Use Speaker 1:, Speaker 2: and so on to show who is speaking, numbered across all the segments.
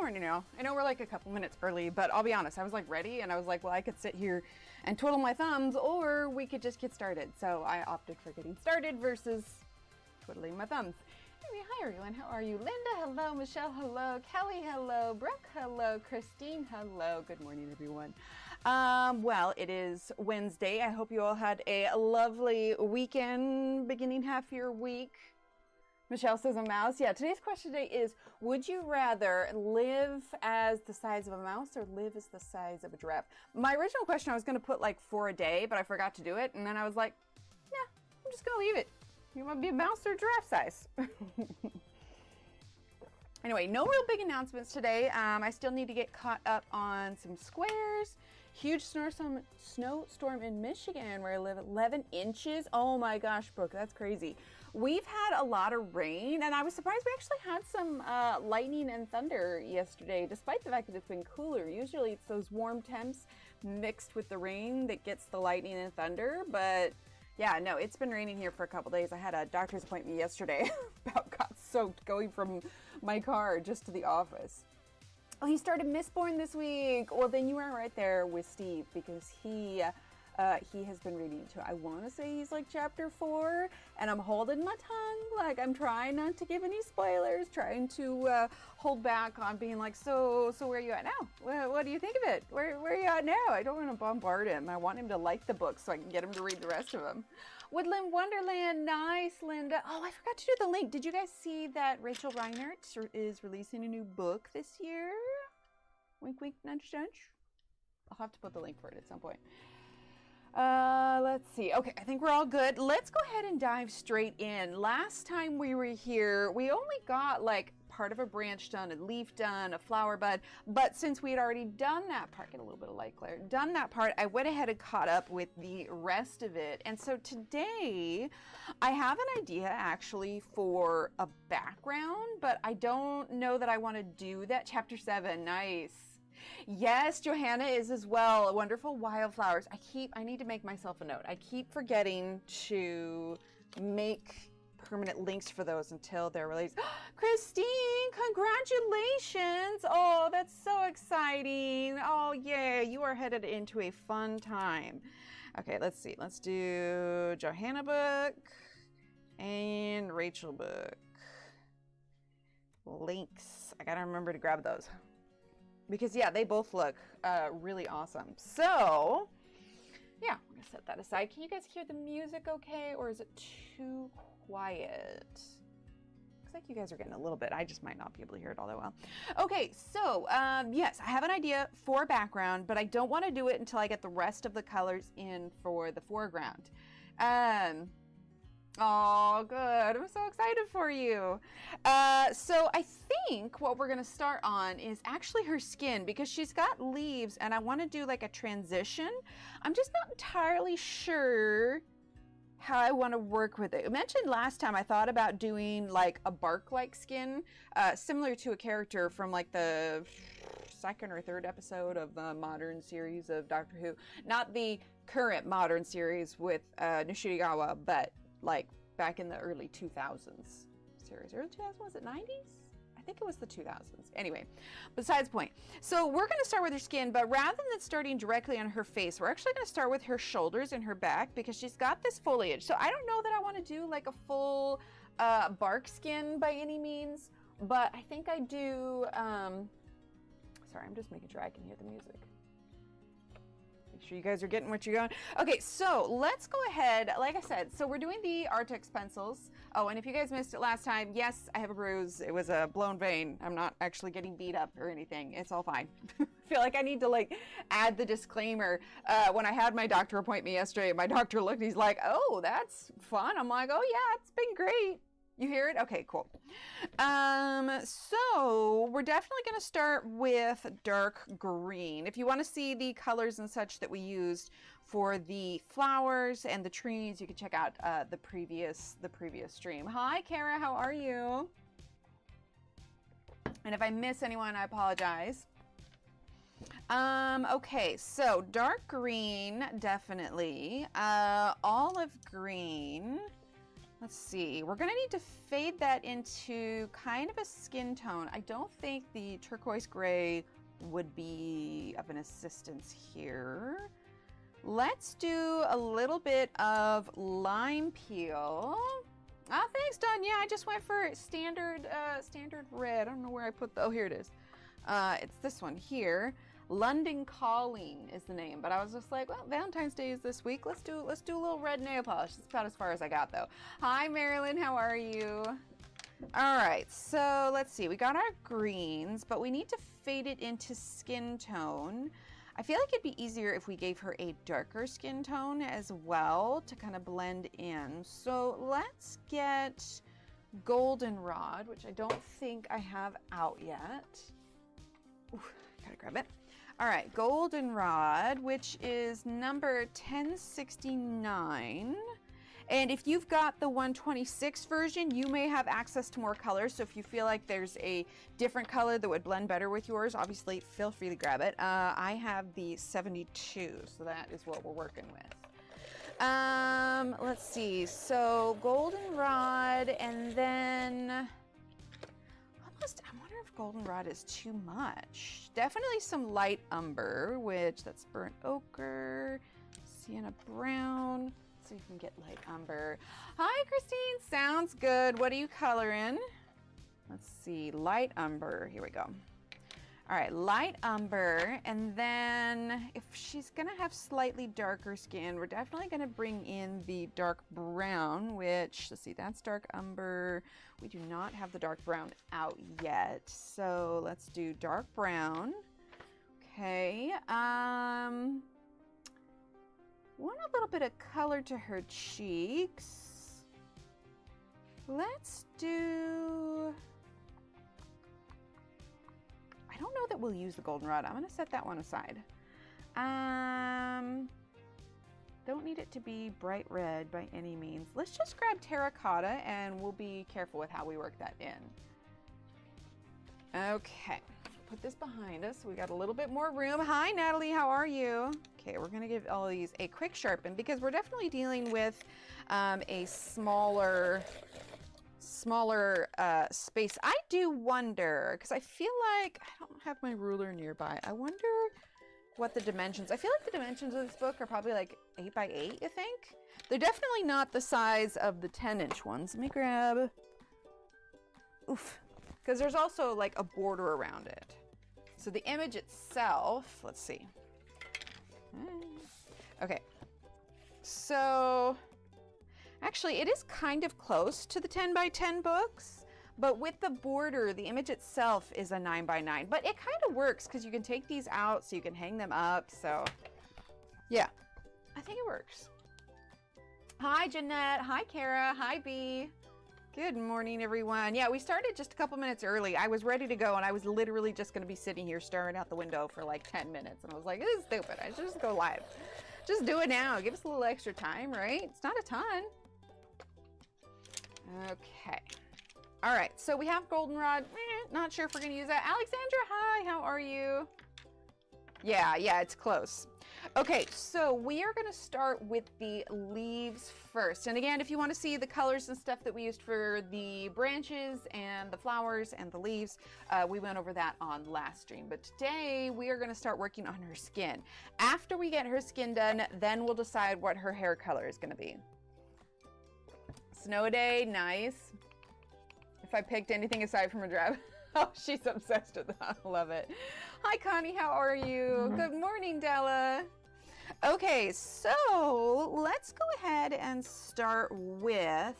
Speaker 1: morning now. I know we're like a couple minutes early, but I'll be honest, I was like ready and I was like, well, I could sit here and twiddle my thumbs or we could just get started. So I opted for getting started versus twiddling my thumbs. Anyway, hi everyone, how are you? Linda, hello. Michelle, hello. Kelly, hello. Brooke, hello. Christine, hello. Good morning, everyone. Well, it is Wednesday. I hope you all had a lovely weekend, beginning half of your week. Michelle says a mouse. Yeah, today's question today is, would you rather live as the size of a mouse or live as the size of a giraffe? My original question, I was going to put like for a day, but I forgot to do it. And then I was like, yeah, I'm just going to leave it. You want to be a mouse or giraffe size? Anyway, no real big announcements today. I still need to get caught up on some squares. Huge snowstorm in Michigan where I live, 11 inches. Oh my gosh, Brooke, that's crazy. We've had a lot of rain, and I was surprised we actually had some lightning and thunder yesterday, despite the fact that it's been cooler. Usually it's those warm temps mixed with the rain that gets the lightning and thunder, but yeah, no, it's been raining here for a couple days. I had a doctor's appointment yesterday. About got soaked going from my car just to the office. Oh, he started Mistborn this week. Well, then you are right there with Steve because he has been reading too. I want to say he's like chapter 4, and I'm holding my tongue. Like I'm trying not to give any spoilers, trying to hold back on being like, so where are you at now? What do you think of it? Where are you at now? I don't want to bombard him. I want him to like the book so I can get him to read the rest of them. Woodland Wonderland, nice, Linda. Oh, I forgot to do the link. Did you guys see that Rachel Reinert is releasing a new book this year? Wink, wink, nudge, nudge. I'll have to put the link for it at some point. Let's see. Okay, I think we're all good. Let's go ahead and dive straight in. Last time we were here, we only got like part of a branch done, a leaf done, a flower bud, but since we had already done that part, get a little bit of light glare, done that part, I went ahead and caught up with the rest of it. And so today I have an idea actually for a background, but I don't know that I want to do that. Chapter 7, nice. Yes, Johanna is as well. Wonderful wildflowers. I need to make myself a note. I keep forgetting to make permanent links for those until they're released. Christine, congratulations. Oh, that's so exciting. Oh, yeah, you are headed into a fun time. Okay, let's see. Let's do Johanna book and Rachel book. Links. I gotta remember to grab those. Because, yeah, they both look really awesome. So, yeah, we're going to set that aside. Can you guys hear the music okay, or is it too quiet? Looks like you guys are getting a little bit. I just might not be able to hear it all that well. Okay, so, yes, I have an idea for background, but I don't want to do it until I get the rest of the colors in for the foreground. Oh, good. I'm so excited for you. So I think what we're going to start on is actually her skin because she's got leaves and I want to do like a transition. I'm just not entirely sure how I want to work with it. I mentioned last time I thought about doing like a bark-like skin, similar to a character from like the second or third episode of the modern series of Doctor Who. Not the current modern series with Nishirigawa, but like back in the early 2000s series. Early 2000s, was it 90s? I think it was the 2000s. Anyway, besides the point. So we're going to start with her skin, but rather than starting directly on her face, we're actually going to start with her shoulders and her back because she's got this foliage. So I don't know that I want to do like a full bark skin by any means, but I think I do, sorry, I'm just making sure I can hear the music. Make sure you guys are getting what you're going. Okay, so let's go ahead. Like I said, so we're doing the Arrtx pencils. Oh, and if you guys missed it last time, yes, I have a bruise. It was a blown vein. I'm not actually getting beat up or anything. It's all fine. I feel like I need to like add the disclaimer. When I had my doctor appointment yesterday, my doctor looked, he's like, oh, that's fun. I'm like, oh yeah, it's been great. You hear it? Okay, cool. So we're definitely going to start with dark green. If you want to see the colors and such that we used for the flowers and the trees, you can check out the previous stream. Hi, Kara, how are you? And if I miss anyone, I apologize. Okay, so dark green, definitely. Olive green. Let's see, we're gonna need to fade that into kind of a skin tone. I don't think the turquoise gray would be of an assistance here. Let's do a little bit of lime peel. Oh, thanks, Don. Yeah, I just went for standard red. I don't know where I put the, oh, here it is. It's this one here. London Calling is the name, but I was just like, well, Valentine's Day is this week. Let's do a little red nail polish. That's about as far as I got, though. Hi, Marilyn. How are you? All right, so let's see. We got our greens, but we need to fade it into skin tone. I feel like it'd be easier if we gave her a darker skin tone as well to kind of blend in. So let's get Goldenrod, which I don't think I have out yet. Ooh, gotta grab it. All right, Goldenrod, which is number 1069. And if you've got the 126 version, you may have access to more colors. So if you feel like there's a different color that would blend better with yours, obviously feel free to grab it. I have the 72, so that is what we're working with. Let's see, so Goldenrod, and then I wonder if Goldenrod is too much. Definitely some light umber, which that's burnt ochre, sienna brown. So you can get light umber. Hi, Christine. Sounds good. What are you coloring? Let's see. Light umber. Here we go. All right, light umber. And then if she's going to have slightly darker skin, we're definitely going to bring in the dark brown, which, let's see, that's dark umber. We do not have the dark brown out yet. So let's do dark brown. Okay. Want a little bit of color to her cheeks. Let's do, I don't know that we'll use the goldenrod. I'm gonna set that one aside. Don't need it to be bright red by any means. Let's just grab terracotta and we'll be careful with how we work that in. Okay, put this behind us. We got a little bit more room. Hi, Natalie, how are you? Okay, we're gonna give all these a quick sharpen because we're definitely dealing with a smaller space. I do wonder, because I feel like, I don't have my ruler nearby. I wonder what the dimensions, I feel like the dimensions of this book are probably like 8 by 8, you think? They're definitely not the size of the 10-inch ones. Let me grab, oof, because there's also like a border around it. So the image itself, let's see. Okay, so actually it is kind of close to the 10 by 10 books, but with the border, the image itself is a 9 by 9, but it kind of works because you can take these out so you can hang them up. So yeah, I think it works. Hi, Jeanette. Hi, Kara. Hi, B. Good morning, everyone. Yeah, we started just a couple minutes early. I was ready to go, and I was literally just going to be sitting here staring out the window for like 10 minutes. And I was like, this is stupid. I should just go live. Just do it now. Give us a little extra time, right? It's not a ton. Okay. All right, so we have goldenrod. Not sure if we're going to use that. Alexandra, hi. How are you? Yeah, it's close. Okay, so we are going to start with the leaves first. And again, if you want to see the colors and stuff that we used for the branches and the flowers and the leaves, we went over that on last stream. But today we are going to start working on her skin. After we get her skin done, then we'll decide what her hair color is going to be. Snow day, nice. If I picked anything aside from a drab. Oh, she's obsessed with that. I love it. Hi, Connie. How are you? Good morning, Della. Okay, so let's go ahead and start with,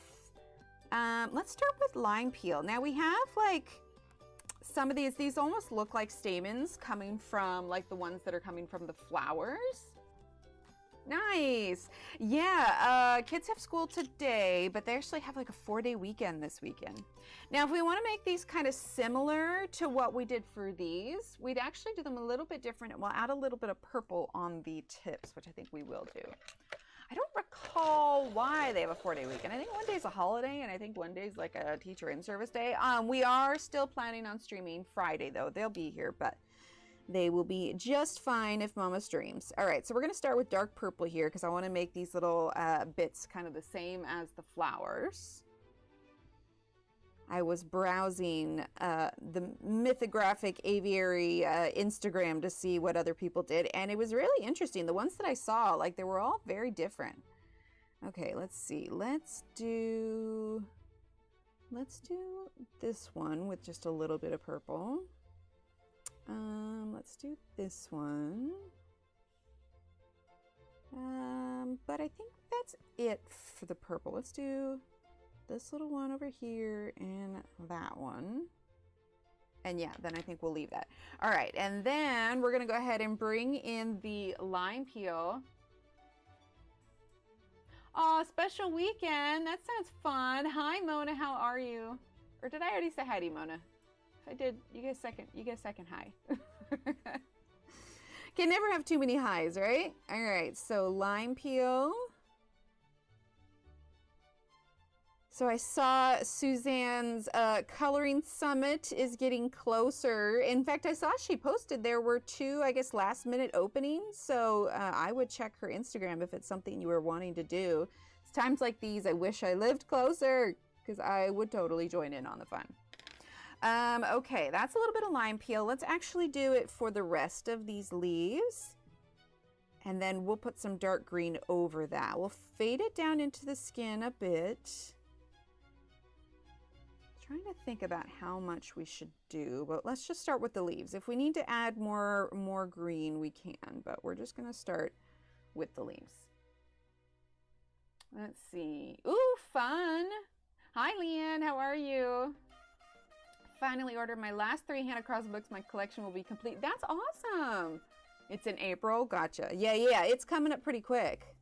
Speaker 1: lime peel. Now we have like some of these almost look like stamens coming from like the ones that are coming from the flowers. Nice. Yeah, kids have school today, but they actually have like a 4-day weekend this weekend. Now, if we want to make these kind of similar to what we did for these, we'd actually do them a little bit different, and we'll add a little bit of purple on the tips, which I think we will do. I don't recall why they have a 4-day weekend. I think one day is a holiday, and I think one day is like a teacher in-service day. We are still planning on streaming Friday, though. They'll be here, but They will be just fine if Mama streams. All right, so we're going to start with dark purple here because I want to make these little bits kind of the same as the flowers. I was browsing the Mythographic Aviary Instagram to see what other people did, and it was really interesting. The ones that I saw, like, they were all very different. Okay, let's see. Let's do this one with just a little bit of purple. Let's do this one. But I think that's it for the purple. Let's do this little one over here and that one. And yeah, then I think we'll leave that. All right, and then we're gonna go ahead and bring in the lime peel. Oh, special weekend. That sounds fun. Hi, Mona. How are you? Or did I already say hi to you, Mona? If I did, you get a second hi. Can never have too many highs, right? All right, so lime peel. So I saw Suzanne's coloring summit is getting closer. In fact, I saw she posted there were 2, I guess, last minute openings. So I would check her Instagram if it's something you were wanting to do. It's times like these, I wish I lived closer because I would totally join in on the fun. Okay, that's a little bit of lime peel. Let's actually do it for the rest of these leaves. And then we'll put some dark green over that. We'll fade it down into the skin a bit. Trying to think about how much we should do, but let's just start with the leaves. If we need to add more green, we can, but we're just gonna start with the leaves. Let's see. Ooh, fun. Hi, Leanne, how are you? Finally ordered my last 3 Hannah Cross books. My collection will be complete. That's awesome. It's in April. Gotcha. Yeah, it's coming up pretty quick.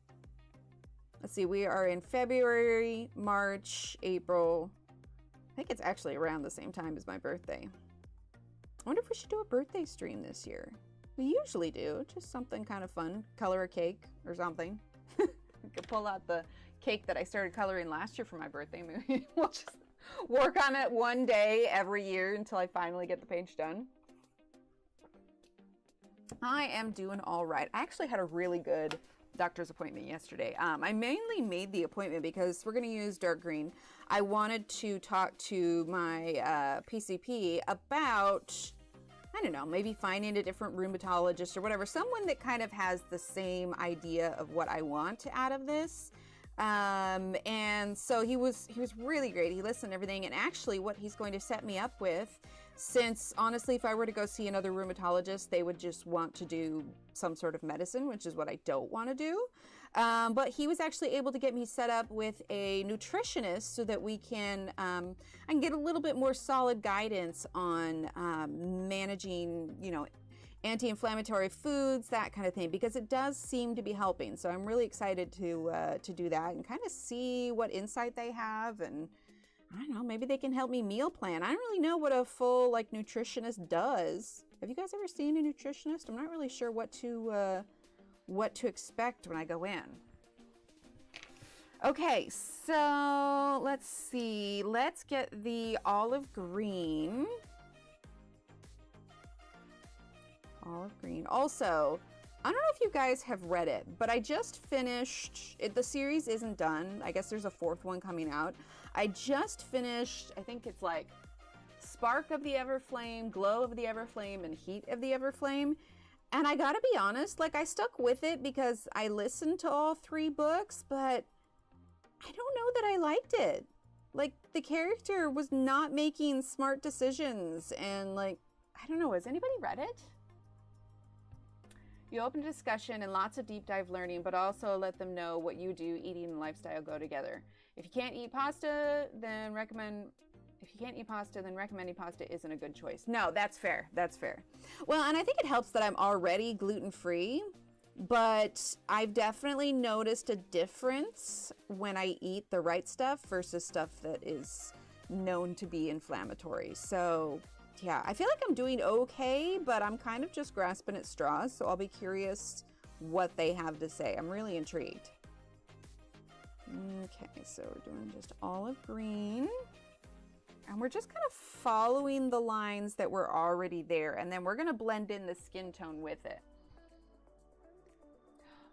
Speaker 1: Let's see. We are in February, March, April. I think it's actually around the same time as my birthday. I wonder if we should do a birthday stream this year. We usually do. Just something kind of fun. Color a cake or something. We could pull out the cake that I started coloring last year for my birthday. Maybe we'll just work on it one day every year until I finally get the page done. I am doing all right. I actually had a really good doctor's appointment yesterday. I mainly made the appointment because we're going to use dark green. I wanted to talk to my PCP about, I don't know, maybe finding a different rheumatologist or whatever, someone that kind of has the same idea of what I want out of this. And so he was really great. He listened to everything, and actually what he's going to set me up with, since honestly, if I were to go see another rheumatologist, they would just want to do some sort of medicine, which is what I don't want to do. But he was actually able to get me set up with a nutritionist so that we can, I can get a little bit more solid guidance on managing, you know, anti-inflammatory foods, that kind of thing, because it does seem to be helping. So I'm really excited to do that and kind of see what insight they have, and I don't know, maybe they can help me meal plan. I don't really know what a full like nutritionist does. Have you guys ever seen a nutritionist? I'm not really sure what to expect when I go in. Okay, so let's see. Let's get the olive green. Olive green. Also, I don't know if you guys have read it, but I just finished it. The series isn't done. I guess there's a 4th one coming out. I just finished, I think it's like Spark of the Everflame, Glow of the Everflame, and Heat of the Everflame. And I gotta be honest, like I stuck with it because I listened to all 3 books, but I don't know that I liked it. Like the character was not making smart decisions, and like, I don't know, has anybody read it? You open a discussion and lots of deep dive learning, but also let them know what you do. Eating and lifestyle go together. If you can't eat pasta, then recommending pasta isn't a good choice. No, that's fair. That's fair. Well, and I think it helps that I'm already gluten-free, but I've definitely noticed a difference when I eat the right stuff versus stuff that is known to be inflammatory. So yeah, I feel like I'm doing okay, but I'm kind of just grasping at straws, so I'll be curious what they have to say. I'm really intrigued. Okay, so we're doing just olive green. And we're just kind of following the lines that were already there. And then we're going to blend in the skin tone with it.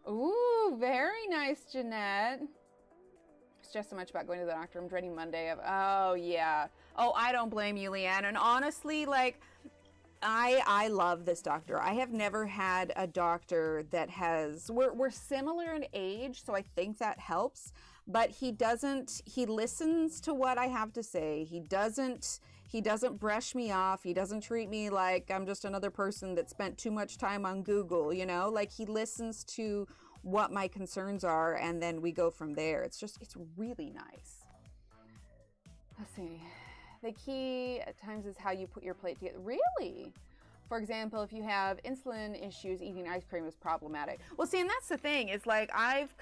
Speaker 1: Ooh, very nice, Jeanette. Stressed so much about going to the doctor. I'm dreading Monday. Oh, yeah. Oh, I don't blame you, Leanne. And honestly, like, I love this doctor. I have never had a doctor that has, we're similar in age, so I think that helps. But he listens to what I have to say. He doesn't brush me off. He doesn't treat me like I'm just another person that spent too much time on Google, you know? Like, he listens to what my concerns are, and then we go from there. It's really nice. Let's see. The key at times is how you put your plate together. Really? For example, if you have insulin issues, eating ice cream is problematic. Well, see, and that's the thing, is like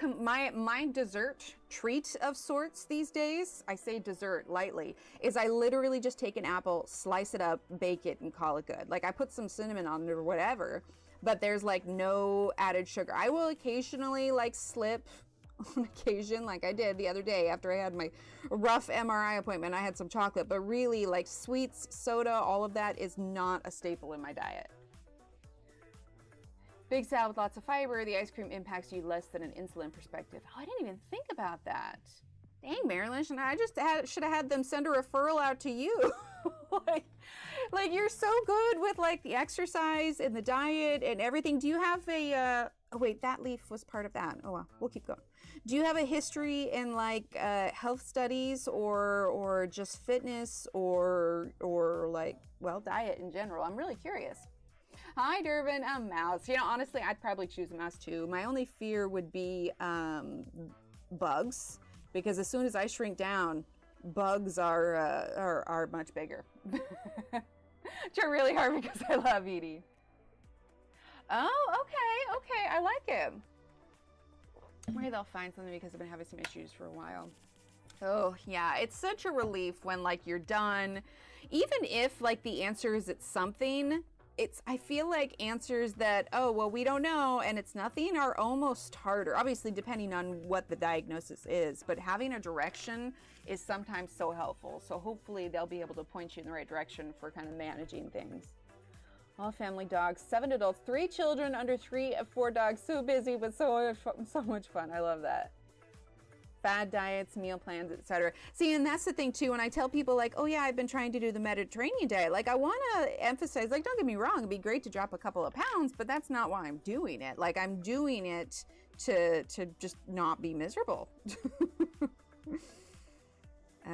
Speaker 1: my dessert treat of sorts these days, I say dessert lightly, is I literally just take an apple, slice it up, bake it, and call it good. Like, I put some cinnamon on it or whatever, but there's like no added sugar. I will occasionally like slip on occasion, like I did the other day after I had my rough MRI appointment. I had some chocolate, but really, like, sweets, soda, all of that is not a staple in my diet. Big salad with lots of fiber. The ice cream impacts you less than an insulin perspective. Oh, I didn't even think about that. Dang, Marilyn, I just should have had them send a referral out to you. like you're so good with like the exercise and the diet and everything. Do you have a oh wait, that leaf was part of that. Oh well, we'll keep going. Do you have a history in like health studies or just fitness or like, well, diet in general? I'm really curious. Hi, Durbin. A mouse. You know, honestly, I'd probably choose a mouse too. My only fear would be bugs, because as soon as I shrink down, bugs are much bigger. Try really hard because I love eating. Oh, okay, I like it. Maybe they'll find something because I've been having some issues for a while. Oh, yeah, it's such a relief when like you're done. Even if like the answer is it's something, I feel like answers that, oh, well, we don't know and it's nothing are almost harder. Obviously, depending on what the diagnosis is, but having a direction is sometimes so helpful. So hopefully they'll be able to point you in the right direction for kind of managing things. All family dogs, 7 adults, 3 children under 3, 4 dogs. So busy, but so much fun. I love that. Fad diets, meal plans, etc. See, and that's the thing too. When I tell people like, oh yeah, I've been trying to do the Mediterranean diet, like I want to emphasize, like, don't get me wrong, it'd be great to drop a couple of pounds, but that's not why I'm doing it. Like, I'm doing it to just not be miserable.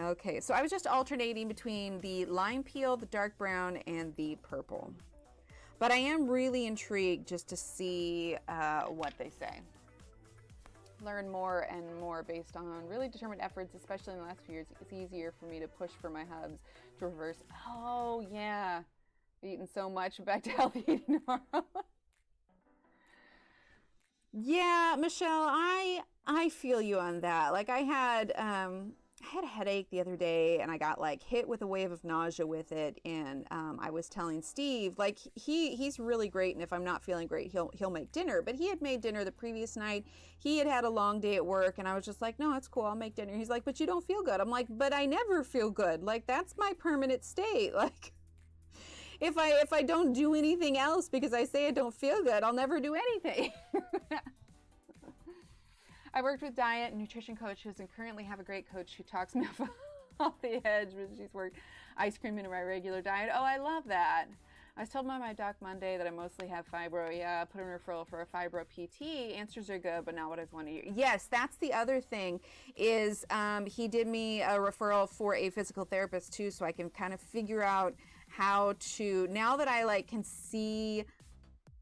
Speaker 1: Okay, so I was just alternating between the lime peel, the dark brown, and the purple. But I am really intrigued just to see what they say. Learn more and more based on really determined efforts, especially in the last few years. It's easier for me to push for my hubs to reverse. Oh, yeah. Eating so much. Back to healthy eating tomorrow. Yeah, Michelle, I feel you on that. Like I had a headache the other day and I got like hit with a wave of nausea with it, and I was telling Steve, like he's really great, and if I'm not feeling great, he'll make dinner. But he had made dinner the previous night. He had a long day at work, and I was just like, no, it's cool, I'll make dinner. He's like, but you don't feel good. I'm like, but I never feel good. Like, that's my permanent state. Like, if I don't do anything else because I say I don't feel good, I'll never do anything. I worked with diet and nutrition coaches and currently have a great coach who talks me off the edge, but she's worked ice cream into my regular diet. Oh, I love that. I was told by my doc Monday that I mostly have fibro. Yeah, put in a referral for a fibro PT. Answers are good, but not what I've wanted to hear. Yes, that's the other thing is he did me a referral for a physical therapist too, so I can kind of figure out how to, now that I like can see,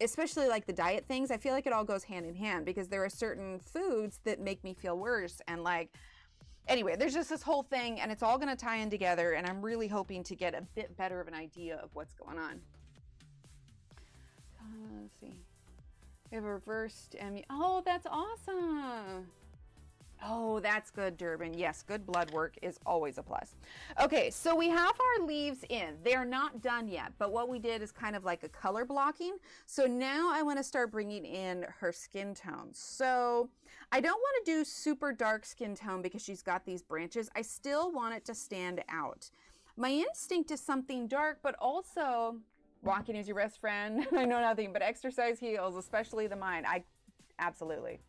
Speaker 1: especially like the diet things, I feel like it all goes hand in hand because there are certain foods that make me feel worse. And like, anyway, there's just this whole thing and it's all going to tie in together. And I'm really hoping to get a bit better of an idea of what's going on. Let's see. We have a reversed ME. Oh, that's awesome. Oh, that's good, Durbin. Yes, good blood work is always a plus. Okay, so we have our leaves in. They're not done yet, but what we did is kind of like a color blocking. So now I want to start bringing in her skin tone. So I don't want to do super dark skin tone because she's got these branches. I still want it to stand out. My instinct is something dark, but also walking is your best friend. I know nothing but exercise heals, especially the mind. Absolutely.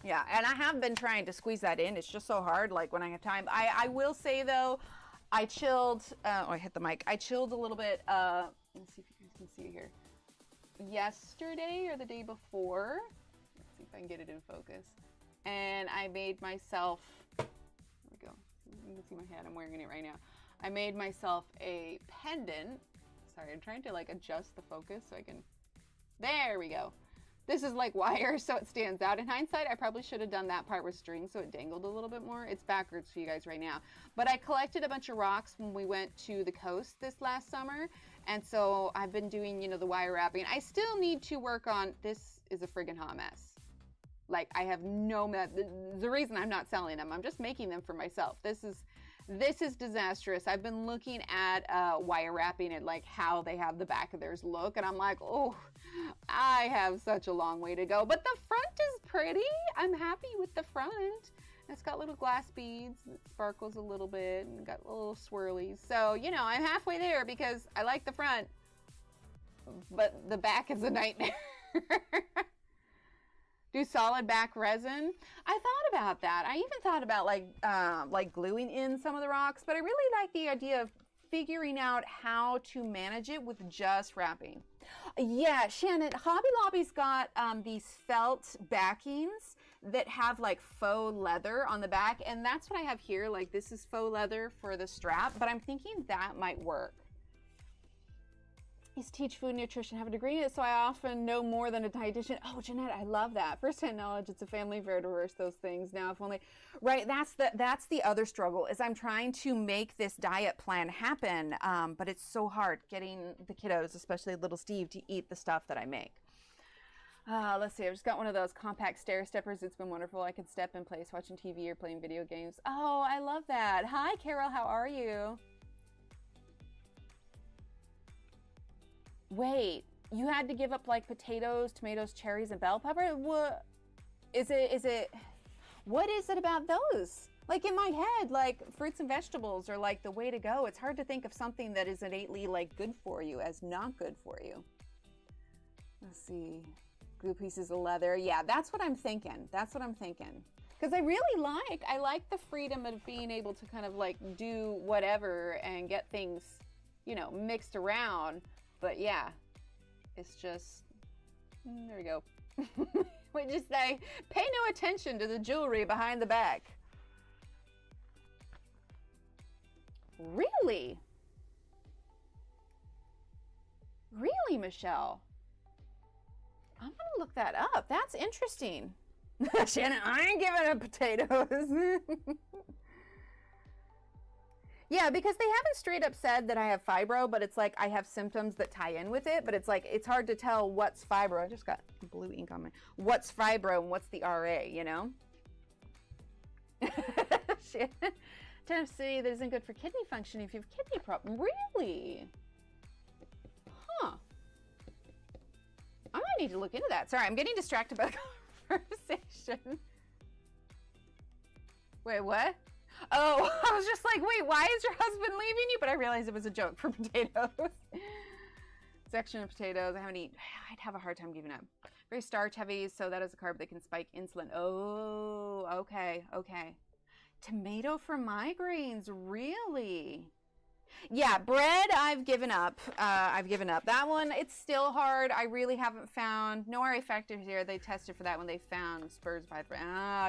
Speaker 1: Yeah, and I have been trying to squeeze that in. It's just so hard, like when I have time. I will say though, I chilled, oh, I hit the mic. I chilled a little bit, let's see if you guys can see here. Yesterday or the day before, let's see if I can get it in focus. And I made myself, there we go. You can see my head, I'm wearing it right now. I made myself a pendant. Sorry, I'm trying to like adjust the focus so I can, there we go. This is like wire, so it stands out. In hindsight, I probably should have done that part with string so it dangled a little bit more. It's backwards for you guys right now. But I collected a bunch of rocks when we went to the coast this last summer. And so I've been doing, you know, the wire wrapping. I still need to work on, this is a friggin' hot mess. Like I have no, the reason I'm not selling them, I'm just making them for myself. This is disastrous. I've been looking at wire wrapping and like how they have the back of theirs look. And I'm like, oh, I have such a long way to go. But the front is pretty. I'm happy with the front. It's got little glass beads. It sparkles a little bit and got little swirlies. So, you know, I'm halfway there because I like the front. But the back is a nightmare. Do solid back resin. I thought about that. I even thought about like gluing in some of the rocks, but I really like the idea of figuring out how to manage it with just wrapping. Yeah, Shannon, Hobby Lobby's got these felt backings that have like faux leather on the back, and that's what I have here. Like this is faux leather for the strap, but I'm thinking that might work. I used to teach food nutrition, have a degree in it, so I often know more than a dietitian. Oh, Jeanette, I love that. First-hand knowledge, it's a family affair to reverse those things. Now, if only, right, that's the other struggle, is I'm trying to make this diet plan happen, but it's so hard getting the kiddos, especially little Steve, to eat the stuff that I make. Let's see, I've just got one of those compact stair steppers. It's been wonderful. I can step in place watching TV or playing video games. Oh, I love that. Hi, Carol, how are you? Wait, you had to give up like potatoes, tomatoes, cherries, and bell pepper? What is it, what is it about those? Like in my head, like fruits and vegetables are like the way to go. It's hard to think of something that is innately like good for you as not good for you. Let's see, glue pieces of leather. Yeah, that's what I'm thinking. That's what I'm thinking. Because I like the freedom of being able to kind of like do whatever and get things, you know, mixed around. But yeah, it's just, there we go. We just say, pay no attention to the jewelry behind the back. Really? Really, Michelle? I'm gonna look that up. That's interesting. Shannon, I ain't giving up potatoes. Yeah, because they haven't straight up said that I have fibro, but it's like I have symptoms that tie in with it, but it's like, it's hard to tell what's fibro. I just got blue ink on my, what's fibro and what's the RA, you know? Tennessee, that isn't good for kidney function if you have kidney problem. Really? Huh. I might need to look into that. Sorry, I'm getting distracted by the conversation. Wait, what? Oh, I was just like, wait, why is your husband leaving you? But I realized it was a joke for potatoes. Section of potatoes. I haven't eaten. I'd have a hard time giving up. Very starch heavy, so that is a carb that can spike insulin. Oh, okay, okay. Tomato for migraines, really? Yeah, bread, I've given up. That one, it's still hard. I really haven't found, no RA factors here. They tested for that when they found spurs by,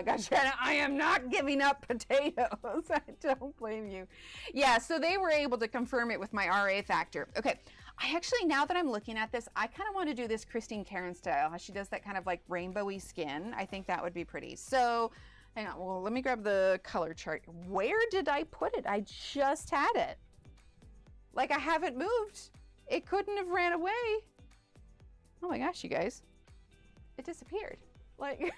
Speaker 1: gosh, I am not giving up potatoes. I don't blame you. Yeah, so they were able to confirm it with my RA factor. Okay, I actually, now that I'm looking at this, I kind of want to do this Christine Karen style, how she does that kind of like rainbowy skin. I think that would be pretty. So, hang on, well, let me grab the color chart. Where did I put it? I just had it. Like I haven't moved. It couldn't have ran away. Oh my gosh, you guys. It disappeared. Like,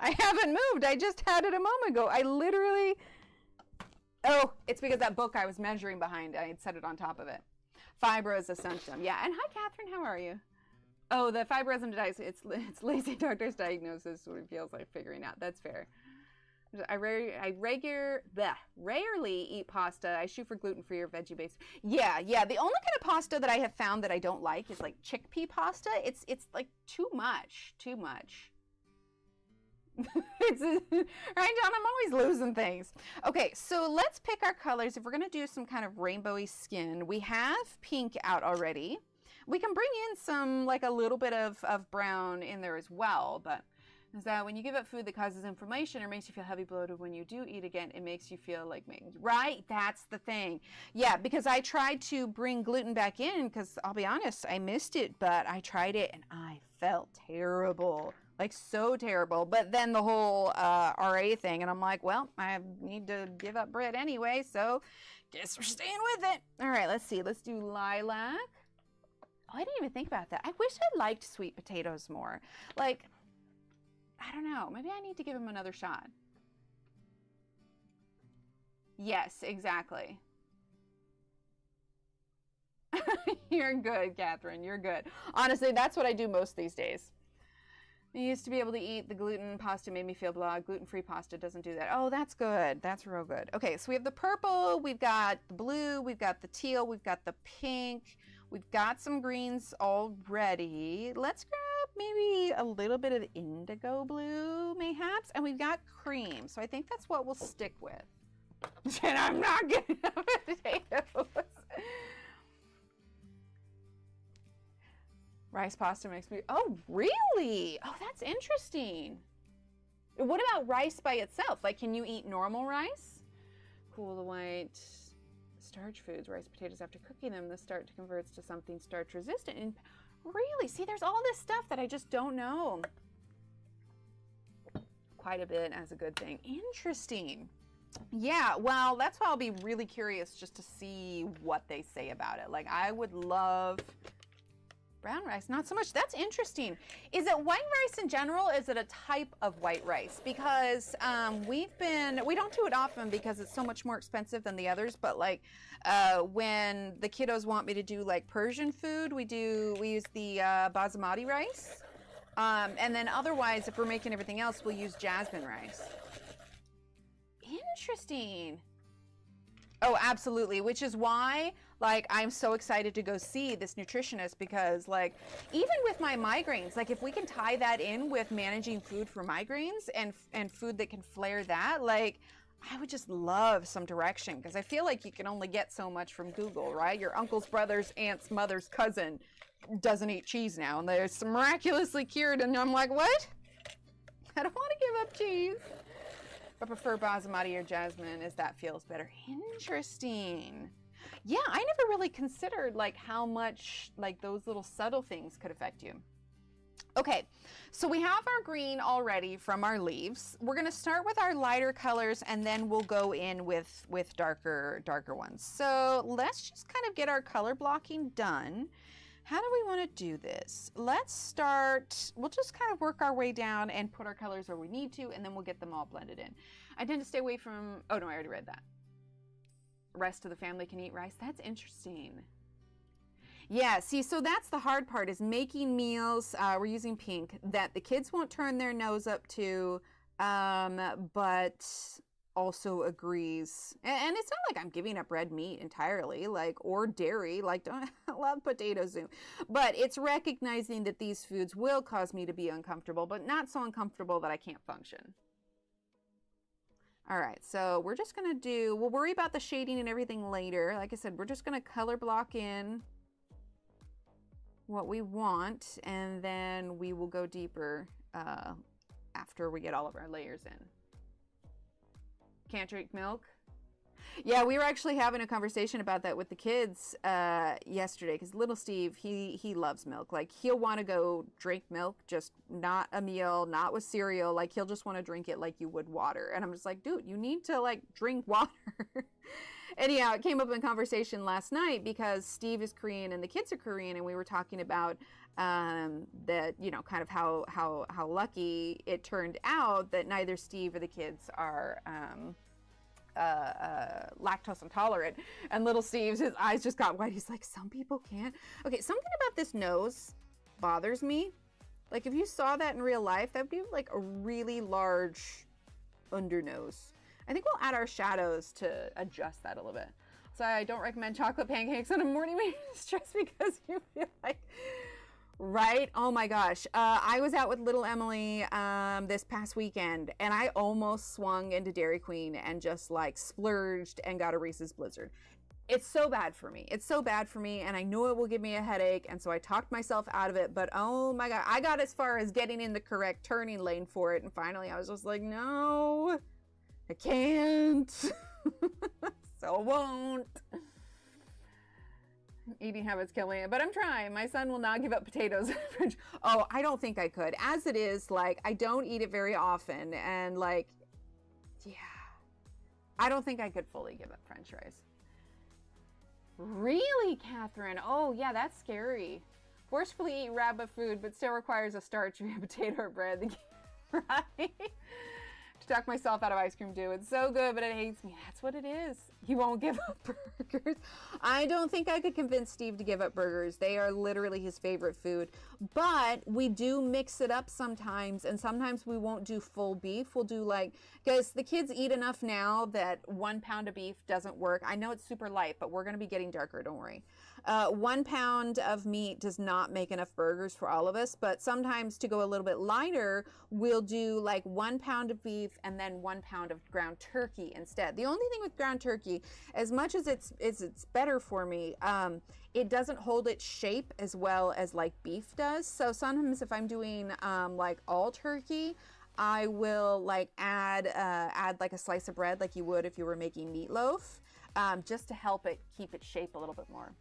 Speaker 1: I haven't moved. I just had it a moment ago. I literally, oh, it's because that book I was measuring behind, I had set it on top of it. Fibro is a symptom. Yeah, and hi Catherine, how are you? Oh, the fibroism, it's lazy doctor's diagnosis, what it feels like figuring out. That's fair. Rarely eat pasta. I shoot for gluten-free or veggie-based. Yeah. The only kind of pasta that I have found that I don't like is like chickpea pasta. It's like too much. It's right, John? I'm always losing things. Okay, so let's pick our colors. If we're gonna do some kind of rainbowy skin, we have pink out already. We can bring in some, like a little bit of brown in there as well, but is that when you give up food that causes inflammation or makes you feel heavy bloated when you do eat again, it makes you feel like, right? That's the thing. Yeah, because I tried to bring gluten back in because I'll be honest, I missed it, but I tried it and I felt terrible. Like so terrible. But then the whole RA thing, and I'm like, well, I need to give up bread anyway, so guess we're staying with it. All right, let's see. Let's do lilac. Oh, I didn't even think about that. I wish I liked sweet potatoes more. Like, I don't know. Maybe I need to give him another shot. Yes, exactly. You're good, Catherine. You're good. Honestly, that's what I do most these days. I used to be able to eat the gluten pasta, made me feel blah. Gluten-free pasta doesn't do that. Oh, that's good. That's real good. Okay, so we have the purple, we've got the blue, we've got the teal, we've got the pink, we've got some greens already. Let's grab maybe a little bit of indigo blue, mayhaps, and we've got cream. So I think that's what we'll stick with. And I'm not getting potatoes. Rice pasta makes me, oh, really? Oh, that's interesting. What about rice by itself? Like, can you eat normal rice? Cool the white starch foods, rice potatoes, after cooking them, the starch converts to something starch resistant. And really, see, there's all this stuff that I just don't know. Quite a bit as a good thing. Interesting. Yeah, well, that's why I'll be really curious just to see what they say about it. Like, I would love brown rice, not so much. That's interesting. Is it white rice in general? Is it a type of white rice? Because we don't do it often because it's so much more expensive than the others, but like when the kiddos want me to do like Persian food, we use the basmati rice. And then otherwise, if we're making everything else, we'll use jasmine rice. Interesting. Oh, absolutely. Which is why, like, I'm so excited to go see this nutritionist because, like, even with my migraines, like, if we can tie that in with managing food for migraines and food that can flare that, like, I would just love some direction because I feel like you can only get so much from Google, right? Your uncle's brother's aunt's mother's cousin doesn't eat cheese now, and they're miraculously cured, and I'm like, what? I don't want to give up cheese. I prefer basmati or jasmine as that feels better. Interesting. Yeah, I never really considered like how much like those little subtle things could affect you. Okay, so we have our green already from our leaves. We're gonna start with our lighter colors and then we'll go in with darker ones. So let's just kind of get our color blocking done. How do we want to do this? Let's start, we'll just kind of work our way down and put our colors where we need to, and then we'll get them all blended in. I tend to stay away from, oh no, I already read that. Rest of the family can eat rice. That's interesting. Yeah, see, so that's the hard part is making meals, we're using pink, that the kids won't turn their nose up to, but also agrees. And it's not like I'm giving up red meat entirely, like, or dairy, like, don't I love potatoes, but it's recognizing that these foods will cause me to be uncomfortable, but not so uncomfortable that I can't function. All right, so we're just gonna we'll worry about the shading and everything later. Like I said, we're just gonna color block in what we want, and then we will go deeper after we get all of our layers in. Can't drink milk? Yeah, we were actually having a conversation about that with the kids yesterday, because little Steve, he loves milk. Like, he'll want to go drink milk, just not a meal, not with cereal. Like, he'll just want to drink it like you would water. And I'm just like, dude, you need to, like, drink water. Anyhow, it came up in conversation last night because Steve is Korean and the kids are Korean, and we were talking about that, you know, kind of how lucky it turned out that neither Steve or the kids are lactose intolerant. And little Steve's, his eyes just got wide. He's like, some people can't. Okay, something about this nose bothers me. Like, if you saw that in real life, that'd be like a really large under nose. I think we'll add our shadows to adjust that a little bit. So I don't recommend chocolate pancakes on a morning when you're stressed because you feel like, right? Oh my gosh. I was out with little Emily this past weekend, and I almost swung into Dairy Queen and just like splurged and got a Reese's Blizzard. It's so bad for me. It's so bad for me, and I know it will give me a headache, and so I talked myself out of it, but oh my God, I got as far as getting in the correct turning lane for it, and finally I was just like, no, I can't. So I won't. Eating habits kill me, but I'm trying. My son will not give up potatoes. Oh, I don't think I could. As it is, like, I don't eat it very often, and like, yeah, I don't think I could fully give up French fries. Really, Catherine? Oh, yeah, that's scary. Forcefully eat rabbit food, but still requires a starch via potato or bread. Right? To talk myself out of ice cream too. It's so good, but it hates me. That's what it is. You won't give up burgers. I don't think I could convince Steve to give up burgers. They are literally his favorite food. But we do mix it up sometimes, and sometimes we won't do full beef. We'll do like, because the kids eat enough now that 1 pound of beef doesn't work. I know it's super light, but we're going to be getting darker, don't worry. 1 pound of meat does not make enough burgers for all of us, but sometimes to go a little bit lighter, we'll do like 1 pound of beef and then 1 pound of ground turkey instead. The only thing with ground turkey, as much as it's better for me, it doesn't hold its shape as well as like beef does. So sometimes if I'm doing like all turkey, I will like add like a slice of bread like you would if you were making meatloaf, just to help it keep its shape a little bit more.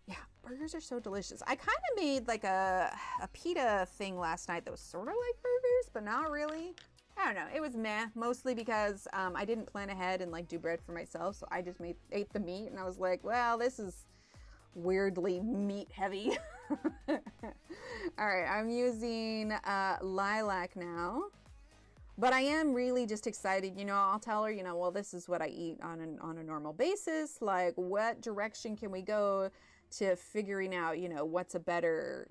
Speaker 1: Yeah, burgers are so delicious. I kind of made like a pita thing last night that was sort of like burgers, but not really. I don't know. It was meh, mostly because I didn't plan ahead and like do bread for myself. So I just ate the meat, and I was like, well, this is weirdly meat heavy. All right, I'm using lilac now. But I am really just excited, you know, I'll tell her, you know, well, this is what I eat on a normal basis. Like, what direction can we go to figuring out, you know, what's a better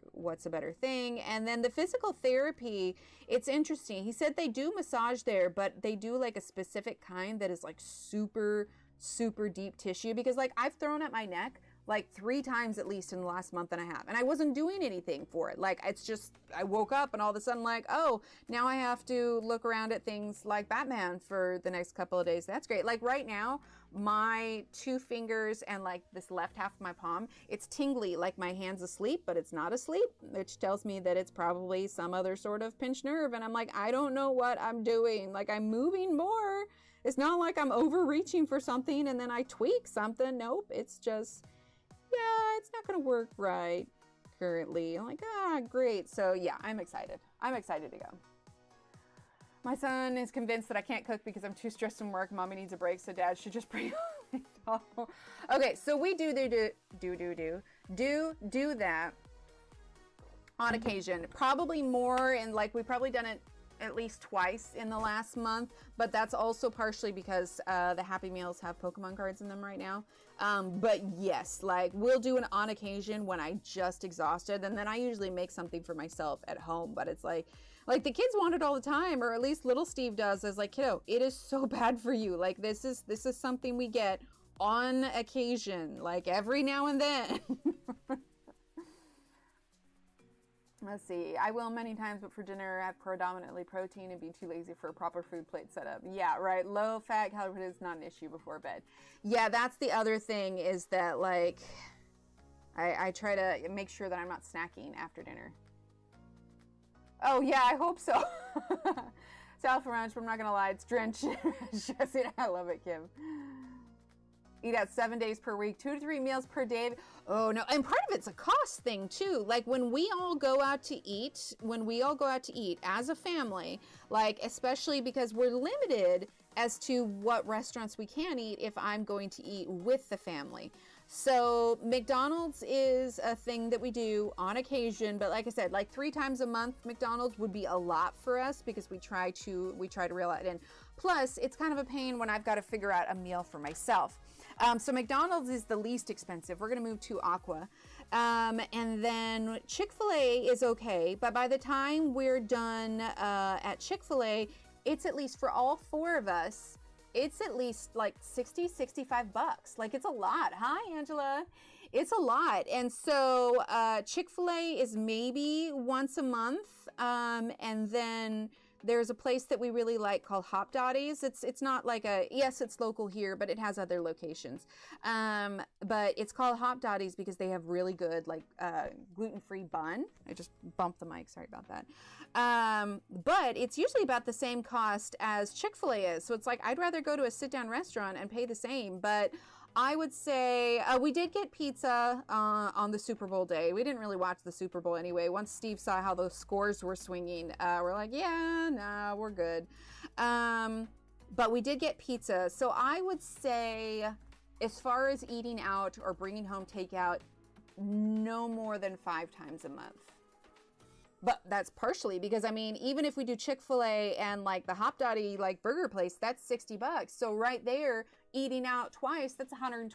Speaker 1: thing? And then the physical therapy, it's interesting. He said they do massage there, but they do like a specific kind that is like super, super deep tissue, because like I've thrown at my neck like 3 times at least in the last month and a half, and I wasn't doing anything for it. Like, it's just, I woke up and all of a sudden like, oh, now I have to look around at things like Batman for the next couple of days. That's great. Like right now, my 2 fingers and like this left half of my palm, it's tingly, like my hand's asleep, but it's not asleep, which tells me that it's probably some other sort of pinched nerve. And I'm like, I don't know what I'm doing. Like, I'm moving more. It's not like I'm overreaching for something and then I tweak something. Nope. It's just, yeah, it's not going to work right currently. I'm like, great. So yeah, I'm excited. I'm excited to go. My son is convinced that I can't cook because I'm too stressed from work. Mommy needs a break, so dad should just bring home. Okay, so we do that on occasion. Probably more, and like we've probably done it at least twice in the last month, but that's also partially because the Happy Meals have Pokemon cards in them right now. But yes, like we'll do it on occasion when I just exhausted, and then I usually make something for myself at home. But it's like the kids want it all the time, or at least little Steve does. Is like, kiddo, it is so bad for you. Like this is something we get on occasion, like every now and then. Let's see. I will many times, but for dinner, have predominantly protein and be too lazy for a proper food plate setup. Yeah, right. Low fat, calorie is not an issue before bed. Yeah, that's the other thing, is that like I try to make sure that I'm not snacking after dinner. Oh yeah, I hope so. Salad for lunch, but I'm not gonna lie, it's drenched. I love it, Kim. Eat out 7 days per week, 2 to 3 meals per day. Oh no, and part of it's a cost thing too. Like when we all go out to eat as a family, like especially because we're limited as to what restaurants we can eat if I'm going to eat with the family. So McDonald's is a thing that we do on occasion, but like I said, like 3 times a month, McDonald's would be a lot for us because we try to reel it in. Plus, it's kind of a pain when I've got to figure out a meal for myself. So McDonald's is the least expensive. We're going to move to Aqua. And then Chick-fil-A is okay. But by the time we're done at Chick-fil-A, it's at least for all 4 of us, it's at least like 60, 65 bucks. Like it's a lot. Hi, Angela. It's a lot. And so Chick-fil-A is maybe once a month. And then there's a place that we really like called Hop Dotties. It's not like yes, it's local here, but it has other locations. But it's called Hop Dotties because they have really good like gluten-free bun. I just bumped the mic, sorry about that. But it's usually about the same cost as Chick-fil-A is. So it's like, I'd rather go to a sit-down restaurant and pay the same, but I would say we did get pizza on the Super Bowl day. We didn't really watch the Super Bowl anyway. Once Steve saw how those scores were swinging, we're like, yeah, nah, we're good. But we did get pizza. So I would say as far as eating out or bringing home takeout, no more than 5 times a month. But that's partially because, I mean, even if we do Chick-fil-A and like the Hop Dotty like burger place, that's 60 bucks. So right there, eating out twice, that's $120.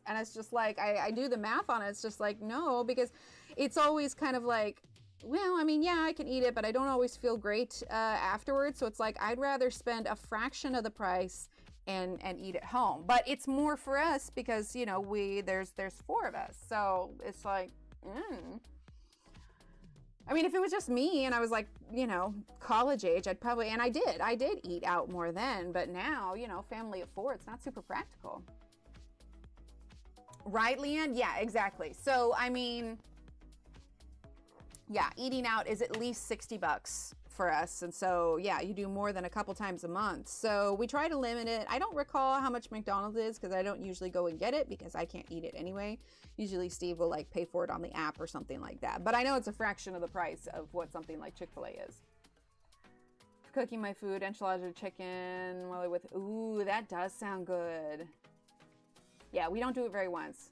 Speaker 1: And it's just like, I do the math on it. It's just like, no, because it's always kind of like, well, I mean, yeah, I can eat it, but I don't always feel great afterwards. So it's like, I'd rather spend a fraction of the price and eat at home. But it's more for us because, you know, there's 4 of us. So it's like, I mean, if it was just me and I was like, you know, college age, I'd probably, and I did eat out more then, but now, you know, family of 4, it's not super practical. Right, Leanne? Yeah, exactly. So, I mean, yeah, eating out is at least 60 bucks for us. And so, yeah, you do more than a couple times a month. So we try to limit it. I don't recall how much McDonald's is because I don't usually go and get it because I can't eat it anyway. Usually Steve will like pay for it on the app or something like that. But I know it's a fraction of the price of what something like Chick-fil-A is. Cooking my food, enchilada chicken, ooh, that does sound good. Yeah, we don't do it very once.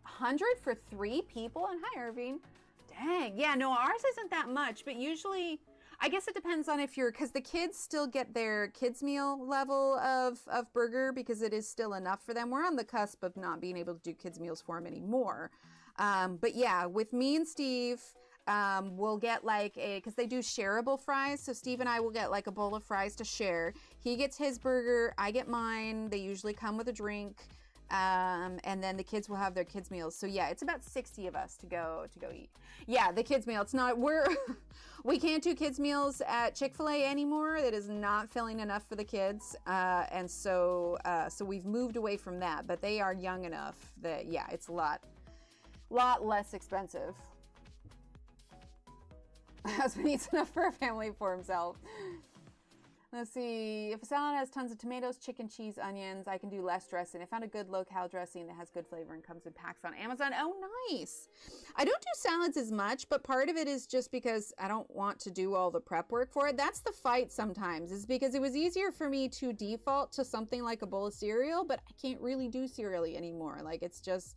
Speaker 1: 100 for 3 people? And hi, Irving. Dang, yeah, no, ours isn't that much, but usually, I guess it depends on if because the kids still get their kids meal level of burger because it is still enough for them. We're on the cusp of not being able to do kids meals for them anymore. But yeah, with me and Steve, we'll get like because they do shareable fries. So Steve and I will get like a bowl of fries to share. He gets his burger, I get mine. They usually come with a drink. And then the kids will have their kids meals. So yeah, it's about 60 of us to go eat. Yeah, the kids meal. It's not we can't do kids meals at Chick-fil-A anymore. That is not filling enough for the kids. And so we've moved away from that, but they are young enough that yeah, it's a lot less expensive. Husband eats enough for a family for himself. Let's see, if a salad has tons of tomatoes, chicken, cheese, onions, I can do less dressing. I found a good low-cal dressing that has good flavor and comes in packs on Amazon. Oh, nice. I don't do salads as much, but part of it is just because I don't want to do all the prep work for it. That's the fight sometimes, is because it was easier for me to default to something like a bowl of cereal, but I can't really do cereal anymore. Like, it's just,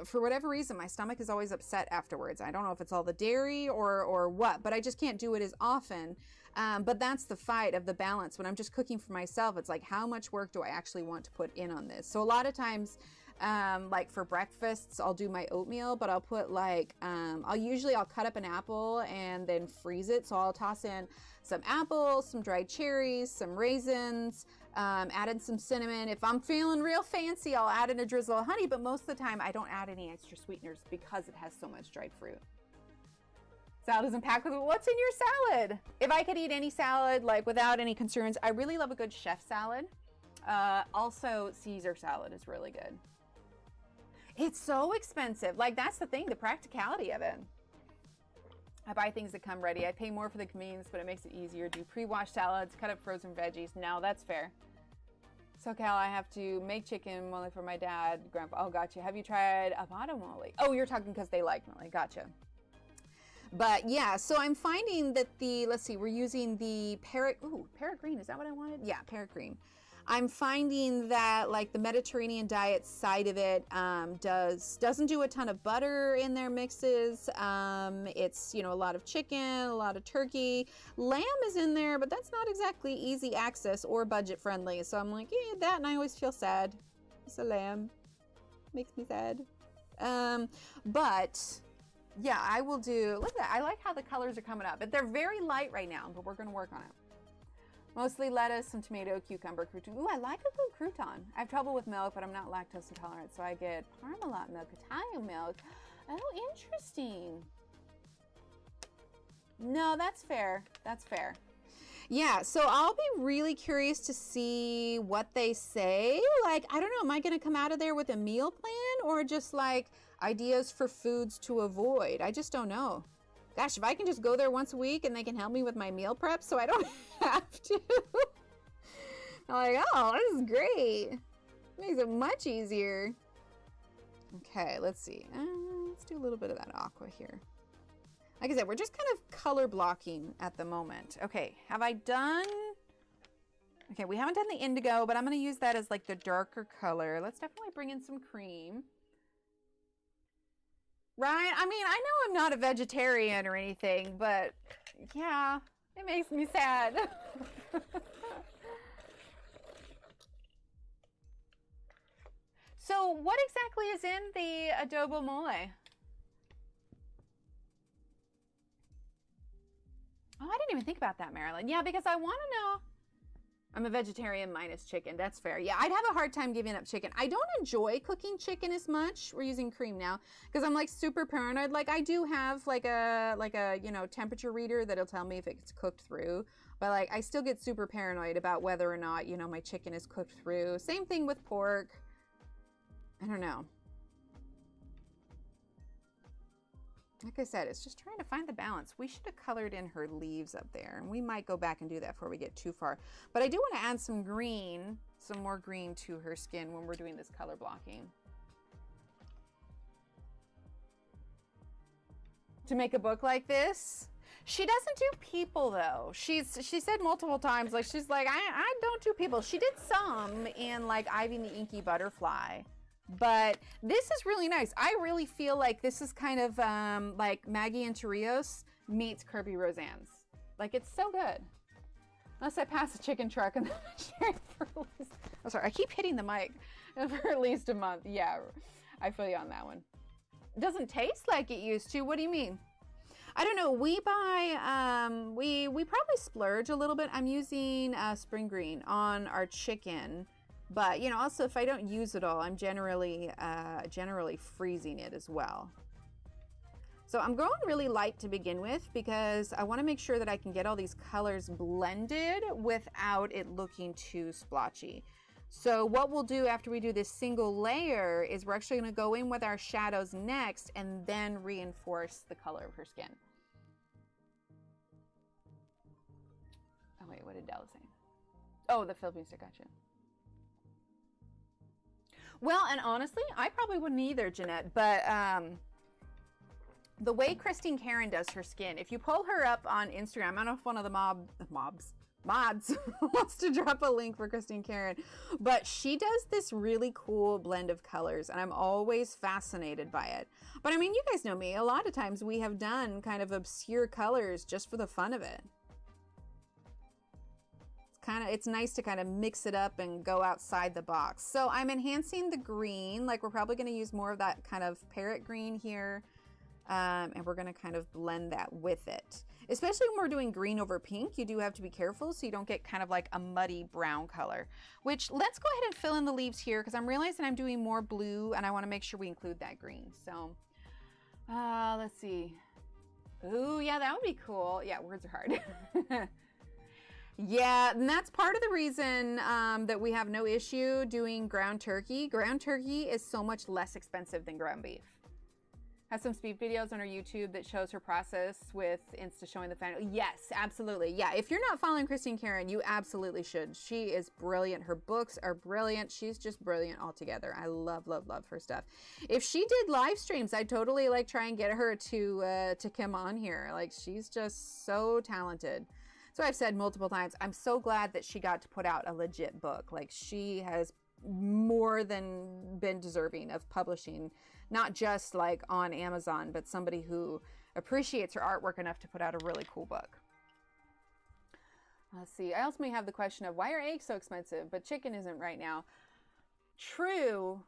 Speaker 1: for whatever reason, my stomach is always upset afterwards. I don't know if it's all the dairy or what, but I just can't do it as often. But that's the fight of the balance. When I'm just cooking for myself, it's like, how much work do I actually want to put in on this? So a lot of times, like for breakfasts, I'll do my oatmeal, but I'll put like, I'll cut up an apple and then freeze it. So I'll toss in some apples, some dried cherries, some raisins, add in some cinnamon. If I'm feeling real fancy, I'll add in a drizzle of honey, but most of the time I don't add any extra sweeteners because it has so much dried fruit. Salad isn't packed with what's in your salad. If I could eat any salad like without any concerns, I really love a good chef salad. Also, Caesar salad is really good. It's so expensive. Like, that's the thing, the practicality of it. I buy things that come ready. I pay more for the convenience, but it makes it easier. Do pre-washed salads, cut up frozen veggies. No, that's fair. SoCal, I have to make chicken mole for my dad, grandpa. Oh, gotcha. Have you tried avado mole? Oh, you're talking because they like mole. Gotcha. But yeah, so I'm finding that let's see, we're using the Parrot Green. Is that what I wanted? Yeah, Parrot Green. I'm finding that like the Mediterranean diet side of it doesn't do a ton of butter in their mixes. It's, you know, a lot of chicken, a lot of turkey. Lamb is in there, but that's not exactly easy access or budget friendly. So I'm like, yeah, that, and I always feel sad. It's a lamb. Makes me sad. But yeah, I will do, look at that. I like how the colors are coming up, but they're very light right now, but we're going to work on it. Mostly lettuce, some tomato, cucumber, crouton. Ooh, I like a good crouton. I have trouble with milk, but I'm not lactose intolerant, so I get Parmalat milk, Italian milk. Oh, interesting. No, that's fair. That's fair. Yeah, so I'll be really curious to see what they say. Like, I don't know, am I going to come out of there with a meal plan or just like ideas for foods to avoid? I just don't know. Gosh, if I can just go there once a week and they can help me with my meal prep so I don't have to. I'm like, oh, this is great. Makes it much easier. Okay, let's see. Let's do a little bit of that aqua here. Like I said, we're just kind of color blocking at the moment. Okay, have I done... Okay, we haven't done the indigo, but I'm going to use that as like the darker color. Let's definitely bring in some cream. Right? I mean, I know I'm not a vegetarian or anything, but yeah, it makes me sad. So what exactly is in the adobo mole? Oh, I didn't even think about that, Marilyn. Yeah, because I want to know. I'm a vegetarian minus chicken. That's fair. Yeah, I'd have a hard time giving up chicken. I don't enjoy cooking chicken as much. We're using cream now because I'm like super paranoid. Like I do have like a you know, temperature reader that'll tell me if it's cooked through. But like I still get super paranoid about whether or not, you know, my chicken is cooked through. Same thing with pork. I don't know. Like I said, it's just trying to find the balance. We should have colored in her leaves up there, and we might go back and do that before we get too far. But I do want to add some green, some more green to her skin when we're doing this color blocking. To make a book like this, she doesn't do people though. She said multiple times, like she's like, I don't do people. She did some in like Ivy and the Inky Butterfly. But this is really nice. I really feel like this is kind of like Maggie and Torrijos meets Kirby Roseanne's. Like, it's so good. Unless I pass a chicken truck and then I share it for at least... Oh, sorry, I keep hitting the mic for at least a month. Yeah, I feel you on that one. It doesn't taste like it used to. What do you mean? I don't know. We buy, we probably splurge a little bit. I'm using spring green on our chicken. But, you know, also if I don't use it all, I'm generally freezing it as well. So I'm going really light to begin with because I want to make sure that I can get all these colors blended without it looking too splotchy. So what we'll do after we do this single layer is we're actually going to go in with our shadows next and then reinforce the color of her skin. Oh wait, what did Della say? Oh, the Philippine stick, gotcha. Well, and honestly, I probably wouldn't either, Jeanette, but the way Christine Karen does her skin, if you pull her up on Instagram, I don't know if one of the mods wants to drop a link for Christine Karen, but she does this really cool blend of colors, and I'm always fascinated by it. But I mean, you guys know me, a lot of times we have done kind of obscure colors just for the fun of it. It's nice to kind of mix it up and go outside the box. So I'm enhancing the green, like we're probably going to use more of that kind of parrot green here, and we're going to kind of blend that with it. Especially when we're doing green over pink, you do have to be careful so you don't get kind of like a muddy brown color. Which, let's go ahead and fill in the leaves here because I'm realizing I'm doing more blue and I want to make sure we include that green. So let's see. Ooh, yeah, that would be cool. Yeah, words are hard. Yeah, and that's part of the reason that we have no issue doing ground turkey. Ground turkey is so much less expensive than ground beef. Has some speed videos on her YouTube that shows her process with Insta showing the final. Yes, absolutely. Yeah, if you're not following Christine Karen, you absolutely should. She is brilliant. Her books are brilliant. She's just brilliant altogether. I love, love, love her stuff. If she did live streams, I'd totally like try and get her to come on here. Like, she's just so talented. So I've said multiple times, I'm so glad that she got to put out a legit book. Like, she has more than been deserving of publishing, not just like on Amazon, but somebody who appreciates her artwork enough to put out a really cool book. Let's see. I also may have the question of, why are eggs so expensive, but chicken isn't right now? True.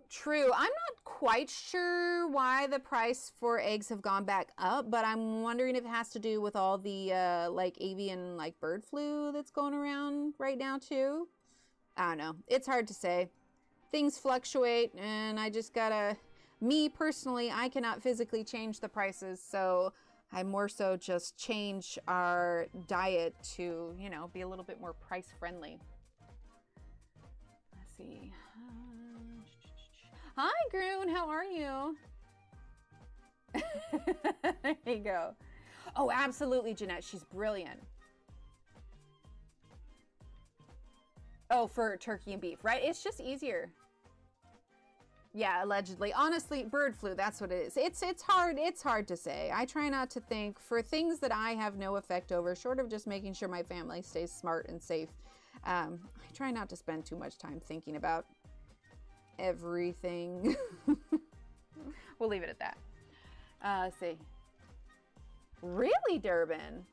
Speaker 1: True. I'm not quite sure why the price for eggs have gone back up, but I'm wondering if it has to do with all the like avian like bird flu that's going around right now too. I don't know. It's hard to say. Things fluctuate, and I just gotta, me personally, I cannot physically change the prices, so I more so just change our diet to, you know, be a little bit more price friendly. Let's see. Hi, Groon. How are you? There you go. Oh, absolutely, Jeanette. She's brilliant. Oh, for turkey and beef, right? It's just easier. Yeah, allegedly. Honestly, bird flu, that's what it is. It's hard to say. I try not to think for things that I have no effect over, short of just making sure my family stays smart and safe. I try not to spend too much time thinking about everything. We'll leave it at that. Let's see. Really, Durban?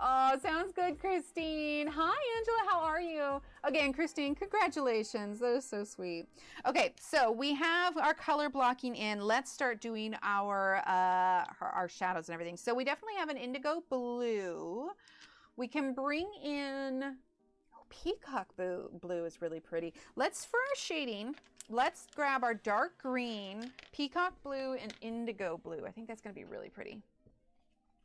Speaker 1: Oh, sounds good, Christine. Hi, Angela. How are you? Again, Christine, congratulations. That is so sweet. Okay, so we have our color blocking in. Let's start doing our shadows and everything. So we definitely have an indigo blue. We can bring in peacock blue is really pretty. Let's, for our shading, let's grab our dark green, peacock blue, and indigo blue. I think that's going to be really pretty.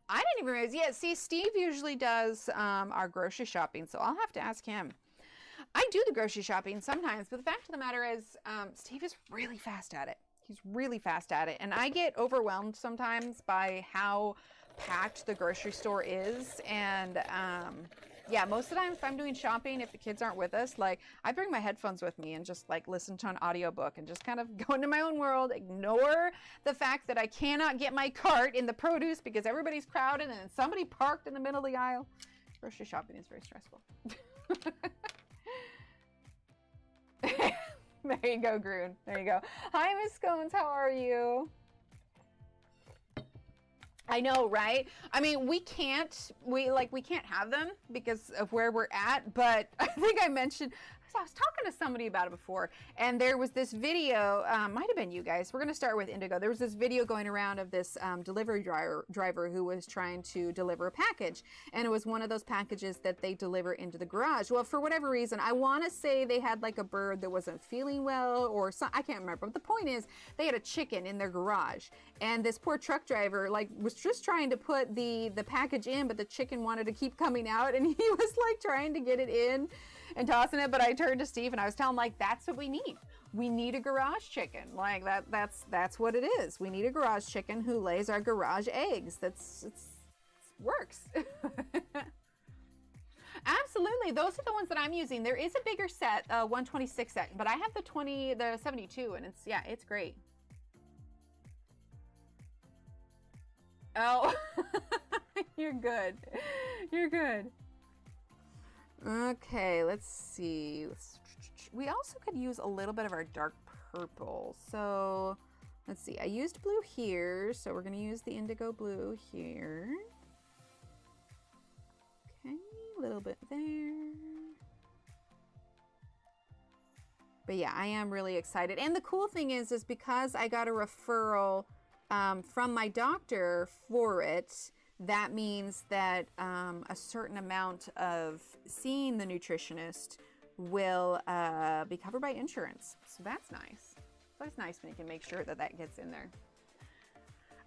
Speaker 1: I didn't even realize. Yeah, see, Steve usually does our grocery shopping, so I'll have to ask him. I do the grocery shopping sometimes, but the fact of the matter is Steve is really fast at it. He's really fast at it, and I get overwhelmed sometimes by how packed the grocery store is, and yeah, most of the time if I'm doing shopping, if the kids aren't with us, like, I bring my headphones with me and just like listen to an audiobook and just kind of go into my own world, ignore the fact that I cannot get my cart in the produce because everybody's crowded and somebody parked in the middle of the aisle. Grocery shopping is very stressful. There you go, Groon. There you go. Hi, Miss Scones. How are you? I know, right? I mean, we can't have them because of where we're at, but I think I mentioned, I was talking to somebody about it before, and there was this video, might have been you guys. We're going to start with indigo. There was this video going around of this delivery driver who was trying to deliver a package, and it was one of those packages that they deliver into the garage. Well, for whatever reason, I want to say they had like a bird that wasn't feeling well or something. I can't remember. But the point is, they had a chicken in their garage, and this poor truck driver like was just trying to put the package in, but the chicken wanted to keep coming out, and he was like trying to get it in and tossing it. But I turned to Steve and I was telling him, like, that's what we need. We need a garage chicken. Like, that's what it is. We need a garage chicken who lays our garage eggs. It works. Absolutely. Those are the ones that I'm using. There is a bigger set, 126 set, but I have the 72, and it's great. Oh, you're good. You're good. Okay, let's see. We also could use a little bit of our dark purple. So let's see. I used blue here, so we're going to use the indigo blue here. Okay, a little bit there. But yeah, I am really excited. And the cool thing is because I got a referral from my doctor for it, that means that a certain amount of seeing the nutritionist will be covered by insurance. So that's nice. So it's nice when you can make sure that that gets in there.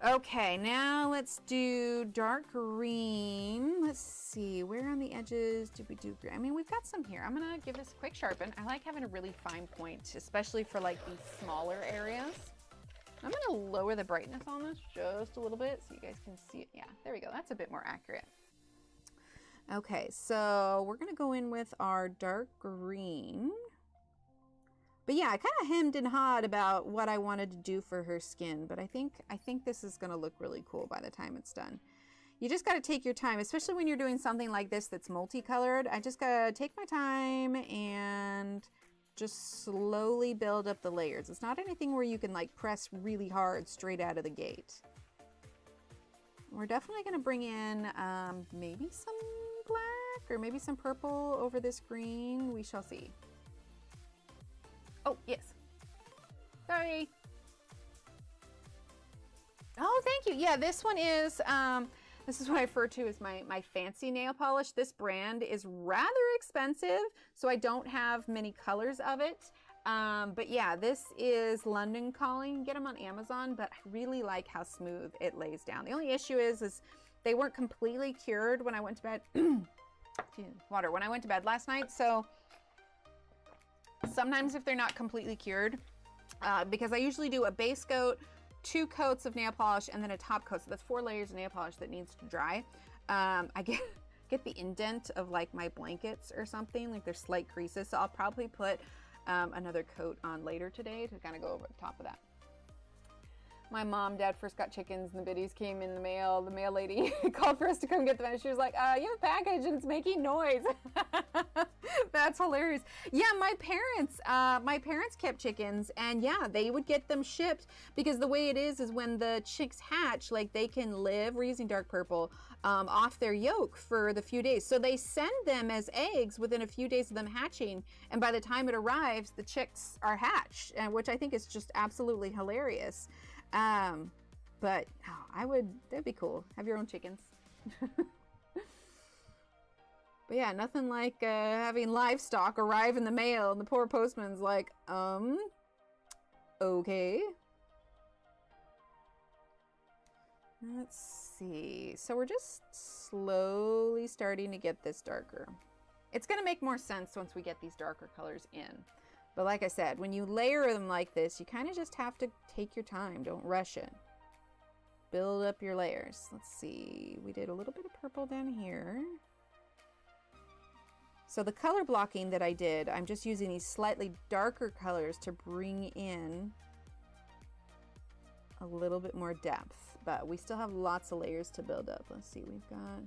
Speaker 1: Okay, now let's do dark green. Let's see, where on the edges did we do green? I mean, we've got some here. I'm gonna give this a quick sharpen. I like having a really fine point, especially for like these smaller areas. I'm gonna lower the brightness on this just a little bit so you guys can see it. Yeah, there we go. That's a bit more accurate. Okay, so we're gonna go in with our dark green. But yeah, I kind of hemmed and hawed about what I wanted to do for her skin, but I think this is gonna look really cool by the time it's done. You just got to take your time, especially when you're doing something like this that's multicolored. I just got to take my time and just slowly build up the layers. It's not anything where you can like press really hard straight out of the gate. We're definitely going to bring in maybe some black or maybe some purple over this green. We shall see. Oh, yes. Sorry. Oh, thank you. Yeah, this one is, this is what I refer to as my fancy nail polish. This brand is rather expensive, so I don't have many colors of it. But yeah, this is London Calling. Get them on Amazon, but I really like how smooth it lays down. The only issue is they weren't completely cured when I went to bed. Water. When I went to bed last night, so sometimes if they're not completely cured, because I usually do a base coat, 2 coats of nail polish, and then a top coat. So that's 4 layers of nail polish that needs to dry. I get the indent of like my blankets or something, like there's slight creases. So I'll probably put another coat on later today to kind of go over the top of that. My mom, dad first got chickens and the biddies came in the mail. The mail lady called for us to come get them and she was like, you have a package and it's making noise. That's hilarious. Yeah, my parents kept chickens and yeah, they would get them shipped because the way it is when the chicks hatch, like they can live, we're using dark purple, off their yolk for the few days. So they send them as eggs within a few days of them hatching. And by the time it arrives, the chicks are hatched, which I think is just absolutely hilarious. But that'd be cool. Have your own chickens. But yeah, nothing like having livestock arrive in the mail and the poor postman's like, okay. Let's see. So we're just slowly starting to get this darker. It's going to make more sense once we get these darker colors in. But like I said, when you layer them like this, you kind of just have to take your time. Don't rush it. Build up your layers. Let's see. We did a little bit of purple down here. So the color blocking that I did, I'm just using these slightly darker colors to bring in a little bit more depth. But we still have lots of layers to build up. Let's see. We've got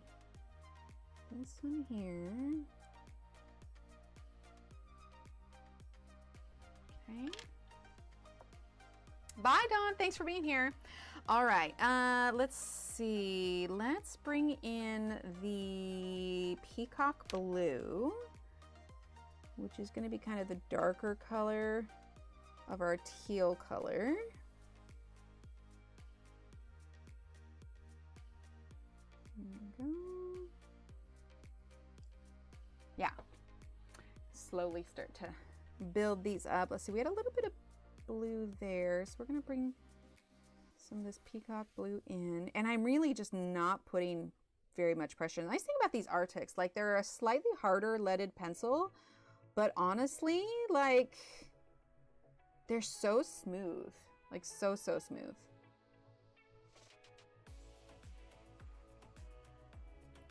Speaker 1: this one here. Okay. Bye, Dawn. Thanks for being here. All right. Let's see. Let's bring in the peacock blue, which is going to be kind of the darker color of our teal color. There we go. Yeah. Slowly start to build these up. Let's see, we had a little bit of blue there, so we're going to bring some of this peacock blue in, and I'm really just not putting very much pressure. The nice thing about these Arrtx, like they're a slightly harder leaded pencil, but honestly, like they're so smooth, like so smooth.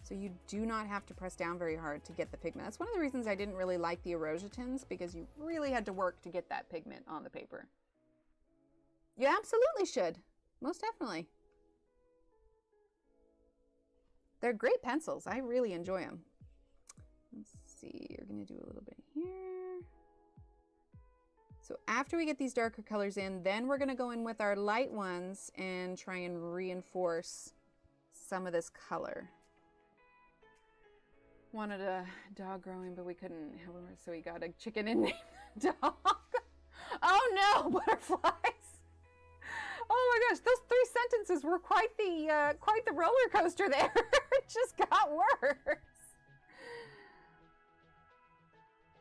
Speaker 1: So you do not have to press down very hard to get the pigment. That's one of the reasons I didn't really like the Arrtx, because you really had to work to get that pigment on the paper. You absolutely should. Most definitely. They're great pencils. I really enjoy them. Let's see. You're going to do a little bit here. So after we get these darker colors in, then we're going to go in with our light ones and try and reinforce some of this color. Wanted a dog growing, but we couldn't, so we got a chicken and named the dog. Oh no, butterflies! Oh my gosh, those 3 sentences were quite the roller coaster there. It just got worse.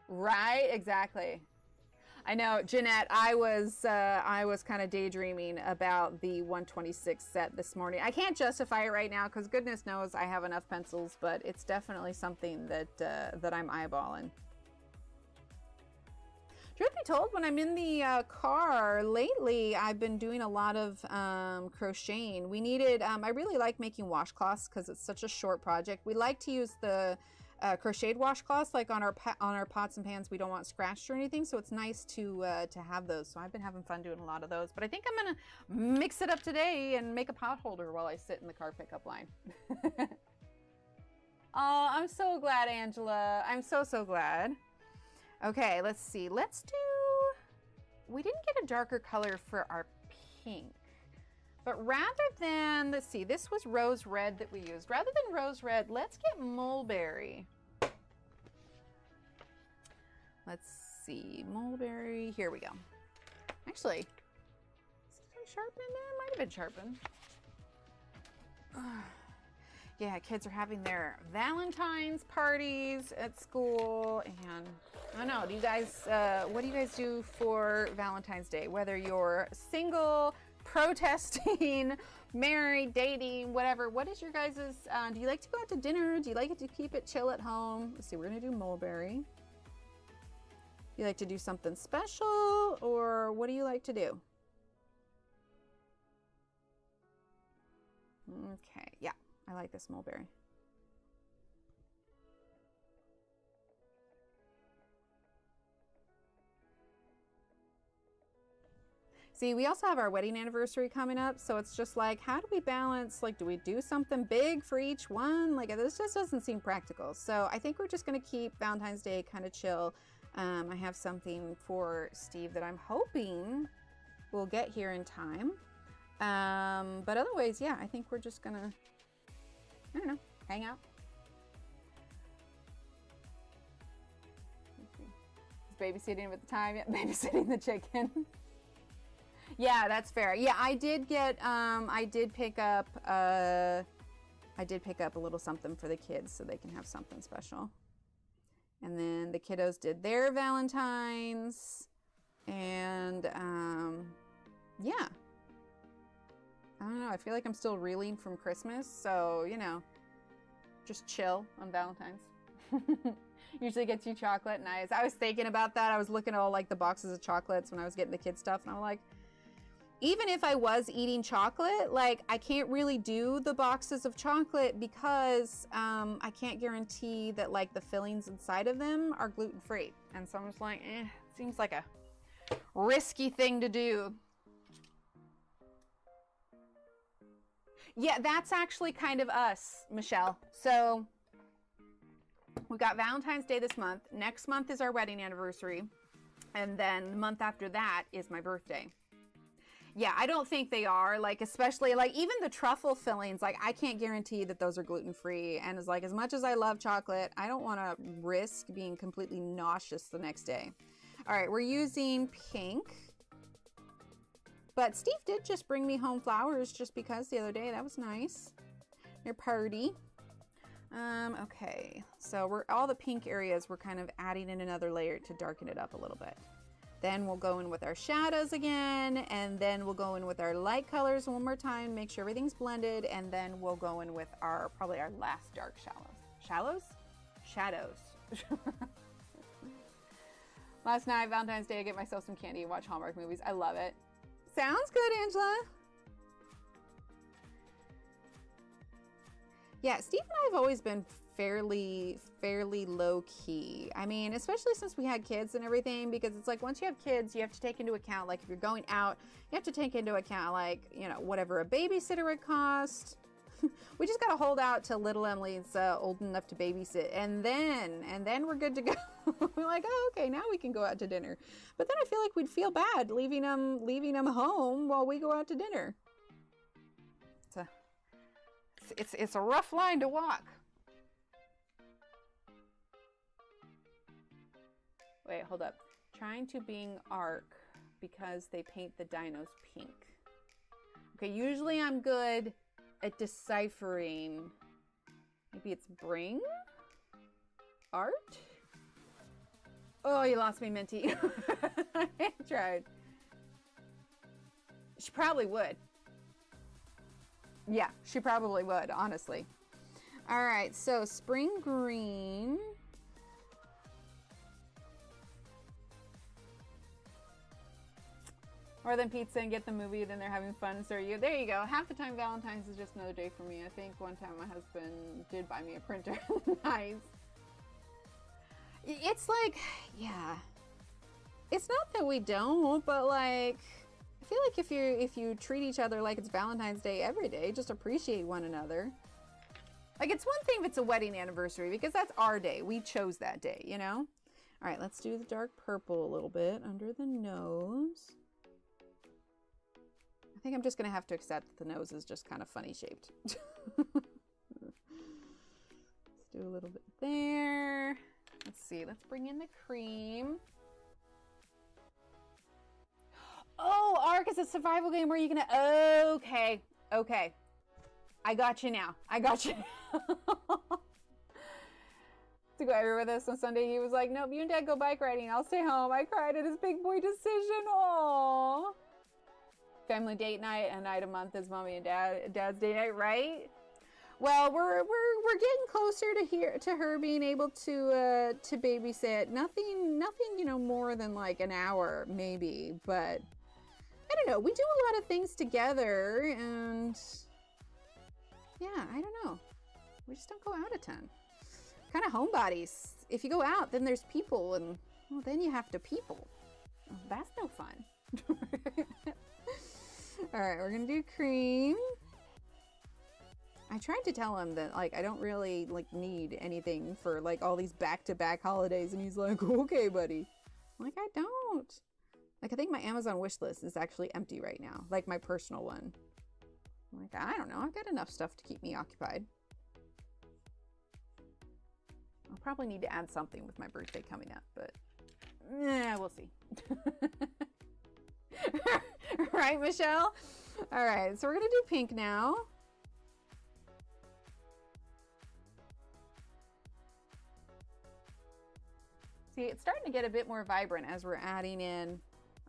Speaker 1: Right, exactly. I know, Jeanette, I was kind of daydreaming about the 126 set this morning. I can't justify it right now because goodness knows I have enough pencils, but it's definitely something that I'm eyeballing. Truth be told, when I'm in the car lately, I've been doing a lot of crocheting. We needed, I really like making washcloths because it's such a short project. We like to use the crocheted washcloths, like on our pots and pans. We don't want scratched or anything, so it's nice to have those. So I've been having fun doing a lot of those. But I think I'm gonna mix it up today and make a pot holder while I sit in the car pickup line. Oh, I'm so glad, Angela. I'm so glad. Okay, let's see. Let's do. We didn't get a darker color for our pink. But rather than, let's see, this was rose red that we used. Rather than rose red, let's get mulberry. Let's see, mulberry, here we go. Actually, is it sharpened? It might have been sharpened. Yeah, kids are having their Valentine's parties at school, and I don't know, do you guys, what do you guys do for Valentine's Day? Whether you're single, protesting, married, dating, whatever. What is your guys's, do you like to go out to dinner? Do you like it to keep it chill at home? Let's see, we're gonna do mulberry. You like to do something special, or what do you like to do? Okay, yeah, I like this mulberry. See, we also have our wedding anniversary coming up, so it's just like, how do we balance, like, do we do something big for each one? Like, this just doesn't seem practical. So I think we're just gonna keep Valentine's Day kind of chill. I have something for Steve that I'm hoping will get here in time. But otherwise, yeah, I think we're just gonna, I don't know, hang out. Is babysitting at the time? Yeah, babysitting the chicken. Yeah, that's fair. Yeah, I did get, I did pick up a little something for the kids so they can have something special. And then the kiddos did their Valentine's, and yeah. I don't know, I feel like I'm still reeling from Christmas, so, you know, just chill on Valentine's. Usually gets you chocolate, nice. I was thinking about that. I was looking at all like the boxes of chocolates when I was getting the kids stuff, and I'm like, even if I was eating chocolate, like, I can't really do the boxes of chocolate because I can't guarantee that, like, the fillings inside of them are gluten-free. And so I'm just like, seems like a risky thing to do. Yeah, that's actually kind of us, Michelle. So we've got Valentine's Day this month. Next month is our wedding anniversary. And then the month after that is my birthday. Yeah, I don't think they are, like, especially, like, even the truffle fillings, like, I can't guarantee that those are gluten-free. And it's like, as much as I love chocolate, I don't want to risk being completely nauseous the next day. All right, we're using pink. But Steve did just bring me home flowers just because the other day. That was nice. Your party. Okay, so we're all the pink areas, we're kind of adding in another layer to darken it up a little bit. Then we'll go in with our shadows again, and then we'll go in with our light colors one more time, make sure everything's blended, and then we'll go in with our, probably our last dark shallows. Shadows? Last night, Valentine's Day, I get myself some candy and watch Hallmark movies. I love it. Sounds good, Angela. Yeah, Steve and I have always been fairly low key. I mean, especially since we had kids and everything, because it's like once you have kids, you have to take into account, like if you're going out, you have to take into account, like, you know, whatever a babysitter would cost. We just got to hold out till little Emily's old enough to babysit, and then we're good to go. We're like, oh, okay, now we can go out to dinner. But then I feel like we'd feel bad leaving them home while we go out to dinner. It's a rough line to walk. Wait, hold up. Trying to Bing Arc because they paint the dinos pink. Okay, usually I'm good at deciphering. Maybe it's Bring Art? Oh, you lost me, Minty. I tried. She probably would. Yeah, she probably would, honestly. All right, so spring green. Or then pizza and get the movie, then they're having fun. So there you go. Half the time Valentine's is just another day for me. I think one time my husband did buy me a printer. Nice. It's like, yeah. It's not that we don't, but like, I feel like if you treat each other like it's Valentine's Day every day, just appreciate one another. Like, it's one thing if it's a wedding anniversary, because that's our day. We chose that day, you know? All right, let's do the dark purple a little bit under the nose. I think I'm just gonna have to accept that the nose is just kind of funny shaped. Let's do a little bit there. Let's see, let's bring in the cream. Oh, Ark is a survival game where you're gonna, okay. I got you now. I got you. To go everywhere with us on Sunday, he was like, nope, you and Dad go bike riding. I'll stay home. I cried at his big boy decision. Aww. Family date night, a night a month is Mommy and Dad's date night, right? Well, we're getting closer to her being able to babysit. Nothing, you know, more than like an hour maybe, but I don't know. We do a lot of things together, and yeah, I don't know. We just don't go out a ton. Kind of homebodies. If you go out, then there's people, and well, then you have to people. Oh, that's no fun. All right, we're gonna do cream. I tried to tell him that like I don't really like need anything for like all these back-to-back holidays, and he's like, okay, buddy. I'm like, I don't. Like, I think my Amazon wish list is actually empty right now, like my personal one. I'm like, I don't know, I've got enough stuff to keep me occupied. I'll probably need to add something with my birthday coming up, but we'll see. Right, Michelle? All right, so we're gonna do pink now. See, it's starting to get a bit more vibrant as we're adding in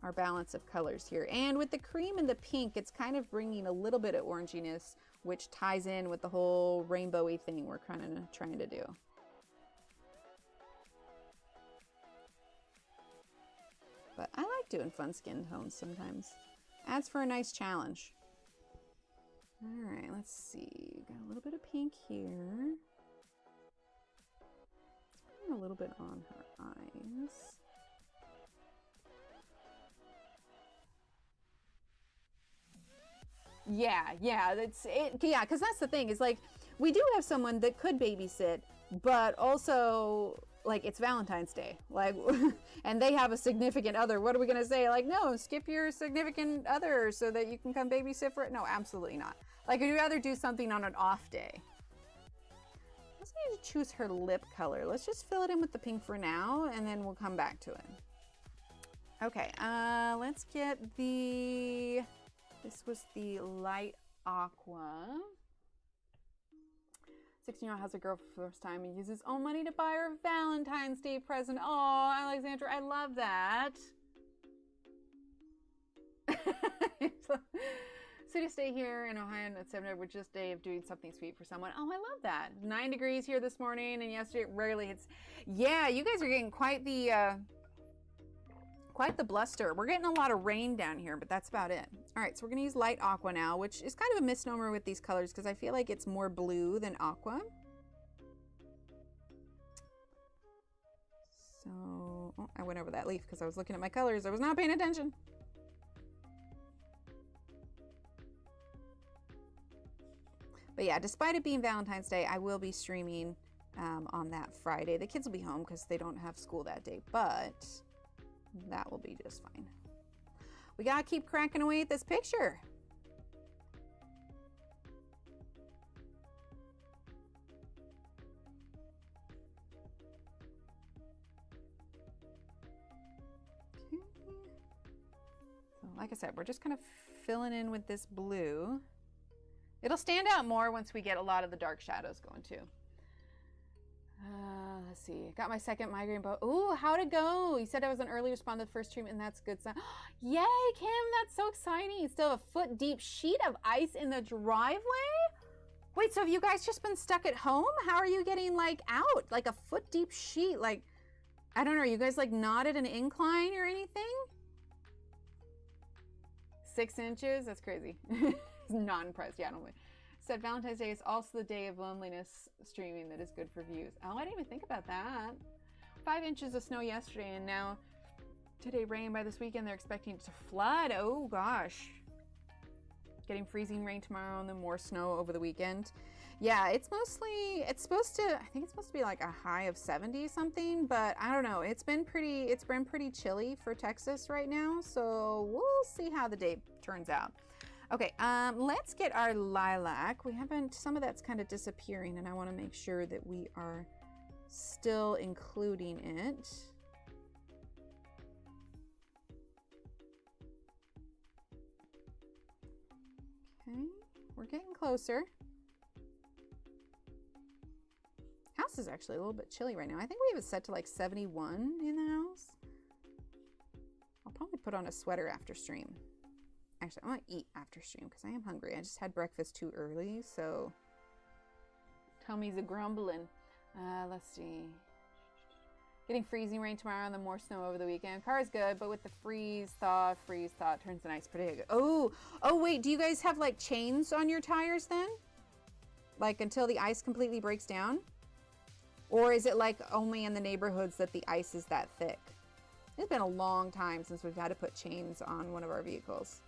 Speaker 1: our balance of colors here. And with the cream and the pink, it's kind of bringing a little bit of oranginess, which ties in with the whole rainbowy thing we're kind of trying to do. But I like doing fun skin tones sometimes. Adds for a nice challenge. All right, let's see. Got a little bit of pink here. A little bit on her eyes. Yeah, that's it. Yeah, because that's the thing is like we do have someone that could babysit, but also like it's Valentine's Day, like, and they have a significant other. What are we gonna say? Like, no, skip your significant other so that you can come babysit for it? No, absolutely not. Like, I'd rather do something on an off day. Let's need to choose her lip color. Let's just fill it in with the pink for now, and then we'll come back to it. Okay, let's get the, this was the light aqua. 16-year-old has a girl for the first time and uses his own money to buy her a Valentine's Day present. Oh, Alexandra, I love that. So to stay here in Ohio at 7 was just a day of doing something sweet for someone. Oh, I love that. 9 degrees here this morning, and yesterday it rarely hits. Yeah, you guys are getting quite the bluster. We're getting a lot of rain down here, but that's about it. All right, so we're gonna use light aqua now, which is kind of a misnomer with these colors because I feel like it's more blue than aqua. So, oh, I went over that leaf because I was looking at my colors. I was not paying attention. But yeah, despite it being Valentine's Day, I will be streaming on that Friday. The kids will be home because they don't have school that day, but that will be just fine. We gotta keep cracking away at this picture. Okay. So like I said, we're just kind of filling in with this blue. It'll stand out more once we get a lot of the dark shadows going too. Let's see. Got my second migraine bow. Ooh, how'd it go? You said I was an early responder to the first treatment, and that's good sign. Yay, Kim, that's so exciting. You still have a foot deep sheet of ice in the driveway? Wait, so have you guys just been stuck at home? How are you getting like out? Like a foot deep sheet? Like, I don't know, are you guys like not at an incline or anything? 6 inches? That's crazy. Not impressed. Yeah, I don't know. Said Valentine's Day is also the day of loneliness streaming that is good for views. Oh, I didn't even think about that. 5 inches of snow yesterday, and now today rain. By this weekend, they're expecting it to flood. Oh gosh. Getting freezing rain tomorrow and then more snow over the weekend. Yeah, it's supposed to, I think it's supposed to be like a high of 70 something, but I don't know. It's been pretty chilly for Texas right now, so we'll see how the day turns out. Okay, let's get our lilac. We haven't, some of that's kind of disappearing, and I want to make sure that we are still including it. Okay, we're getting closer. House is actually a little bit chilly right now. I think we have it set to like 71 in the house. I'll probably put on a sweater after stream. Actually, I want to eat after stream because I am hungry. I just had breakfast too early, so tummy's a grumbling. Let's see. Getting freezing rain tomorrow and then more snow over the weekend. Car is good, but with the freeze thaw turns the ice pretty good. Oh wait, do you guys have like chains on your tires then? Like until the ice completely breaks down? Or is it like only in the neighborhoods that the ice is that thick? It's been a long time since we've had to put chains on one of our vehicles.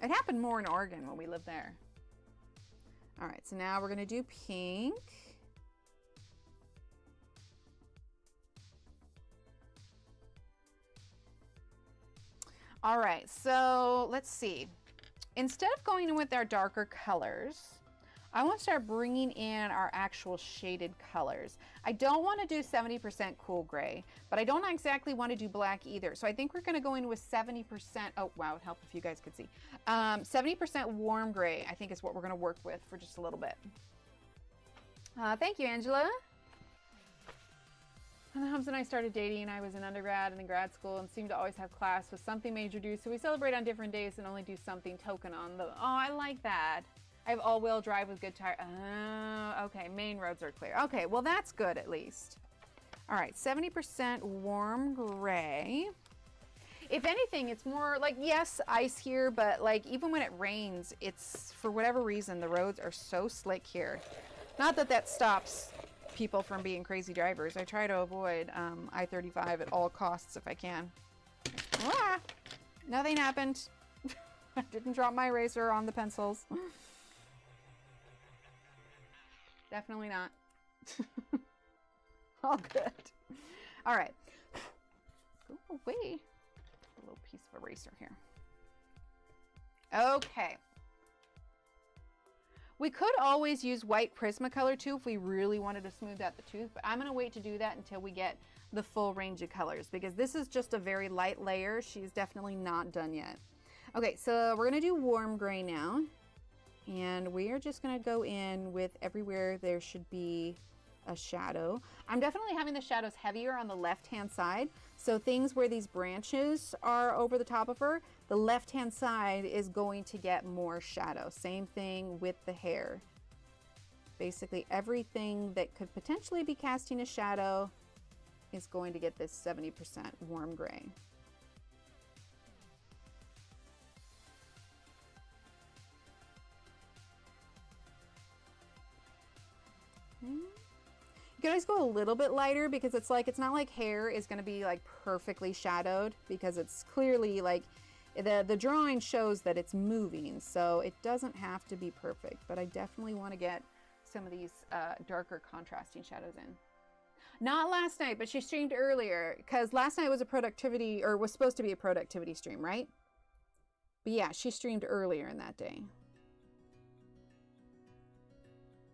Speaker 1: It happened more in Oregon when we lived there. All right, so now we're gonna do pink. All right, so let's see. Instead of going in with our darker colors, I want to start bringing in our actual shaded colors. I don't want to do 70% cool gray, but I don't exactly want to do black either. So I think we're going to go in with 70%. Oh, wow, it'd help if you guys could see. 70% warm gray, I think is what we're going to work with for just a little bit. Thank you, Angela. And Hubs and I started dating. I was in undergrad and in grad school and seemed to always have class with something major due. So we celebrate on different days and only do something token on the... Oh, I like that. I have all-wheel drive with good tire. Oh, okay. Main roads are clear. Okay, well, that's good at least. All right, 70% warm gray. If anything, it's more like, yes, ice here, but like even when it rains, it's, for whatever reason, the roads are so slick here. Not that that stops people from being crazy drivers. I try to avoid I-35 at all costs if I can. Ah, nothing happened. I didn't drop my eraser on the pencils. Definitely not. All good. All right. Go away. A little piece of eraser here. Okay. We could always use white Prismacolor too if we really wanted to smooth out the tooth, but I'm going to wait to do that until we get the full range of colors because this is just a very light layer. She's definitely not done yet. Okay, so we're going to do warm gray now. And we are just going to go in with everywhere there should be a shadow. I'm definitely having the shadows heavier on the left-hand side. So things where these branches are over the top of her, the left-hand side is going to get more shadow. Same thing with the hair. Basically everything that could potentially be casting a shadow is going to get this 70% warm gray. You can always go a little bit lighter because it's like, it's not like hair is going to be like perfectly shadowed because it's clearly like the drawing shows that it's moving, so it doesn't have to be perfect, but I definitely want to get some of these darker contrasting shadows in. Not last night, but she streamed earlier because last night was a productivity, or was supposed to be a productivity stream, right? But yeah, she streamed earlier in that day.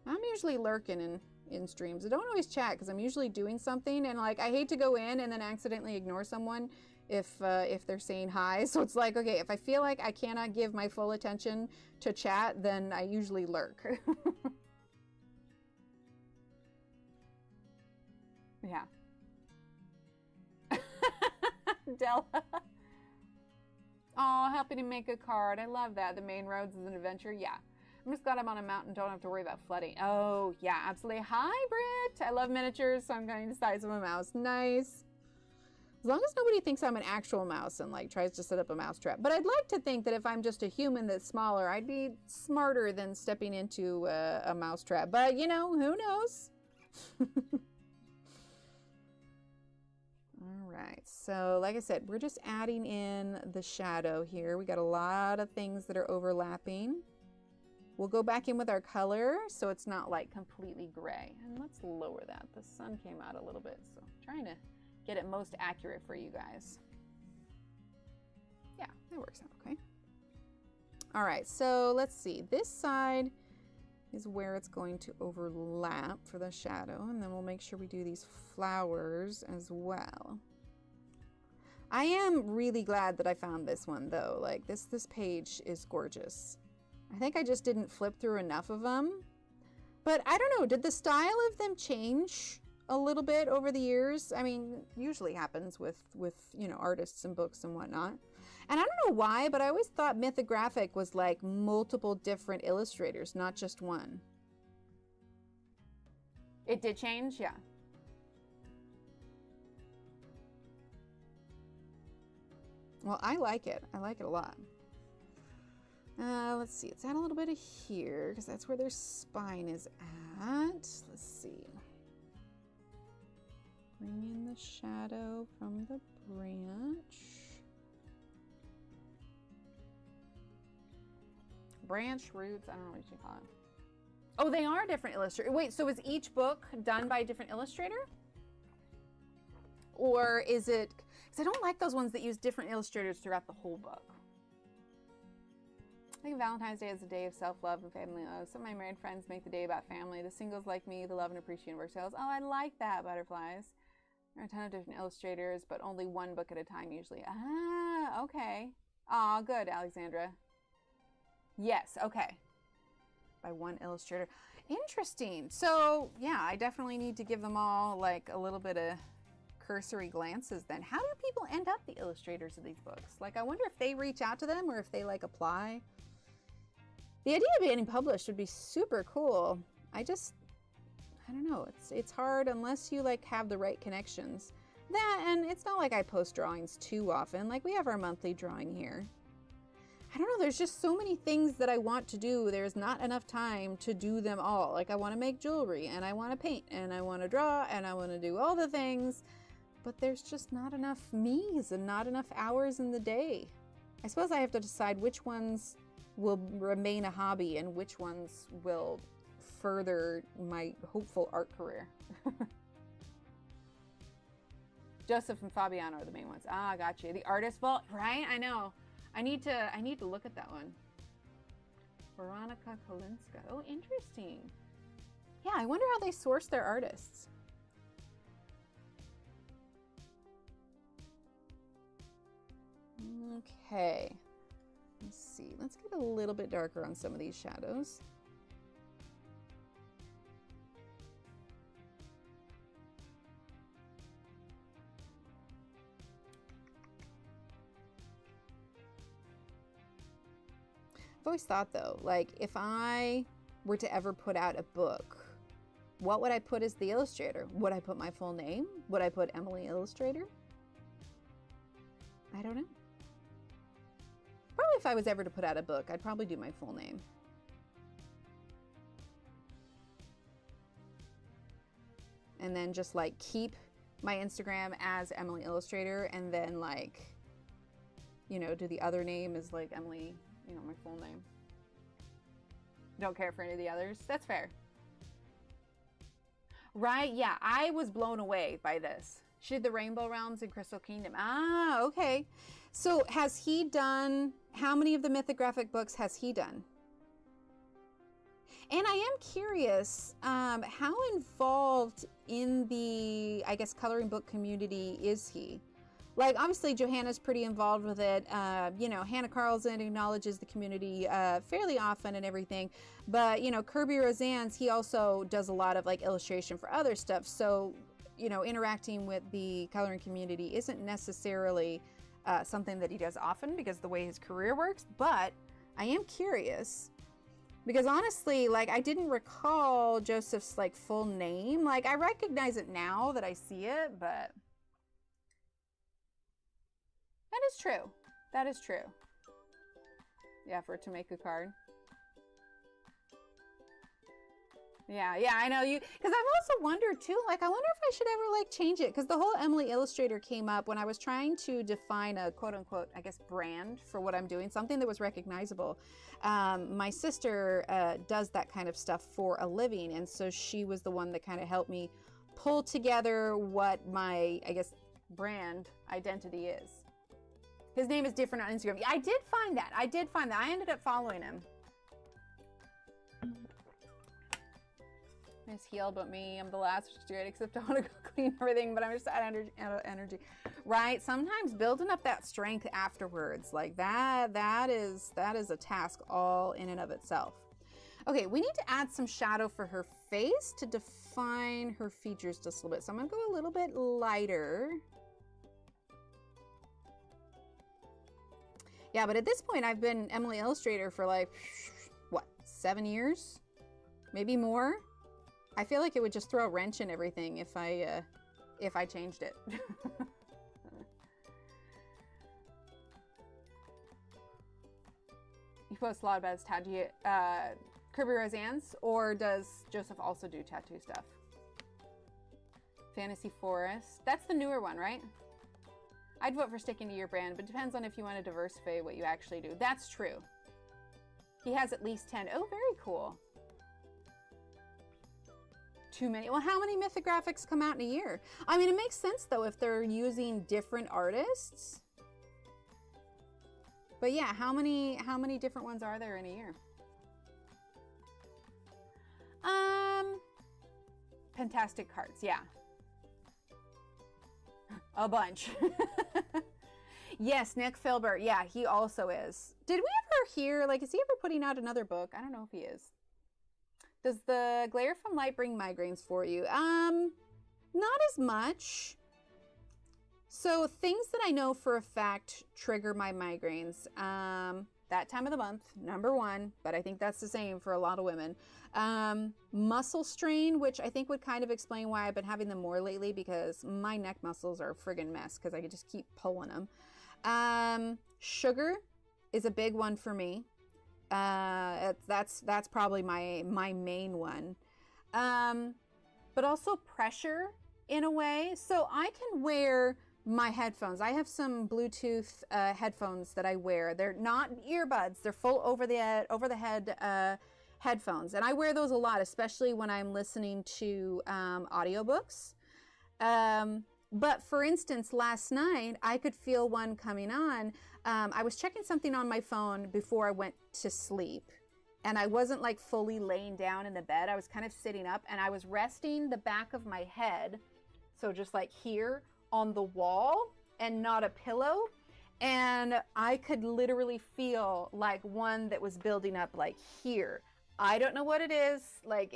Speaker 1: I'm usually lurking in streams. I don't always chat because I'm usually doing something, and like I hate to go in and then accidentally ignore someone if they're saying hi. So it's like, okay, if I feel like I cannot give my full attention to chat, then I usually lurk. Yeah. Della. Oh, helping to make a card. I love that. The main roads is an adventure. Yeah. I'm just glad I'm on a mountain, don't have to worry about flooding. Oh, yeah, absolutely. Hi, Britt. I love miniatures, so I'm going the size of a mouse. Nice. As long as nobody thinks I'm an actual mouse and like tries to set up a mouse trap. But I'd like to think that if I'm just a human that's smaller, I'd be smarter than stepping into a mouse trap. But, you know, who knows? right, so like I said, we're just adding in the shadow here. We got a lot of things that are overlapping. We'll go back in with our color so it's not like completely gray. And let's lower that. The sun came out a little bit, so I'm trying to get it most accurate for you guys. Yeah, that works out okay. All right, so let's see. This side is where it's going to overlap for the shadow, and then we'll make sure we do these flowers as well. I am really glad that I found this one though. Like this page is gorgeous. I think I just didn't flip through enough of them, but I don't know, did the style of them change a little bit over the years? I mean, usually happens with you know, artists and books and whatnot. And I don't know why, but I always thought Mythographic was like multiple different illustrators, not just one. It did change, yeah. Well, I like it. I like it a lot. Let's see, let's add a little bit of here because that's where their spine is at. Let's see. Bring in the shadow from the branch. Branch, roots, I don't know what you call it. Oh, they are different illustrators. Wait, so is each book done by a different illustrator? Or is it, because I don't like those ones that use different illustrators throughout the whole book. I think Valentine's Day is a day of self-love and family love. Some of my married friends make the day about family. The singles like me, the love and appreciate work sales. Oh, I like that, butterflies. There are a ton of different illustrators, but only one book at a time usually. Ah, okay. Aw, good, Alexandra. Yes, okay. By one illustrator. Interesting. So, yeah, I definitely need to give them all like a little bit of cursory glances then. How do people end up the illustrators of these books? Like, I wonder if they reach out to them or if they like apply. The idea of getting published would be super cool. I don't know. It's hard unless you like have the right connections. That, and it's not like I post drawings too often. Like we have our monthly drawing here. I don't know, there's just so many things that I want to do. There's not enough time to do them all. Like I want to make jewelry and I want to paint and I want to draw and I want to do all the things, but there's just not enough me's and not enough hours in the day. I suppose I have to decide which ones will remain a hobby and which ones will further my hopeful art career. Joseph and Fabiano are the main ones. Ah, got you. The Artist Vault, right? I know. I need to look at that one. Veronica Kolinska. Oh, interesting. Yeah, I wonder how they source their artists. Okay. Let's see. Let's get a little bit darker on some of these shadows. I've always thought though, like if I were to ever put out a book, what would I put as the illustrator? Would I put my full name? Would I put Emily Illustrator? I don't know. Probably if I was ever to put out a book, I'd probably do my full name. And then just like keep my Instagram as Emily Illustrator and then like, you know, do the other name as like Emily, you know, my full name. Don't care for any of the others. That's fair. Right, yeah, I was blown away by this. She did the Rainbow Realms in Crystal Kingdom. Ah, okay. So has he done, how many of the Mythographic books has he done? And I am curious, how involved in the, I guess, coloring book community is he? Like, obviously, Johanna's pretty involved with it. You know, Hannah Carlson acknowledges the community fairly often and everything. But, you know, Kirby Roseanne's, he also does a lot of, like, illustration for other stuff. So, you know, interacting with the coloring community isn't necessarily something that he does often because of the way his career works. But I am curious because, honestly, like, I didn't recall Joseph's, like, full name. Like, I recognize it now that I see it, but... That is true. That is true. Yeah, for to make a card. Yeah, yeah, I know you, because I've also wondered too, like, I wonder if I should ever like change it, because the whole Emily Illustrator came up when I was trying to define a quote unquote, I guess, brand for what I'm doing, something that was recognizable. My sister does that kind of stuff for a living, and so she was the one that kind of helped me pull together what my, I guess, brand identity is. His name is different on Instagram. Yeah, I did find that. I ended up following him. Miss Heal, but me, I'm the last to do it, except I want to go clean everything, but I'm just out of energy. Right? Sometimes building up that strength afterwards, like that is a task all in and of itself. Okay, we need to add some shadow for her face to define her features just a little bit. So I'm gonna go a little bit lighter. Yeah, but at this point, I've been Emily Illustrator for like, what, 7 years? Maybe more? I feel like it would just throw a wrench in everything if I changed it. You post a lot about his tattoo. Kirby Roseanne's, or does Joseph also do tattoo stuff? Fantasy Forest. That's the newer one, right? I'd vote for sticking to your brand, but depends on if you want to diversify what you actually do. That's true. He has at least 10. Oh, very cool. Too many. Well, how many mythographics come out in a year? I mean, it makes sense though if they're using different artists. But yeah, how many different ones are there in a year? Fantastic cards, yeah. A bunch. Yes, Nick Filbert. Yeah, he also is. Did we ever hear, like, is he ever putting out another book? I don't know if he is. Does the glare from light bring migraines for you? Not as much. So things that I know for a fact trigger my migraines. That time of the month, number one, but I think that's the same for a lot of women. Muscle strain, which I think would kind of explain why I've been having them more lately, because my neck muscles are a friggin' mess because I could just keep pulling them. Sugar is a big one for me. That's probably my main one. But also pressure in a way. So I can wear my headphones. I have some Bluetooth headphones that I wear. They're not earbuds. They're full over the head headphones, and I wear those a lot, especially when I'm listening to audiobooks. But for instance, last night I could feel one coming on. I was checking something on my phone before I went to sleep, and I wasn't like fully laying down in the bed. I was kind of sitting up, and I was resting the back of my head, so just like here on the wall and not a pillow, and I could literally feel like one that was building up like here. I don't know what it is. Like,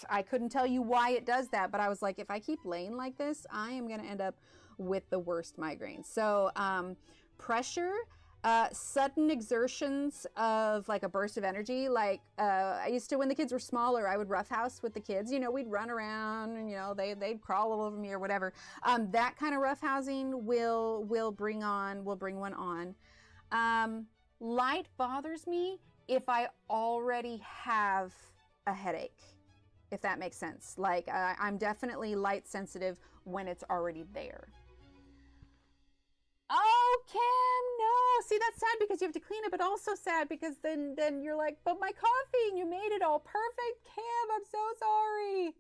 Speaker 1: I couldn't tell you why it does that, but I was like, if I keep laying like this, I am going to end up with the worst migraines. So pressure, sudden exertions of like a burst of energy. Like I used to, when the kids were smaller, I would roughhouse with the kids. You know, we'd run around and, you know, they'd crawl all over me or whatever. That kind of roughhousing will bring one on. Light bothers me if I already have a headache, if that makes sense. Like I'm definitely light sensitive when it's already there. Oh, Kim, no. See, that's sad because you have to clean it, but also sad because then you're like, but my coffee, and you made it all perfect. Kim, I'm so sorry.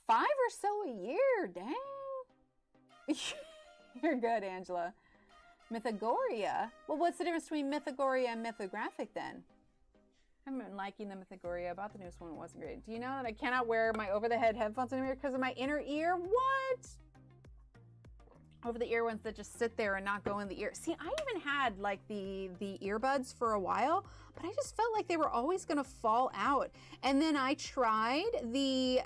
Speaker 1: 5 or so a year, dang. You're good, Angela. Mythogoria? Well, what's the difference between Mythogoria and Mythographic then? I haven't been liking the Mythogoria. About the newest one, it wasn't great. Do you know that I cannot wear my over-the-head headphones anymore because of my inner ear? What? Over-the-ear ones that just sit there and not go in the ear. See, I even had like the earbuds for a while, but I just felt like they were always gonna fall out. And then I tried the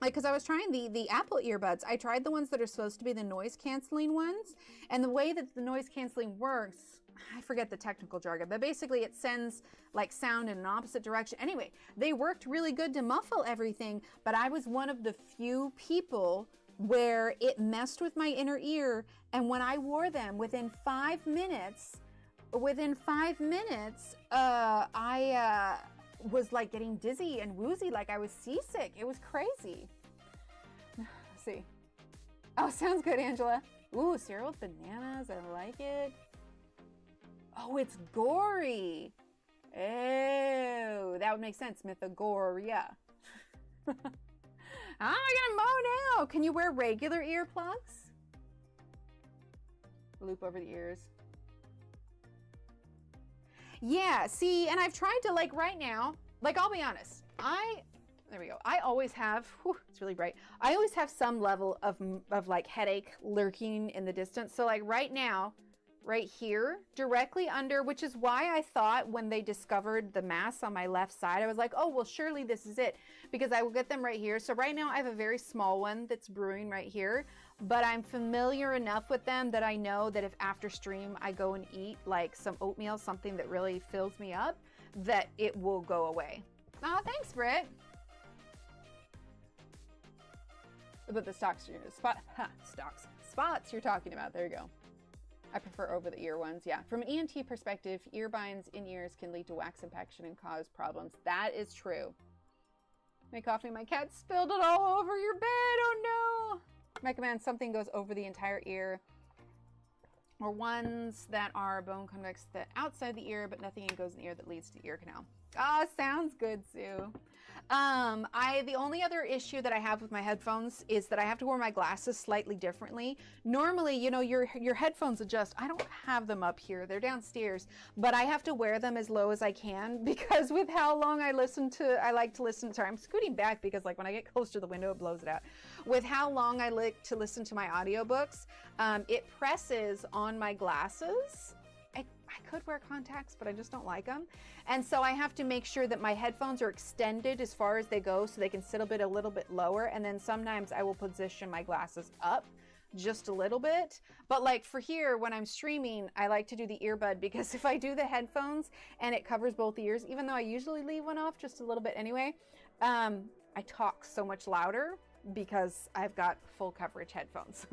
Speaker 1: like, because I was trying the Apple earbuds. I tried the ones that are supposed to be the noise canceling ones. And the way that the noise canceling works, I forget the technical jargon, but basically it sends like sound in an opposite direction. Anyway, they worked really good to muffle everything, but I was one of the few people where it messed with my inner ear. And when I wore them within 5 minutes, was like getting dizzy and woozy, like I was seasick. It was crazy. Let's see. Oh, sounds good, Angela. Ooh, cereal with bananas. I like it. Oh, it's gory. Oh, that would make sense. Mythogoria. How am I gonna mow now? Can you wear regular earplugs? Loop over the ears. Yeah, see, and I've tried to, like, right now, like, I'll be honest, there we go. I always have, whew, it's really bright. I always have some level of like headache lurking in the distance. So like right now, right here, directly under, which is why I thought when they discovered the mass on my left side, I was like, oh, well, surely this is it, because I will get them right here. So right now I have a very small one that's brewing right here, but I'm familiar enough with them that I know that if after stream I go and eat like some oatmeal, something that really fills me up, that it will go away. Oh, thanks, Britt. But the spots you're talking about, there you go. I prefer over the ear ones, yeah. From an ENT perspective, ear binds in ears can lead to wax infection and cause problems. That is true. My coffee, my cat spilled it all over your bed, oh no. Recommend something goes over the entire ear, or ones that are bone convex that outside the ear, but nothing goes in the ear that leads to the ear canal. Ah, sounds good, Sue. The only other issue that I have with my headphones is that I have to wear my glasses slightly differently. Normally, you know, your headphones adjust. I don't have them up here. They're downstairs, but I have to wear them as low as I can because with how long I like to listen, sorry, I'm scooting back because like when I get close to the window, it blows it out. With how long I like to listen to my audiobooks, it presses on my glasses. I could wear contacts, but I just don't like them. And so I have to make sure that my headphones are extended as far as they go so they can sit a little bit lower. And then sometimes I will position my glasses up just a little bit. But like for here, when I'm streaming, I like to do the earbud because if I do the headphones and it covers both ears, even though I usually leave one off just a little bit anyway, I talk so much louder because I've got full coverage headphones.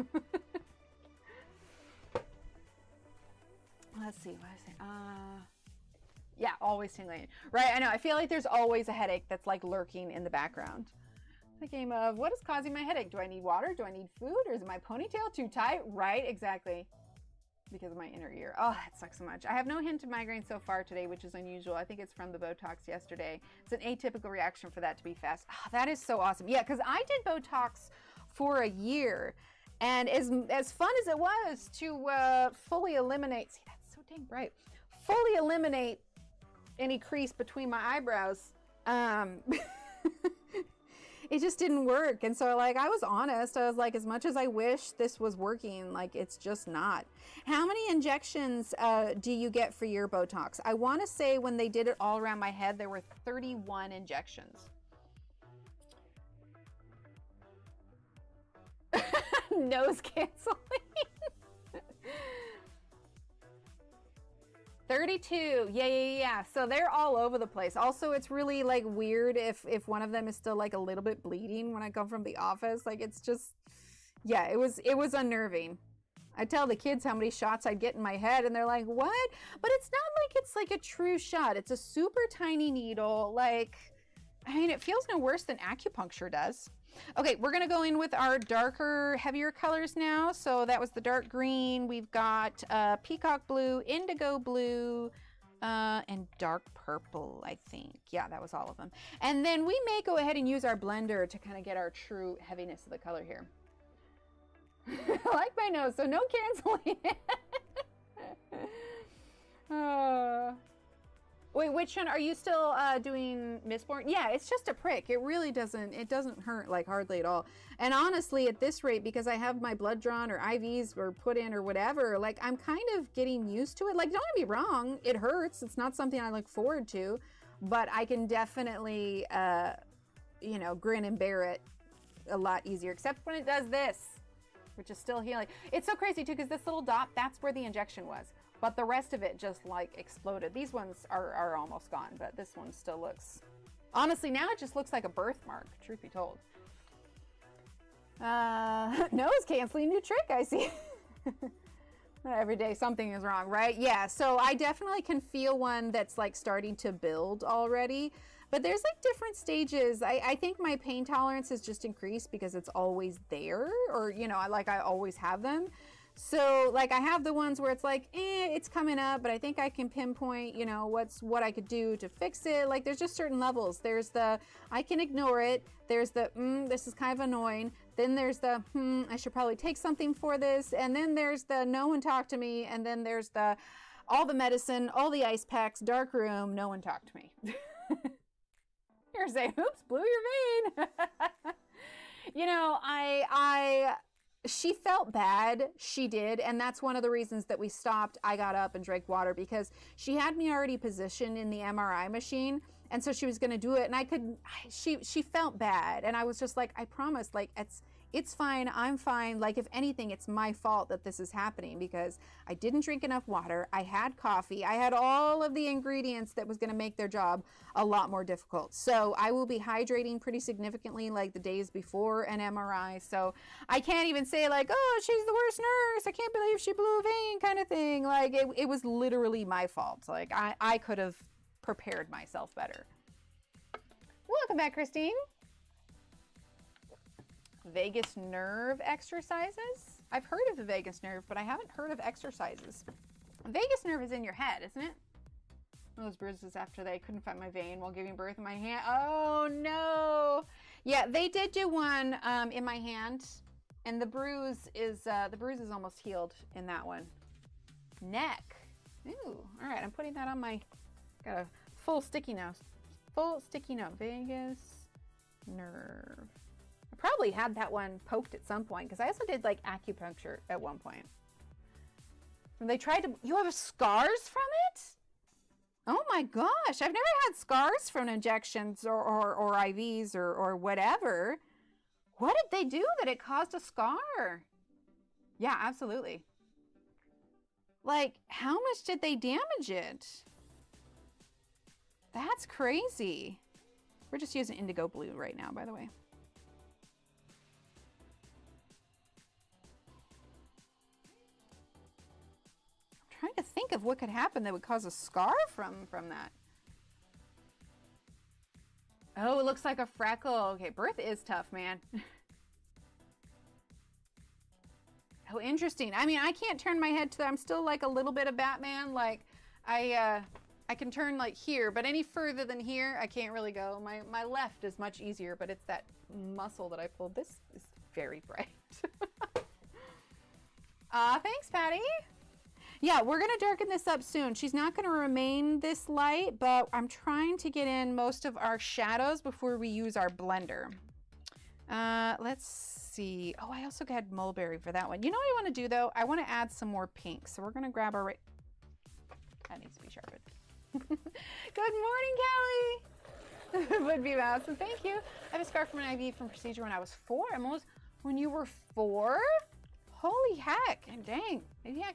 Speaker 1: Let's see, what I say? Yeah, always tingling. Right, I know. I feel like there's always a headache that's like lurking in the background. The game of what is causing my headache? Do I need water? Do I need food? Or is my ponytail too tight? Right, exactly. Because of my inner ear. Oh, that sucks so much. I have no hint of migraine so far today, which is unusual. I think it's from the Botox yesterday. It's an atypical reaction for that to be fast. Oh, that is so awesome. Yeah, because I did Botox for a year. And as fun as it was to fully eliminate, see, that's so dang bright, fully eliminate any crease between my eyebrows, it just didn't work. And so like I was honest, I was like, as much as I wish this was working, like it's just not. How many injections do you get for your Botox? I want to say when they did it all around my head, there were 31 injections. Nose canceling. 32. Yeah. So they're all over the place. Also, it's really like weird if one of them is still like a little bit bleeding when I come from the office. Like it's just, yeah, it was unnerving. I tell the kids how many shots I'd get in my head and they're like, what? But it's not like it's like a true shot. It's a super tiny needle. Like, I mean, it feels no worse than acupuncture does. Okay, we're gonna go in with our darker, heavier colors now. So that was the dark green. We've got peacock blue, indigo blue, and dark purple, I think. Yeah, that was all of them. And then we may go ahead and use our blender to kind of get our true heaviness of the color here. I like my nose, so no canceling. Wait, which one are you still doing, Mistborn? Yeah, it's just a prick. It really doesn't hurt like hardly at all. And honestly, at this rate, because I have my blood drawn or IVs or put in or whatever, like I'm kind of getting used to it. Like, don't get me wrong, it hurts. It's not something I look forward to, but I can definitely, you know, grin and bear it a lot easier, except when it does this, which is still healing. It's so crazy too, because this little dot, that's where the injection was. But the rest of it just like exploded. These ones are almost gone, but this one still looks, honestly, now it just looks like a birthmark, truth be told. Nose canceling, new trick, I see. Every day something is wrong, right? Yeah, so I definitely can feel one that's like starting to build already. But there's like different stages. I think my pain tolerance has just increased because it's always there, or, you know, I always have them. So like I have the ones where it's like, it's coming up, but I think I can pinpoint, you know, what I could do to fix it. Like there's just certain levels. There's the, I can ignore it. There's the, this is kind of annoying. Then there's the, I should probably take something for this. And then there's the, no one talk to me. And then there's the, all the medicine, all the ice packs, dark room, no one talk to me. You're saying, oops, blew your vein. You know, she felt bad. She did. And that's one of the reasons that we stopped. I got up and drank water because she had me already positioned in the MRI machine. And so she was going to do it. And she felt bad. And I was just like, I promise, like, it's fine. I'm fine. Like, if anything, it's my fault that this is happening because I didn't drink enough water. I had coffee. I had all of the ingredients that was going to make their job a lot more difficult. So I will be hydrating pretty significantly like the days before an MRI. So I can't even say like, oh, she's the worst nurse. I can't believe she blew a vein kind of thing. Like it was literally my fault. Like I could have prepared myself better. Welcome back, Christine. Vagus nerve exercises. I've heard of the vagus nerve, but I haven't heard of exercises. Vagus nerve is in your head, isn't it? Those bruises after they couldn't find my vein while giving birth in my hand. Oh no. Yeah, they did do one in my hand, and the bruise is almost healed in that one. Neck. Ooh, all right. I'm putting that on my. Got a full sticky note. Full sticky note. Vagus nerve. Probably had that one poked at some point because I also did like acupuncture at one point. And they tried to, you have scars from it? Oh my gosh, I've never had scars from injections or IVs or whatever. What did they do that it caused a scar? Yeah, absolutely. Like, how much did they damage it? That's crazy. We're just using indigo blue right now, by the way. Trying to think of what could happen that would cause a scar from that. Oh, it looks like a freckle. Okay, birth is tough, man. Oh, interesting. I mean, I can't turn my head to that. I'm still like a little bit of Batman. Like I can turn like here, but any further than here, I can't really go. My left is much easier, but it's that muscle that I pulled. This is very bright. Thanks, Patty. Yeah, we're going to darken this up soon. She's not going to remain this light, but I'm trying to get in most of our shadows before we use our blender. Let's see. Oh, I also got mulberry for that one. You know what I want to do, though? I want to add some more pink. So we're going to grab our... That needs to be sharpened. Good morning, Callie. Would be awesome. Thank you. I have a scar from an IV from procedure when I was 4. When you were 4? Holy heck, and dang, maybe I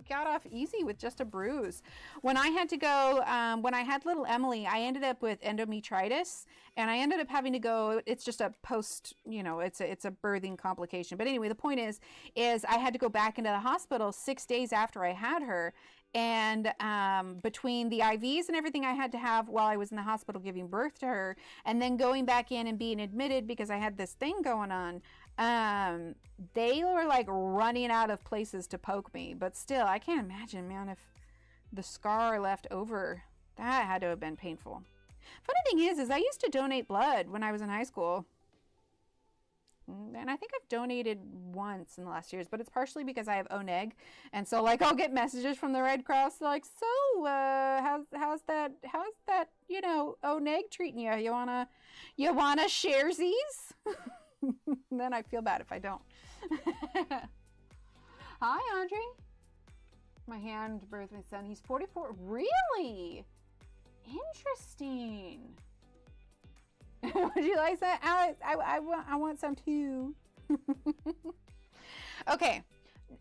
Speaker 1: got off easy with just a bruise. When I had to go, when I had little Emily, I ended up with endometritis, and I ended up having to go, it's just a post, you know, it's a birthing complication. But anyway, the point is I had to go back into the hospital 6 days after I had her. And between the IVs and everything I had to have while I was in the hospital giving birth to her, and then going back in and being admitted because I had this thing going on, they were like running out of places to poke me. But still, I can't imagine, man, if the scar left over. That had to have been painful. Funny thing is I used to donate blood when I was in high school. And I think I've donated once in the last years, but it's partially because I have ONEG. And so like I'll get messages from the Red Cross like, so how's that, you know, ONEG treating you? You wanna sharesies? Then I feel bad if I don't. Hi, Andre. My hand birthed my son. He's 44. Really? Interesting. Would you like that, Alex? I want some too. Okay,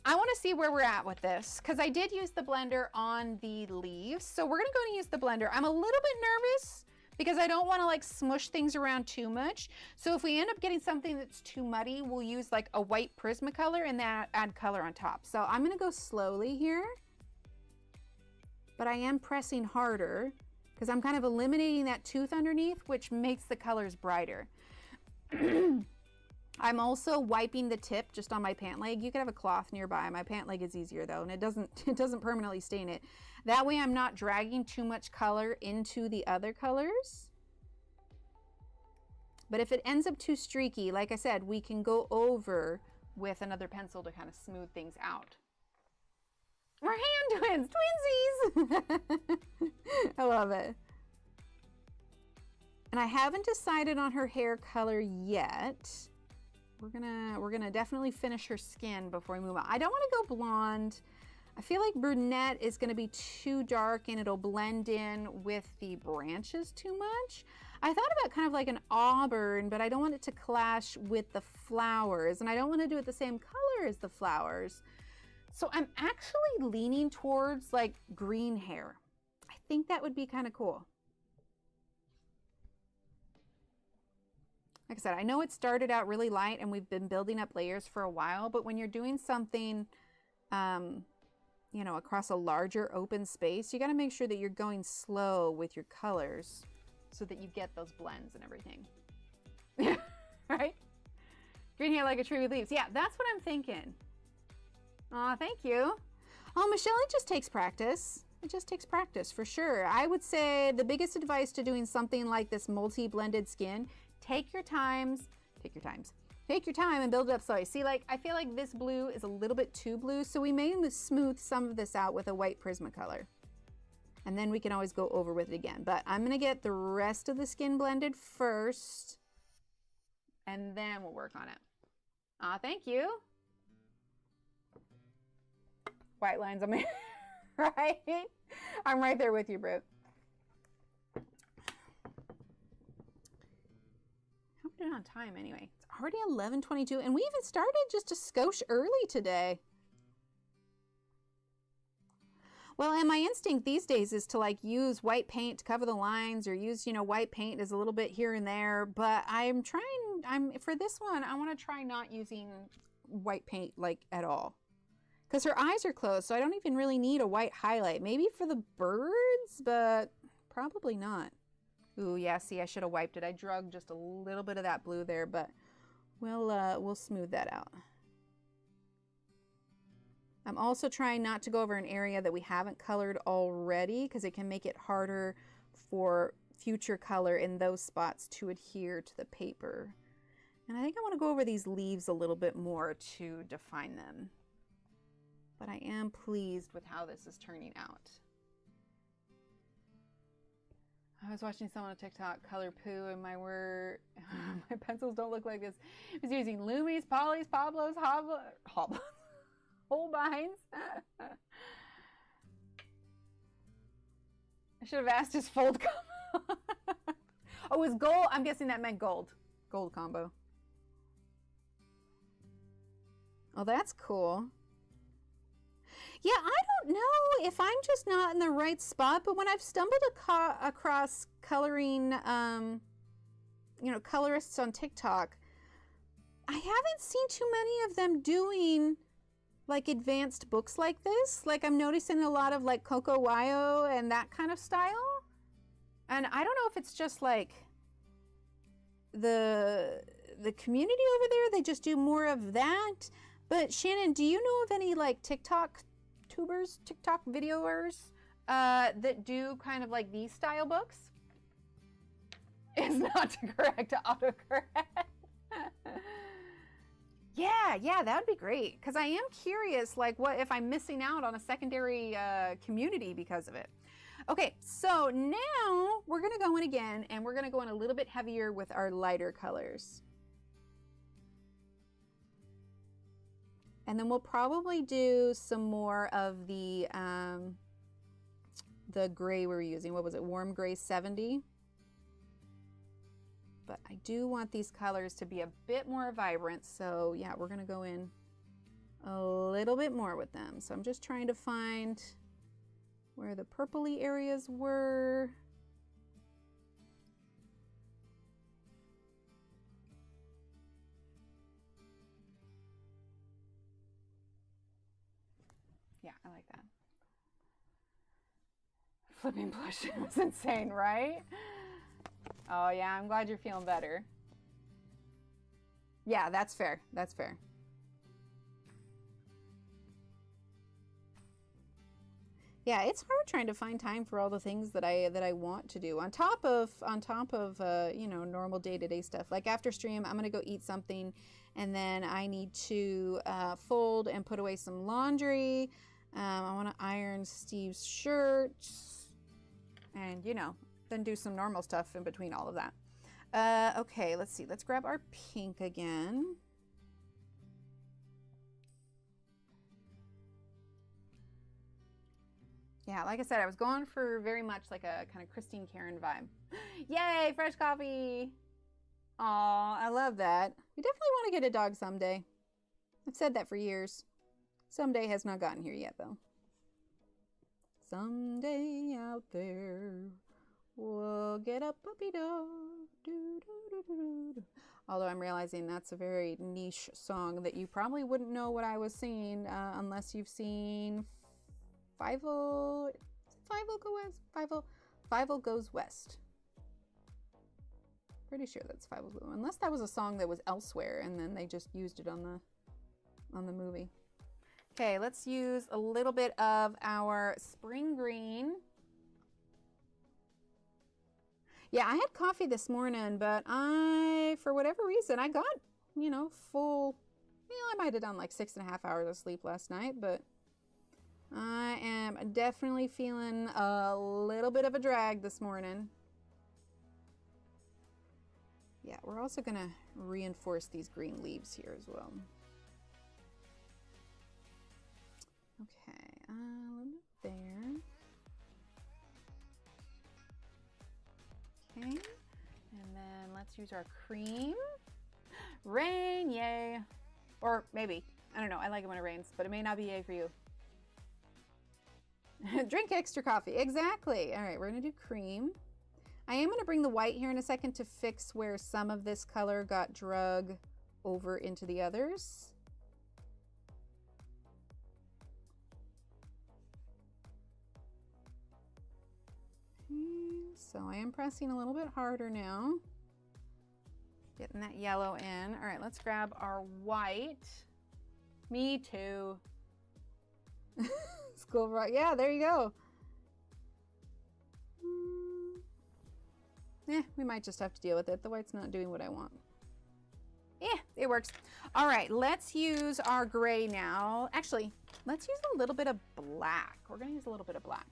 Speaker 1: I want to see where we're at with this because I did use the blender on the leaves. So we're gonna go and use the blender. I'm a little bit nervous because I don't want to like smush things around too much. So if we end up getting something that's too muddy, we'll use like a white Prismacolor and then add color on top. So I'm gonna go slowly here, but I am pressing harder because I'm kind of eliminating that tooth underneath, which makes the colors brighter. I'm also wiping the tip just on my pant leg. You could have a cloth nearby. My pant leg is easier though, and it doesn't permanently stain it. That way I'm not dragging too much color into the other colors. But if it ends up too streaky, like I said, we can go over with another pencil to kind of smooth things out. We're hand twins, twinsies! I love it. And I haven't decided on her hair color yet. We're gonna definitely finish her skin before we move on. I don't want to go blonde. I feel like brunette is gonna be too dark and it'll blend in with the branches too much. I thought about kind of like an auburn, but I don't want it to clash with the flowers, and I don't want to do it the same color as the flowers. So I'm actually leaning towards like green hair. I think that would be kind of cool. Like I said, I know it started out really light and we've been building up layers for a while, but when you're doing something, you know, across a larger open space, you got to make sure that you're going slow with your colors so that you get those blends and everything. Right? Green hair like a tree with leaves. Yeah, that's what I'm thinking. Aw, thank you. Oh, Michelle, it just takes practice. It just takes practice for sure. I would say the biggest advice to doing something like this multi-blended skin, take your time and build it up slowly. See, like, I feel like this blue is a little bit too blue, so we may smooth some of this out with a white Prismacolor. And then we can always go over with it again. But I'm gonna get the rest of the skin blended first, and then we'll work on it. Aw, thank you. White lines on me, right? I'm right there with you, Britt. How are we doing on time anyway? It's already 11:22, and we even started just a skosh early today. Well, and my instinct these days is to like use white paint to cover the lines, or use, you know, white paint as a little bit here and there, but for this one, I want to try not using white paint like at all. Because her eyes are closed, so I don't even really need a white highlight. Maybe for the birds, but probably not. Ooh, yeah, see, I should have wiped it. I drugged just a little bit of that blue there, but we'll smooth that out. I'm also trying not to go over an area that we haven't colored already, because it can make it harder for future color in those spots to adhere to the paper. And I think I want to go over these leaves a little bit more to define them. But I am pleased with how this is turning out. I was watching someone on TikTok color poo, and my pencils don't look like this. I was using Lumis, Polys, Pablos, Holbeins. I should have asked his fold combo. Oh, it was gold. I'm guessing that meant gold. Gold combo. Oh, that's cool. Yeah, I don't know if I'm just not in the right spot, but when I've stumbled across coloring, you know, colorists on TikTok, I haven't seen too many of them doing like advanced books like this. Like, I'm noticing a lot of like Coco Wyo and that kind of style. And I don't know if it's just like the community over there, they just do more of that. But Shannon, do you know of any like TikTok videoers that do kind of like these style books? It's not correct to autocorrect. Yeah, that would be great, because I am curious, like, what if I'm missing out on a secondary community because of it. Okay, so now we're gonna go in again, and we're gonna go in a little bit heavier with our lighter colors. And then we'll probably do some more of the gray we were using. What was it? Warm Gray 70. But I do want these colors to be a bit more vibrant. So yeah, we're going to go in a little bit more with them. So I'm just trying to find where the purpley areas were. Yeah, I like that. flipping push. It was insane, right? Oh yeah, I'm glad you're feeling better. Yeah, that's fair. That's fair. Yeah, it's hard trying to find time for all the things that I want to do on top of you know, normal day-to-day stuff. Like after stream, I'm gonna go eat something, and then I need to fold and put away some laundry. I want to iron Steve's shirts, and you know, then do some normal stuff in between all of that. Okay, let's see. Let's grab our pink again. Yeah, like I said, I was going for very much like a kind of Christine Karen vibe. Yay, fresh coffee. Aw, I love that. We definitely want to get a dog someday. I've said that for years. Someday has not gotten here yet, though. Someday out there, we'll get a puppy dog. Do, do, do, do, do. Although I'm realizing that's a very niche song that you probably wouldn't know what I was singing unless you've seen Five-O Go West? Five-O Goes West. Pretty sure that's Five-O Go. Unless that was a song that was elsewhere and then they just used it on the movie. Okay, let's use a little bit of our spring green. Yeah, I had coffee this morning, but for whatever reason, I got, you know, full, you know, I might have done like 6.5 hours of sleep last night, but I am definitely feeling a little bit of a drag this morning. Yeah, we're also gonna reinforce these green leaves here as well. Okay, a little bit there. Okay, and then let's use our cream. Rain, yay. Or maybe, I don't know, I like it when it rains, but it may not be yay for you. Drink extra coffee, exactly. All right, we're gonna do cream. I am gonna bring the white here in a second to fix where some of this color got drug over into the others. So I am pressing a little bit harder now. Getting that yellow in. All right, let's grab our white. Me too. School rock. Yeah, there you go. We might just have to deal with it. The white's not doing what I want. Yeah, it works. All right, let's use our gray now. Actually, let's use a little bit of black. We're gonna use a little bit of black.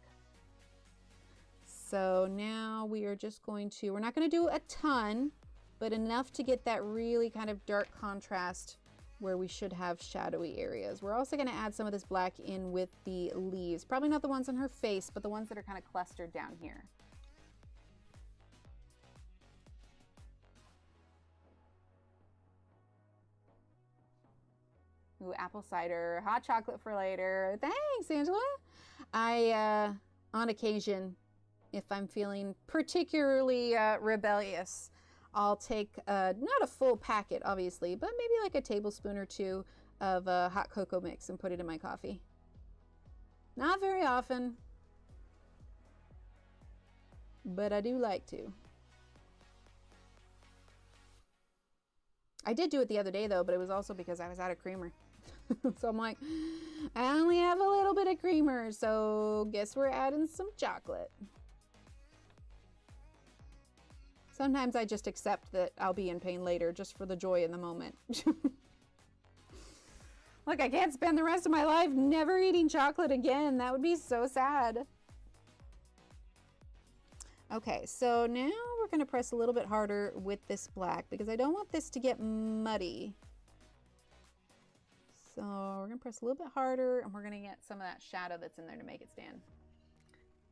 Speaker 1: So now we are just going to, we're not going to do a ton, but enough to get that really kind of dark contrast where we should have shadowy areas. We're also going to add some of this black in with the leaves. Probably not the ones on her face, but the ones that are kind of clustered down here. Ooh, apple cider, hot chocolate for later. Thanks, Angela. On occasion, if I'm feeling particularly rebellious, I'll take not a full packet, obviously, but maybe like a tablespoon or two of hot cocoa mix and put it in my coffee. Not very often, but I do like to. I did do it the other day though, but it was also because I was out of creamer. So I'm like, I only have a little bit of creamer, so guess we're adding some chocolate. Sometimes I just accept that I'll be in pain later just for the joy in the moment. Look, I can't spend the rest of my life never eating chocolate again. That would be so sad. Okay, so now we're going to press a little bit harder with this black because I don't want this to get muddy. So we're going to press a little bit harder and we're going to get some of that shadow that's in there to make it stand.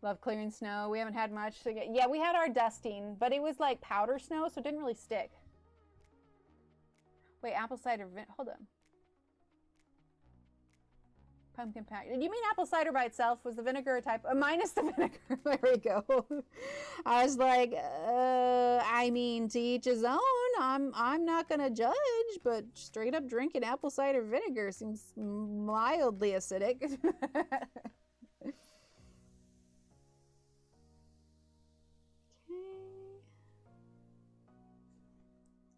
Speaker 1: Love clearing snow. We haven't had much to get. Yeah, we had our dusting, but it was like powder snow, so it didn't really stick. Wait, apple cider, hold on. Pumpkin patch. Did you mean apple cider by itself? Was the vinegar a type? Minus the vinegar. There we go. I was like, I mean, to each his own. I'm not gonna judge, but straight up drinking apple cider vinegar seems mildly acidic.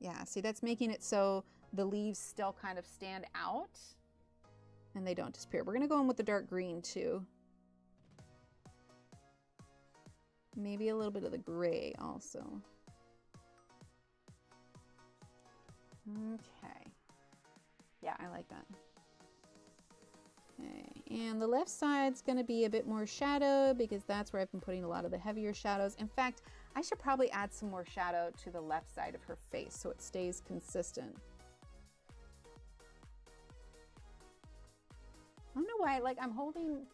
Speaker 1: Yeah, see, that's making it so the leaves still kind of stand out and they don't disappear. We're gonna go in with the dark green too. Maybe a little bit of the gray also. Okay. Yeah, I like that. Okay, and the left side's gonna be a bit more shadow because that's where I've been putting a lot of the heavier shadows. In fact, I should probably add some more shadow to the left side of her face so it stays consistent. I don't know why, like I'm holding,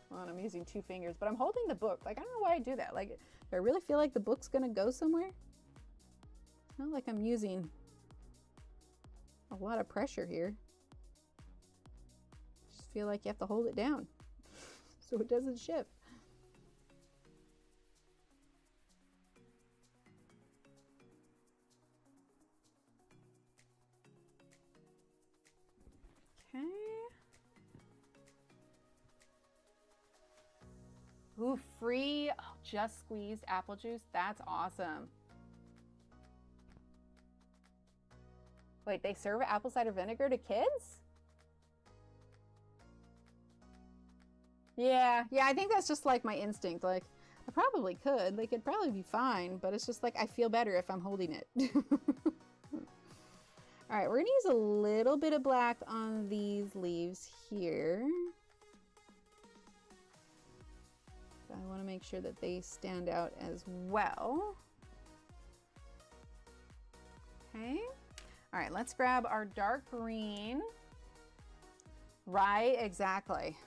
Speaker 1: well, I'm using 2 fingers, but I'm holding the book. Like, I don't know why I do that. Like, do I really feel like the book's gonna go somewhere? It's not like I'm using a lot of pressure here. Just feel like you have to hold it down so it doesn't shift. Okay. Ooh, free, oh, just squeezed apple juice. That's awesome. Wait, they serve apple cider vinegar to kids? Yeah, I think that's just like my instinct. Like, I probably could. Like, it'd probably be fine, but it's just like I feel better if I'm holding it. All right, we're gonna use a little bit of black on these leaves here. So I wanna make sure that they stand out as well. Okay, all right, let's grab our dark green. Right, exactly.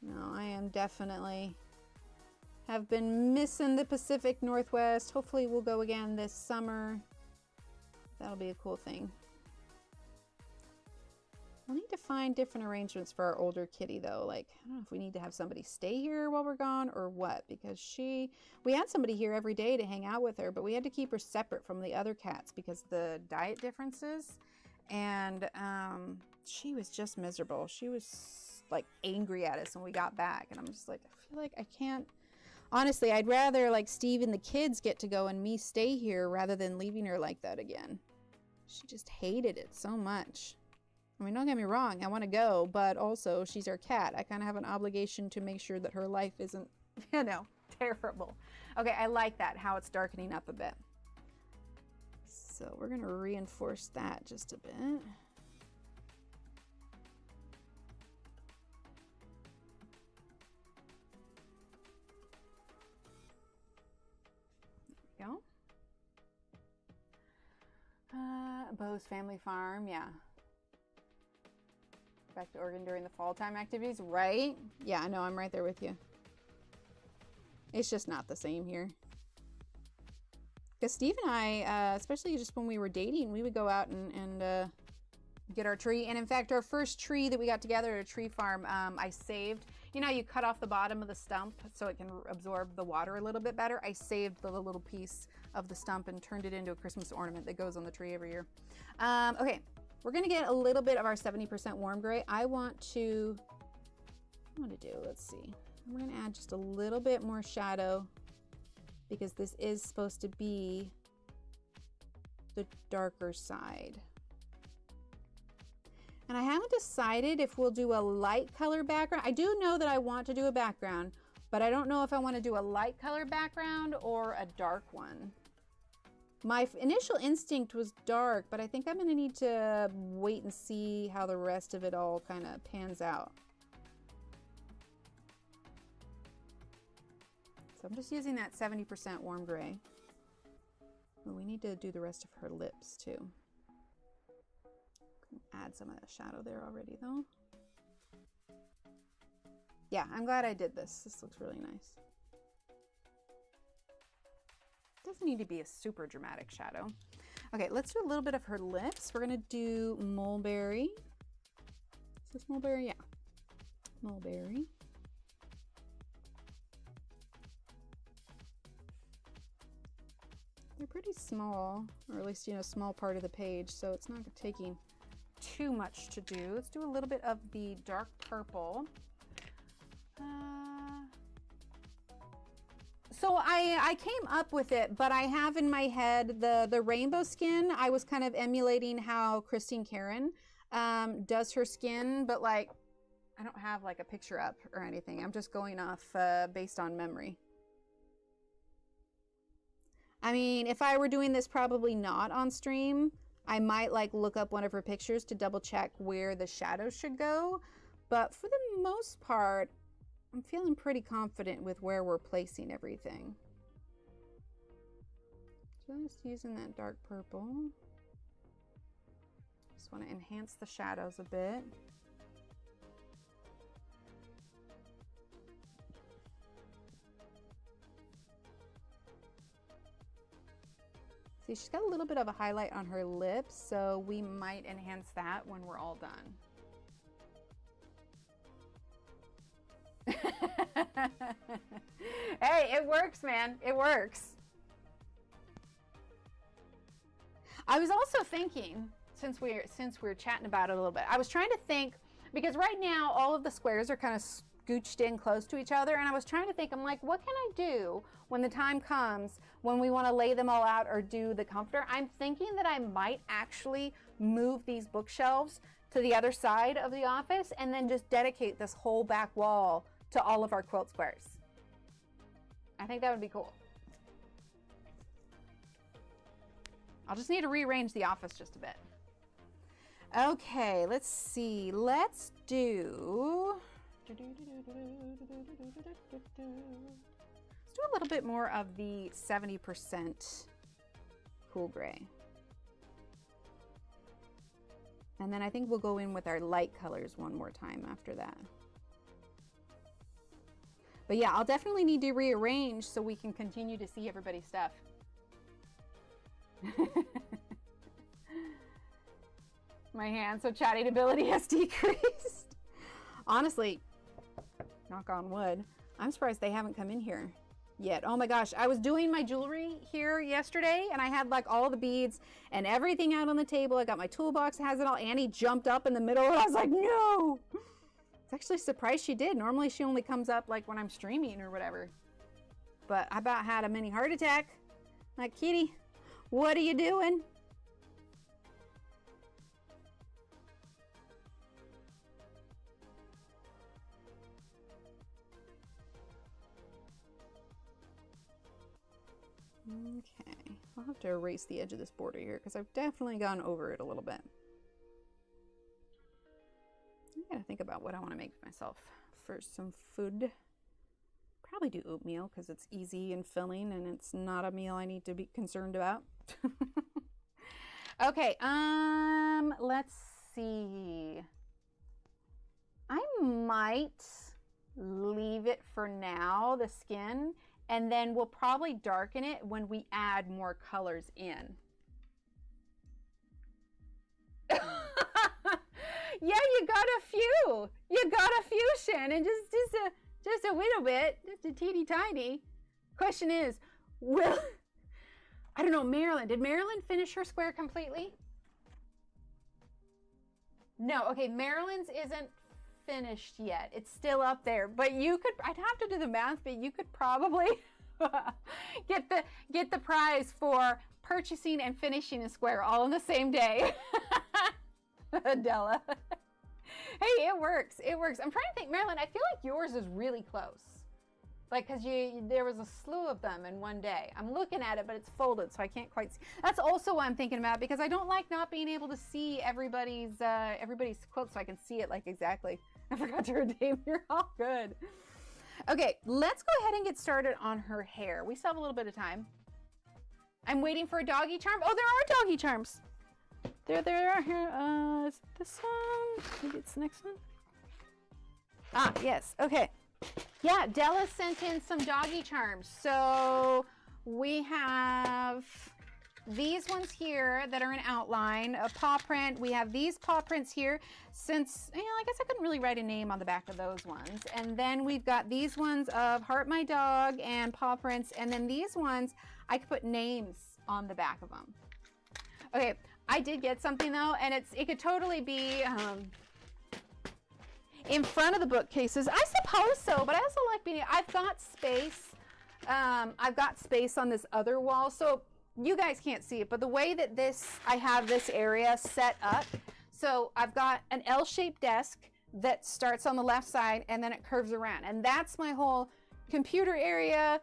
Speaker 1: No, I am definitely have been missing the Pacific Northwest. Hopefully we'll go again this summer. That'll be a cool thing. We'll need to find different arrangements for our older kitty though. Like, I don't know if we need to have somebody stay here while we're gone or what, because we had somebody here every day to hang out with her, but we had to keep her separate from the other cats because the diet differences. And she was just miserable. She was like angry at us when we got back. And I'm just like, I feel like I can't. Honestly, I'd rather like Steve and the kids get to go and me stay here rather than leaving her like that again. She just hated it so much. I mean, don't get me wrong, I want to go, but also she's our cat. I kind of have an obligation to make sure that her life isn't, you know, terrible. Okay, I like that, how it's darkening up a bit. So we're going to reinforce that just a bit. Go. Bo's Family Farm, yeah. Back to Oregon during the fall time activities, right? Yeah, I know, I'm right there with you. It's just not the same here. Because Steve and I, especially just when we were dating, we would go out and get our tree. And in fact, our first tree that we got together at a tree farm, I saved. You know, you cut off the bottom of the stump so it can absorb the water a little bit better. I saved the little piece of the stump and turned it into a Christmas ornament that goes on the tree every year. Okay, we're gonna get a little bit of our 70% warm gray. I want to do, let's see. We're gonna add just a little bit more shadow because this is supposed to be the darker side. And I haven't decided if we'll do a light color background. I do know that I want to do a background, but I don't know if I want to do a light color background or a dark one. My initial instinct was dark, but I think I'm going to need to wait and see how the rest of it all kind of pans out. So I'm just using that 70% warm gray. Oh, we need to do the rest of her lips too. Add some of that shadow there already though. Yeah, I'm glad I did this. This looks really nice. Doesn't need to be a super dramatic shadow. Okay, let's do a little bit of her lips. We're gonna do mulberry. Is this mulberry? Yeah, mulberry. They're pretty small, or at least, you know, small part of the page, so it's not taking too much to do. Let's do a little bit of the dark purple. So I came up with it, but I have in my head the rainbow skin. I was kind of emulating how Christine Karen does her skin, but like I don't have like a picture up or anything. I'm just going off based on memory. I mean, if I were doing this probably not on stream, I might like look up one of her pictures to double check where the shadows should go. But for the most part, I'm feeling pretty confident with where we're placing everything. Just using that dark purple. Just want to enhance the shadows a bit. See, she's got a little bit of a highlight on her lips, so we might enhance that when we're all done. Hey, it works, man. It works. I was also thinking, since we're chatting about it a little bit, I was trying to think, because right now all of the squares are kind of scooched in close to each other, and I was trying to think, I'm like, what can I do when the time comes when we want to lay them all out or do the comforter? I'm thinking that I might actually move these bookshelves to the other side of the office and then just dedicate this whole back wall to all of our quilt squares. I think that would be cool. I'll just need to rearrange the office just a bit. Okay, let's see. Let's do a little bit more of the 70% cool gray. And then I think we'll go in with our light colors one more time after that. But yeah, I'll definitely need to rearrange so we can continue to see everybody's stuff. My hand, so chatting ability has decreased. Honestly, knock on wood, I'm surprised they haven't come in here yet. Oh my gosh, I was doing my jewelry here yesterday and I had like all the beads and everything out on the table. I got my toolbox, has it all. Annie jumped up in the middle and I was like, no. It's actually surprised she did. Normally she only comes up like when I'm streaming or whatever. But I about had a mini heart attack. Like, kitty, what are you doing? Okay, I'll have to erase the edge of this border here because I've definitely gone over it a little bit. I gotta think about what I want to make for myself for some food. Probably do oatmeal because it's easy and filling and it's not a meal I need to be concerned about. Okay, let's see. I might leave it for now, the skin, and then we'll probably darken it when we add more colors in. Yeah, you got a few. You got a few, Shannon. Just a little bit. Just a teeny tiny. Question is, I don't know, Marilyn. Did Marilyn finish her square completely? No. Okay, Marilyn's isn't finished yet. It's still up there. But you could, I'd have to do the math, but you could probably get the prize for purchasing and finishing a square all in the same day. Adela. Hey, it works. It works. I'm trying to think, Marilyn, I feel like yours is really close. Like, because there was a slew of them in one day. I'm looking at it, but it's folded, so I can't quite see. That's also what I'm thinking about, because I don't like not being able to see everybody's quilt, so I can see it like exactly. I forgot to redeem. You're all good. Okay, let's go ahead and get started on her hair. We still have a little bit of time. I'm waiting for a doggy charm. Oh, there are doggy charms. There are here. Is it this one? Maybe it's the next one. Ah, yes. Okay. Yeah, Della sent in some doggy charms. So we have these ones here that are an outline, a paw print. We have these paw prints here. Since, you know, I guess I couldn't really write a name on the back of those ones. And then we've got these ones of Heart My Dog and paw prints. And then these ones, I could put names on the back of them. Okay. I did get something though, and it could totally be in front of the bookcases. I suppose so, but I also like being, I've got space I've got space on this other wall. So you guys can't see it, but the way that I have this area set up, so I've got an L-shaped desk that starts on the left side and then it curves around. And that's my whole computer area,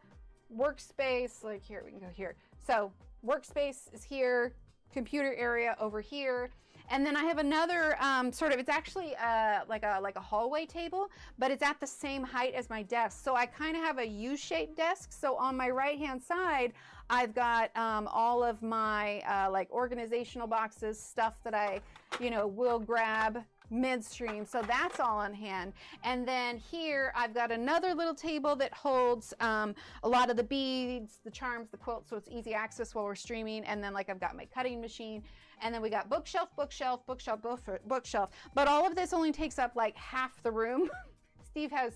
Speaker 1: workspace, like here, we can go here. So workspace is here, computer area over here. And then I have another it's actually like a hallway table, but it's at the same height as my desk. So I kind of have a U-shaped desk. So on my right-hand side, I've got all of my like organizational boxes, stuff that I, will grab midstream. So that's all on hand. And then here I've got another little table that holds a lot of the beads, the charms, the quilts, so it's easy access while we're streaming. And then like I've got my cutting machine. And then we got bookshelf, bookshelf, bookshelf, bookshelf. But all of this only takes up like half the room. Steve has,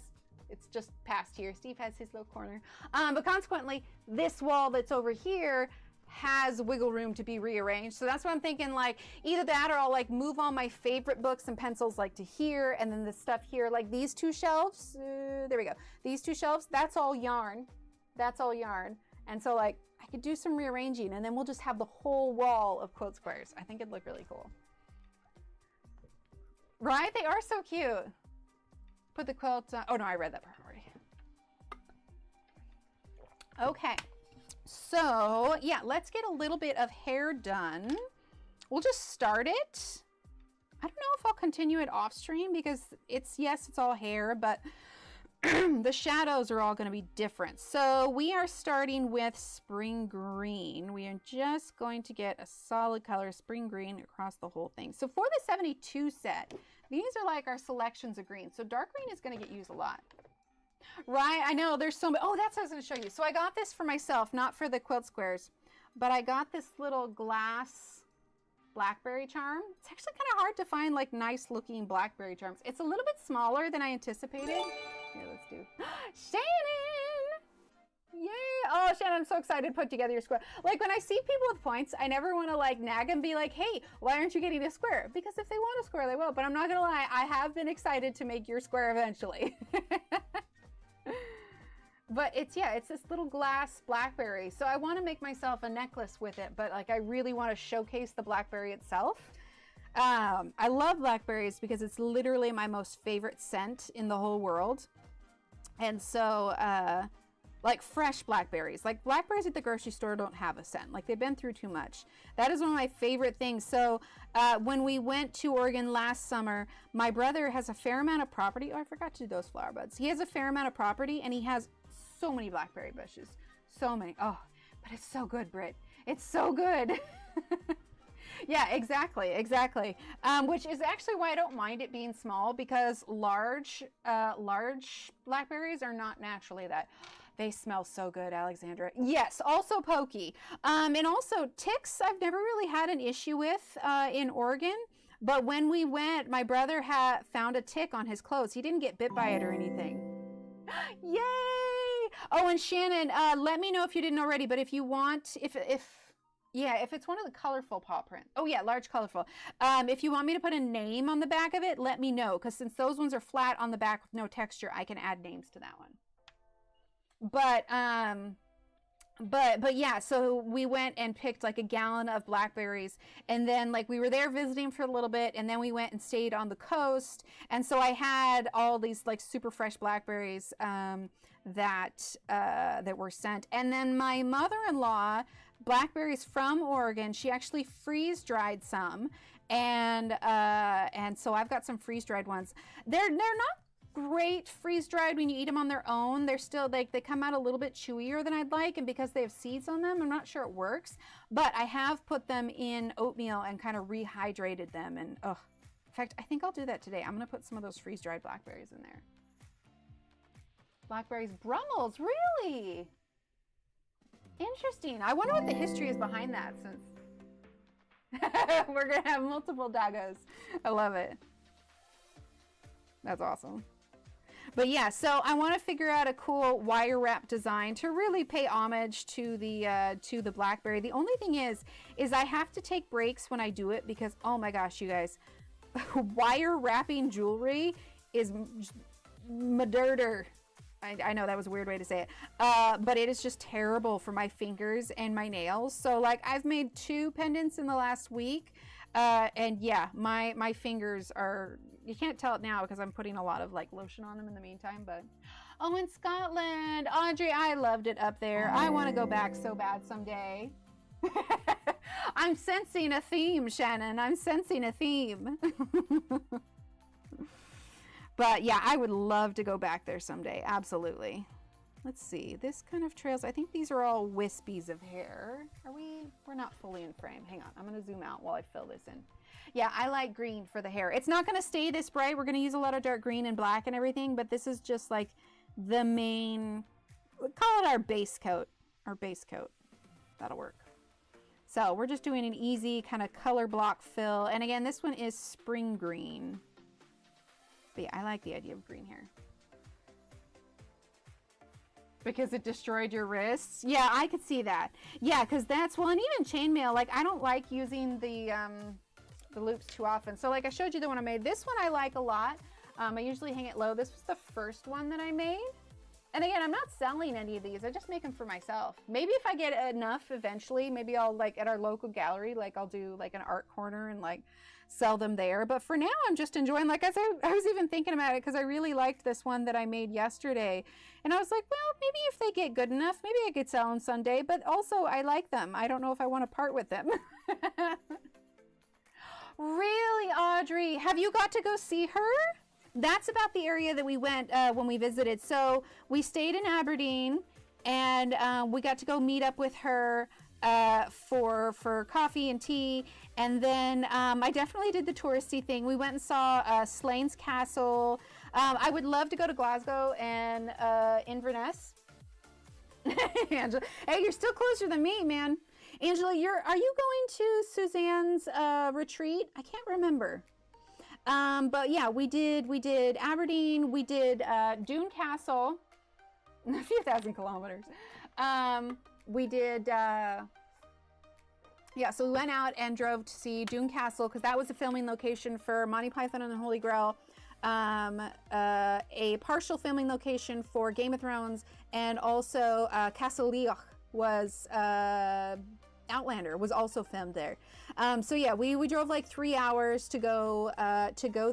Speaker 1: it's just past here. Steve has his little corner. But consequently, this wall that's over here has wiggle room to be rearranged. So that's what I'm thinking, like either that or I'll like move all my favorite books and pencils like to here, and then the stuff here, like these two shelves, there we go. These two shelves, that's all yarn. That's all yarn. And so like, I could do some rearranging and then we'll just have the whole wall of quote squares. I think it'd look really cool. Right? They are so cute. Put the quilt on. Oh no, I read that part already. Okay. So yeah, let's get a little bit of hair done. We'll just start it. I don't know if I'll continue it off stream because it's all hair, but the shadows are all going to be different. So we are starting with spring green. We are just going to get a solid color spring green across the whole thing. So for the 72 set, these are like our selections of green. So dark green is going to get used a lot. Right? I know there's so many. Oh, that's what I was going to show you. So I got this for myself, not for the quilt squares, but I got this little glass blackberry charm. It's actually kind of hard to find like nice looking blackberry charms. It's a little bit smaller than I anticipated. Here, let's do Shannon. Yay. Oh, Shannon, I'm so excited to put together your square. Like when I see people with points, I never want to like nag and be like, hey, why aren't you getting a square? Because if they want a square, they will. But I'm not going to lie, I have been excited to make your square eventually. But it's this little glass blackberry. So I want to make myself a necklace with it, but like I really want to showcase the blackberry itself. I love blackberries because it's literally my most favorite scent in the whole world. And so like fresh blackberries, like blackberries at the grocery store don't have a scent. Like they've been through too much. That is one of my favorite things. So when we went to Oregon last summer, my brother has a fair amount of property. Oh, I forgot to do those flower buds. He has a fair amount of property and he has so many blackberry bushes. So many. Oh, but it's so good, Britt. It's so good. Yeah, exactly. Which is actually why I don't mind it being small, because large blackberries are not naturally that. They smell so good, Alexandra. Yes, also pokey. And also ticks, I've never really had an issue with in Oregon. But when we went, my brother had found a tick on his clothes. He didn't get bit by it or anything. Yay! Oh, and Shannon, let me know if you didn't already, but if you want, if it's one of the colorful paw print. Oh yeah, large colorful. If you want me to put a name on the back of it, let me know, because since those ones are flat on the back with no texture, I can add names to that one. But yeah, so we went and picked like a gallon of blackberries, and then like we were there visiting for a little bit, and then we went and stayed on the coast, and so I had all these like super fresh blackberries that were sent. And then my mother-in-law, blackberries from Oregon, she actually freeze dried some, and so I've got some freeze dried ones. They're not great freeze dried when you eat them on their own. They're still like, they come out a little bit chewier than I'd like, and because they have seeds on them, I'm not sure it works, but I have put them in oatmeal and kind of rehydrated them. And in fact, I think I'll do that today. I'm gonna put some of those freeze dried blackberries in there. Blackberries, Brummels, really interesting. I wonder what the history is behind that, since we're gonna have multiple daggos. I love it. That's awesome. But yeah, so I want to figure out a cool wire wrap design to really pay homage to the blackberry. The only thing is I have to take breaks when I do it, because oh my gosh, you guys, wire wrapping jewelry is murder. I know that was a weird way to say it, but it is just terrible for my fingers and my nails. So like I've made 2 pendants in the last week, and yeah, my fingers are, you can't tell it now because I'm putting a lot of like lotion on them in the meantime, but oh, in Scotland, Audrey, I loved it up there. I want to go back so bad someday. I'm sensing a theme, Shannon. I'm sensing a theme. But yeah, I would love to go back there someday. Absolutely. Let's see. This kind of trails, I think these are all wispies of hair. We're not fully in frame. Hang on. I'm going to zoom out while I fill this in. Yeah, I like green for the hair. It's not going to stay this bright. We're going to use a lot of dark green and black and everything, but this is just like the main, we'll call it our base coat. Our base coat. That'll work. So we're just doing an easy kind of color block fill. And again, this one is spring green. But yeah, I like the idea of green hair. Because it destroyed your wrists? Yeah, I could see that. Yeah, because that's, well, and even chainmail, like I don't like using the loops too often. So like I showed you the one I made. This one I like a lot. I usually hang it low. This was the first one that I made. And again, I'm not selling any of these. I just make them for myself. Maybe if I get enough eventually, maybe I'll like at our local gallery, like I'll do like an art corner and like sell them there. But for now, I'm just enjoying, like I said, I was even thinking about it because I really liked this one that I made yesterday. And I was like, well, maybe if they get good enough, maybe I could sell them someday. But also I like them. I don't know if I want to part with them. Really, Audrey? Have you got to go see her? That's about the area that we went when we visited. So we stayed in Aberdeen and we got to go meet up with her for coffee and tea. And then I definitely did the touristy thing. We went and saw Slane's Castle. I would love to go to Glasgow and Inverness. Angela, hey, you're still closer than me, man. Angela, are you going to Suzanne's retreat? I can't remember. But yeah, we did Aberdeen, we did Doon Castle, a few thousand kilometers. We did, yeah, so we went out and drove to see Doon Castle because that was a filming location for Monty Python and the Holy Grail, a partial filming location for Game of Thrones, and also Castle Leoch was Outlander was also filmed there. So yeah, we drove like 3 hours to go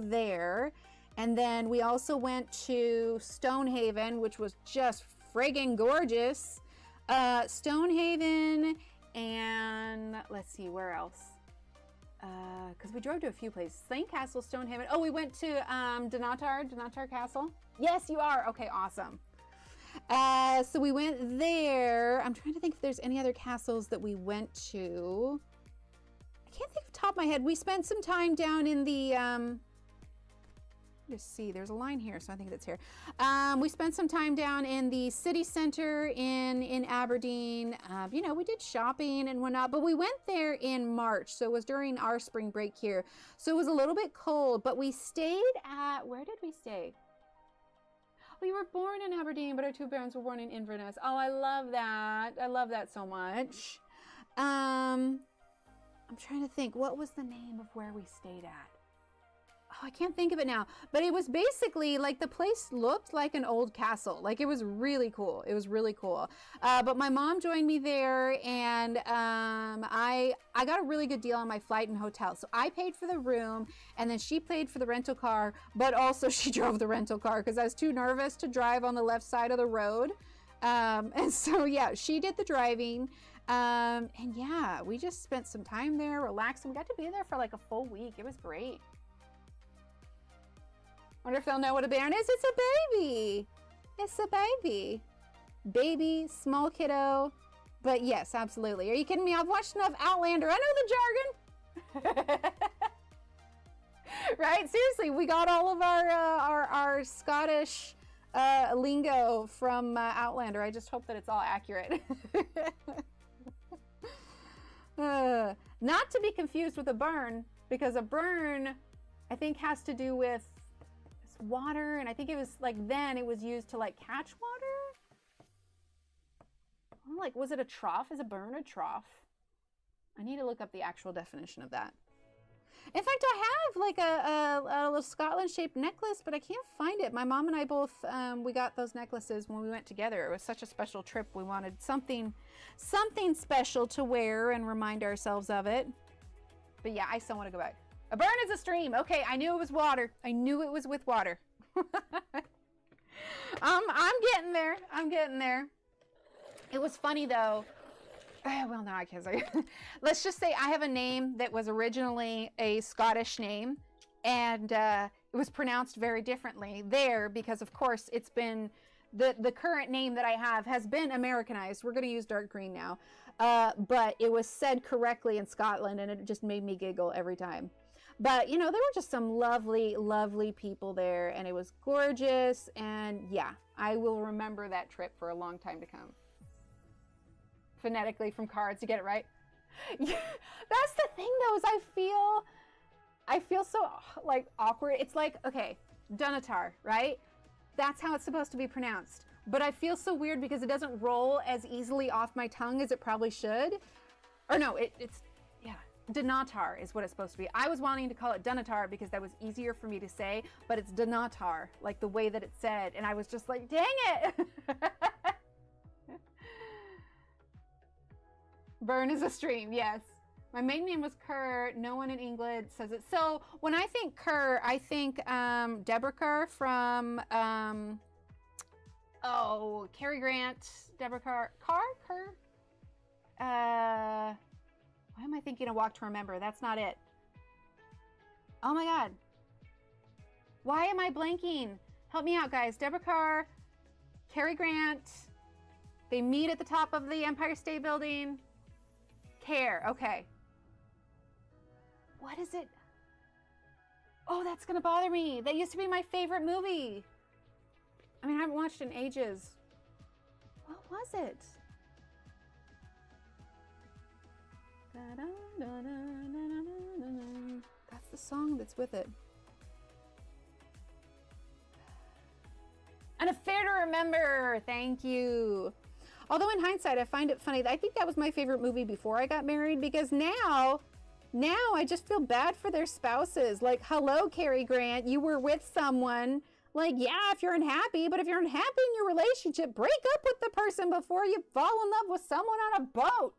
Speaker 1: there, and then we also went to Stonehaven, which was just friggin' gorgeous. Stonehaven, and let's see where else. Because we drove to a few places. Slane Castle, Stonehaven. Oh, we went to Dunatar Castle. Yes, you are. Okay, awesome. So we went there. I'm trying to think if there's any other castles that we went to. I can't think off the top of my head. We spent some time down in the, just see, there's a line here, so I think that's here. We spent some time down in the city center in Aberdeen. You know, we did shopping and whatnot, but we went there in March, so it was during our spring break here. So it was a little bit cold, but we stayed at, where did we stay? We were born in Aberdeen, but our 2 parents were born in Inverness. Oh, I love that. I love that so much. I'm trying to think, what was the name of where we stayed at? Oh, I can't think of it now, but it was basically like the place looked like an old castle. Like it was really cool. It was really cool. But my mom joined me there, and I got a really good deal on my flight and hotel. So I paid for the room, and then she paid for the rental car, but also she drove the rental car because I was too nervous to drive on the left side of the road. And so yeah, she did the driving. And yeah, we just spent some time there, relaxing. We got to be there for like a full week. It was great. Wonder if they'll know what a bairn is. It's a baby. It's a baby. Baby, small kiddo. But yes, absolutely. Are you kidding me? I've watched enough Outlander. I know the jargon. Right? Seriously, we got all of our Scottish lingo from Outlander. I just hope that it's all accurate. Not to be confused with a burn, because a burn, I think, has to do with water, and I think it was like then it was used to like catch water. I'm like, was it a trough? Is a burn a trough? I need to look up the actual definition of that. In fact, I have like a little Scotland-shaped necklace, but I can't find it. My mom and I both, we got those necklaces when we went together. It was such a special trip. We wanted something special to wear and remind ourselves of it. But yeah, I still want to go back. A burn is a stream. Okay, I knew it was water. I knew it was with water. I'm getting there. I'm getting there. It was funny though. Well, no, I can't say. Let's just say I have a name that was originally a Scottish name, and it was pronounced very differently there because, of course, it's been the current name that I have has been Americanized. We're going to use dark green now, but it was said correctly in Scotland, and it just made me giggle every time. But you know, there were just some lovely, lovely people there, and it was gorgeous. And yeah, I will remember that trip for a long time to come. Phonetically from cards to get it right. Yeah, that's the thing though, is I feel so like awkward. It's like, okay, Dunatar, right? That's how it's supposed to be pronounced. But I feel so weird because it doesn't roll as easily off my tongue as it probably should. Or no, it's, yeah, Dunatar is what it's supposed to be. I was wanting to call it Dunatar because that was easier for me to say, but it's Dunatar, like the way that it's said. And I was just like, dang it. Burn is a stream, yes. My maiden name was Kerr. No one in England says it. So when I think Kerr, I think Deborah Kerr from, Cary Grant, Deborah Kerr. Why am I thinking of Walk to Remember? That's not it. Oh my God. Why am I blanking? Help me out, guys. Deborah Kerr, Cary Grant. They meet at the top of the Empire State Building. Care, okay. What is it? Oh, that's gonna bother me. That used to be my favorite movie. I mean, I haven't watched it in ages. What was it? That's the song that's with it. An Affair to Remember. Thank you. Although in hindsight, I find it funny. I think that was my favorite movie before I got married because now I just feel bad for their spouses. Like, hello, Cary Grant, you were with someone. Like, yeah, if you're unhappy, but if you're unhappy in your relationship, break up with the person before you fall in love with someone on a boat.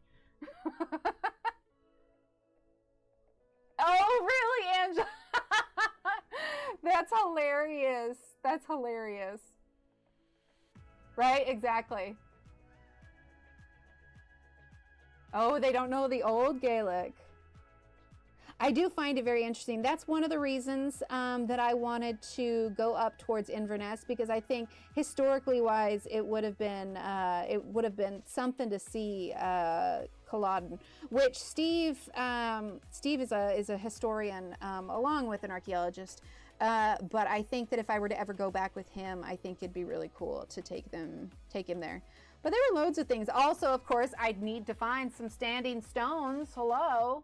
Speaker 1: Oh, really, Angela? That's hilarious. That's hilarious. Right? Exactly. Oh, they don't know the old Gaelic. I do find it very interesting. That's one of the reasons that I wanted to go up towards Inverness, because I think historically wise, it would have been something to see Culloden, which Steve is a historian along with an archaeologist. But I think that if I were to ever go back with him, I think it'd be really cool to take him there. But there were loads of things. Also, of course, I'd need to find some standing stones. Hello.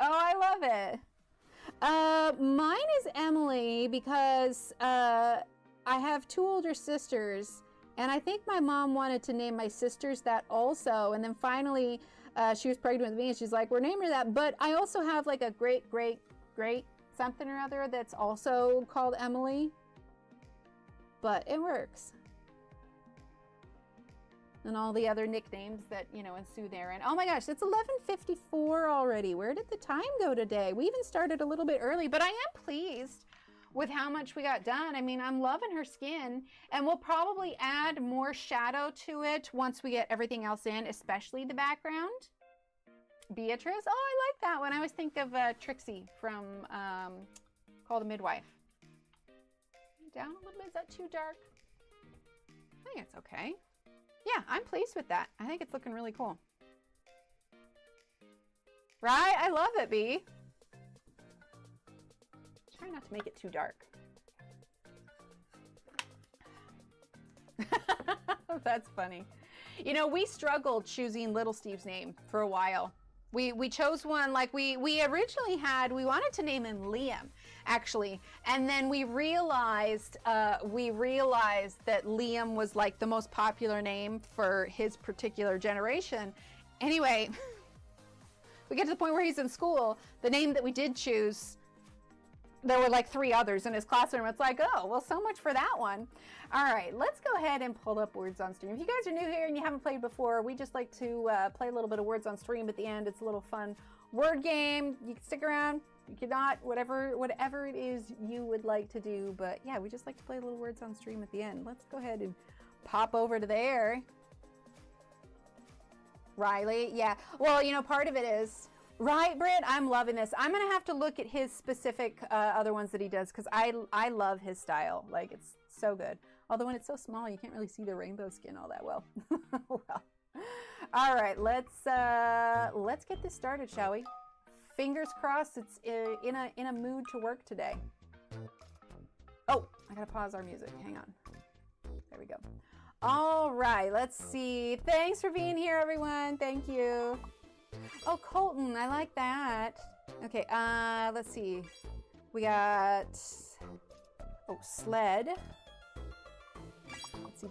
Speaker 1: Oh, I love it. Mine is Emily because I have two older sisters, and I think my mom wanted to name my sisters that also. And then finally, she was pregnant with me, and she's like, "We're naming her that." But I also have like a great something or other that's also called Emily. But it works. And all the other nicknames that, you know, ensue there. And oh my gosh, it's 11:54 already. Where did the time go today? We even started a little bit early, but I am pleased with how much we got done. I mean, I'm loving her skin, and we'll probably add more shadow to it once we get everything else in, especially the background. Beatrice, oh, I like that one. I always think of Trixie from Call the Midwife. Down a little bit, is that too dark? I think it's okay. Yeah, I'm pleased with that. I think it's looking really cool. Right? I love it, Bee. Try not to make it too dark. That's funny. You know, we struggled choosing Little Steve's name for a while. We chose one, like we originally we wanted to name him Liam, actually, and then we realized that Liam was like the most popular name for his particular generation. Anyway, we get to the point where he's in school, the name that we did choose, there were like 3 others in his classroom. It's like, oh, well, so much for that one. All right, let's go ahead and pull up Words on Stream. If you guys are new here and you haven't played before, we just like to play a little bit of Words on Stream at the end. It's a little fun word game. You can stick around, you cannot, whatever it is you would like to do. But yeah, we just like to play little Words on Stream at the end. Let's go ahead and pop over to there. Riley, yeah. Well, you know, part of it is, right, Britt? I'm loving this. I'm going to have to look at his specific other ones that he does because I love his style. Like, it's so good. Although when it's so small, you can't really see the rainbow skin all that well. Well. All right, let's get this started, shall we? Fingers crossed it's in a mood to work today. Oh, I got to pause our music. Hang on. There we go. All right, let's see. Thanks for being here, everyone. Thank you. Oh, Colton, I like that. Okay, let's see. We got, oh, sled. Let's see,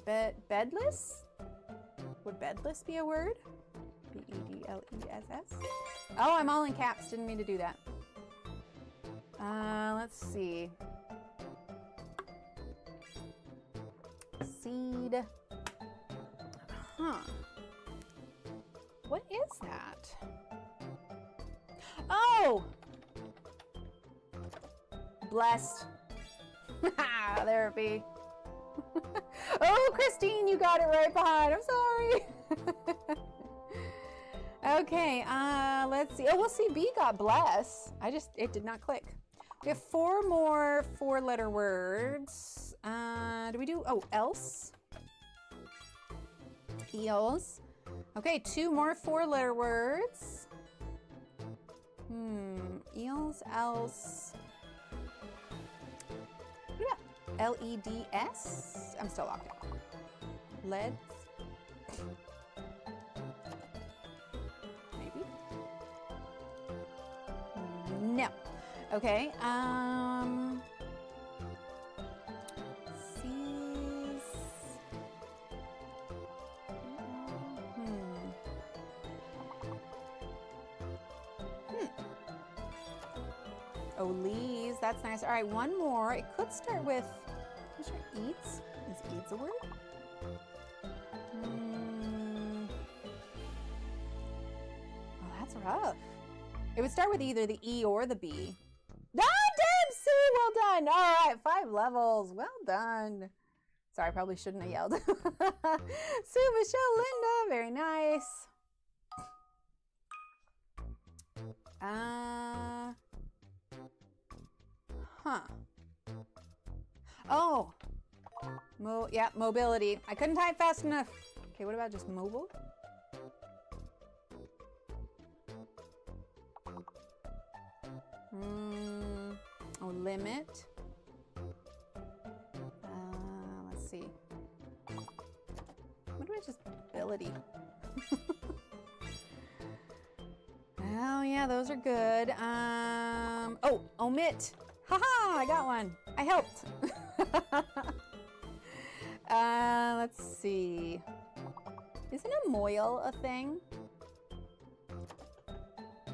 Speaker 1: bedless? Would bedless be a word? B-E-D-L-E-S-S? Oh, I'm all in caps. Didn't mean to do that. Let's see. Seed. Huh. What is that? Oh! Blessed. There it be. Oh, Christine, you got it right behind. I'm sorry. Okay, let's see. Oh, we'll see. B got bless. It did not click. We have 4 more 4-letter words. Do we do, oh, else? Eels. Okay, 2 more 4-letter words. Eels, else. Yeah. L-E-D-S. I'm still locked out. Leads. Maybe. No. Okay. Seas. Oh, leaves. That's nice. All right, one more. It could start with, I'm sure eats. Is eats a word? Oh, that's rough. It would start with either the E or the B. Ah, damn, Sue, well done. All right, 5 levels. Well done. Sorry, I probably shouldn't have yelled. Sue, Michelle, Linda, very nice. Huh. Oh. Yeah, mobility. I couldn't type fast enough. Okay, what about just mobile? Oh, limit. Let's see. What about just ability? Oh, yeah, those are good. Oh, omit. Haha, I got one. I helped. Let's see. Isn't a moil a thing? I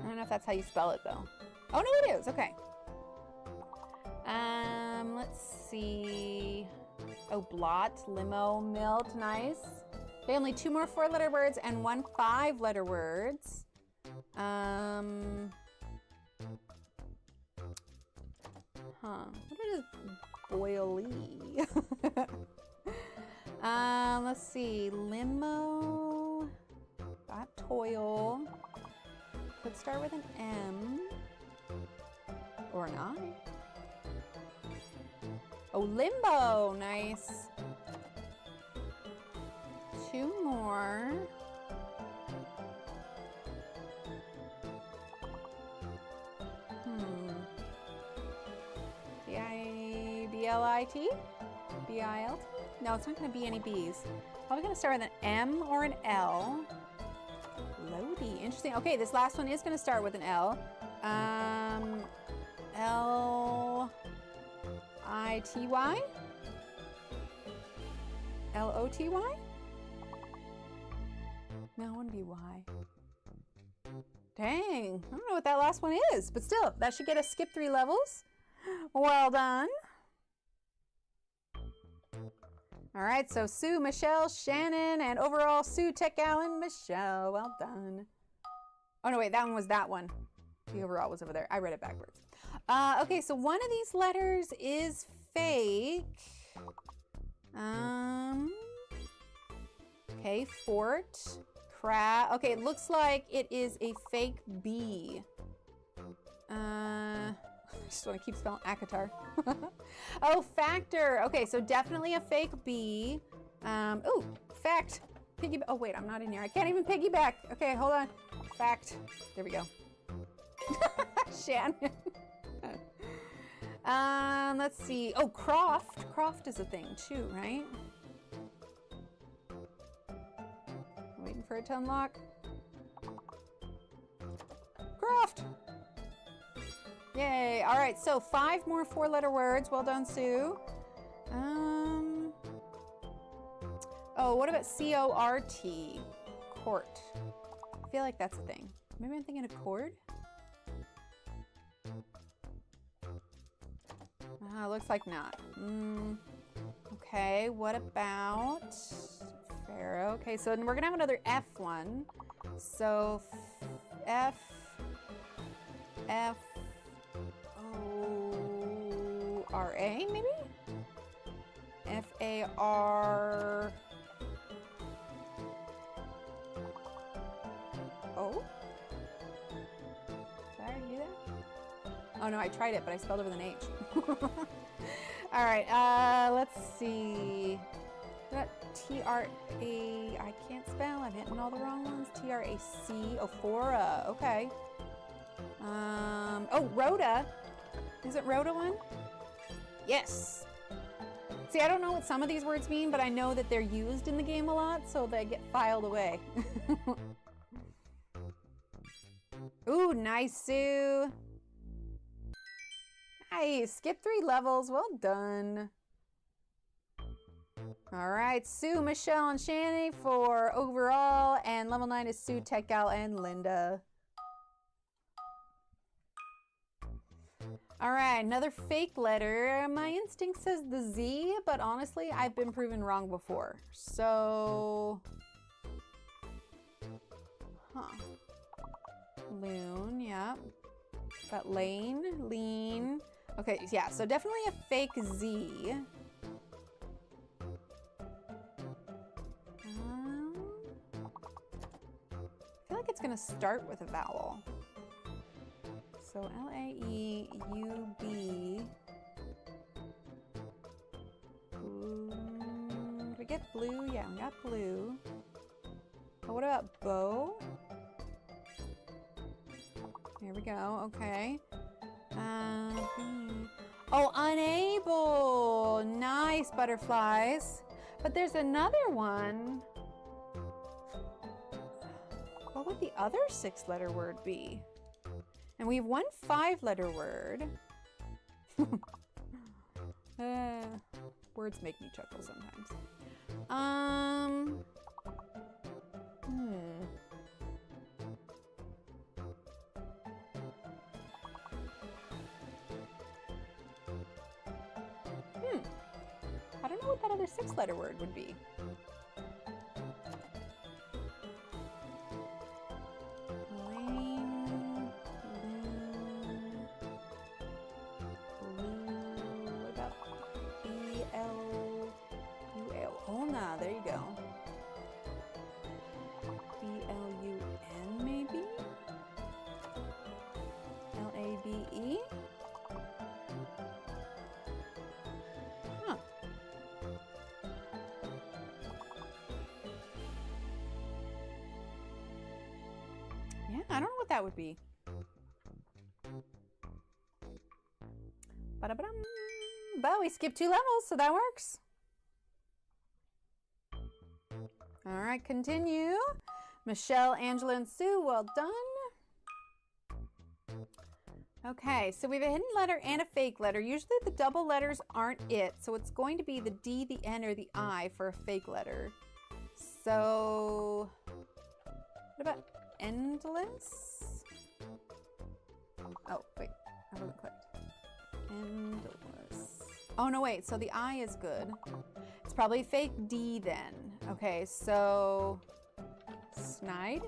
Speaker 1: don't know if that's how you spell it, though. Oh, no, it is. Okay. Let's see. Oh, blot, limo, milt. Nice. Okay, only 2 more 4-letter words and 1 5-letter words. What is boily? Let's see. Limo. Got toil. Could start with an M. Or an I. Oh, limbo. Nice. 2 more. B-I-B-L-I-T? B-I-L-T? No, it's not going to be any B's. Probably going to start with an M or an L. Lodi. Interesting. Okay, this last one is going to start with an L. L-I-T-Y? L-O-T-Y? No, it wouldn't be Y. Dang, I don't know what that last one is, but still, that should get us skip 3 levels. Well done. All right, so Sue, Michelle, Shannon, and overall Sue, Tech Allen, Michelle. Well done. Oh no, wait, that one was that one. The overall was over there. I read it backwards. Okay, so one of these letters is fake. Okay, fort, crab. Okay, it looks like it is a fake bee. I just want to keep spelling Akatar. Oh, factor. Okay, so definitely a fake bee. Oh, fact. Piggyback. Oh, wait, I'm not in here. I can't even piggyback. Okay, hold on. Fact. There we go. Shannon. Let's see. Oh, croft. Croft is a thing too, right? Waiting for it to unlock. Croft. Yay. All right, so 5 more 4-letter words. Well done, Sue. Oh, what about C-O-R-T? Court. I feel like that's a thing. Maybe I'm thinking of cord? Looks like not. Okay, what about Pharaoh? Okay, so we're gonna have another F one. So F O R A maybe? F A R O? Did I already do that? Oh no, I tried it, but I spelled it with an H. All right, let's see. What T-R-A, I can't spell, I'm hitting all the wrong ones. T-R-A-C, oh, Fora, okay. Oh, Rhoda. Isn't Rhoda one? Yes. See, I don't know what some of these words mean, but I know that they're used in the game a lot, so they get filed away. Ooh, nice, Sue. Nice, skip 3 levels, well done. All right, Sue, Michelle, and Shani for overall, and level 9 is Sue, Tech Gal, and Linda. All right, another fake letter. My instinct says the Z, but honestly, I've been proven wrong before. So, Loon, yeah. Got lane, lean. Okay, yeah, so definitely a fake Z. I feel like it's gonna start with a vowel. So L-A-E-U-B. Did we get blue? Yeah, we got blue. Oh, what about bow? Here we go, okay. Oh, unable. Nice, butterflies. But there's another one. What would the other 6-letter word be? And we have one 5-letter word. Words make me chuckle sometimes. I don't know what that other 6-letter word would be. There you go. B-L-U-N maybe? L-A-B-E? Huh. Yeah, I don't know what that would be. Ba-da-ba-dum. But we skipped 2 levels, so that works. All right, continue. Michelle, Angela, and Sue, well done. Okay, so we have a hidden letter and a fake letter. Usually the double letters aren't it, so it's going to be the D, the N, or the I for a fake letter. So, what about endless? Oh, wait, I wasn't clicked. Endless. Oh, no, wait, so the I is good. It's probably fake D then. Okay, so snide.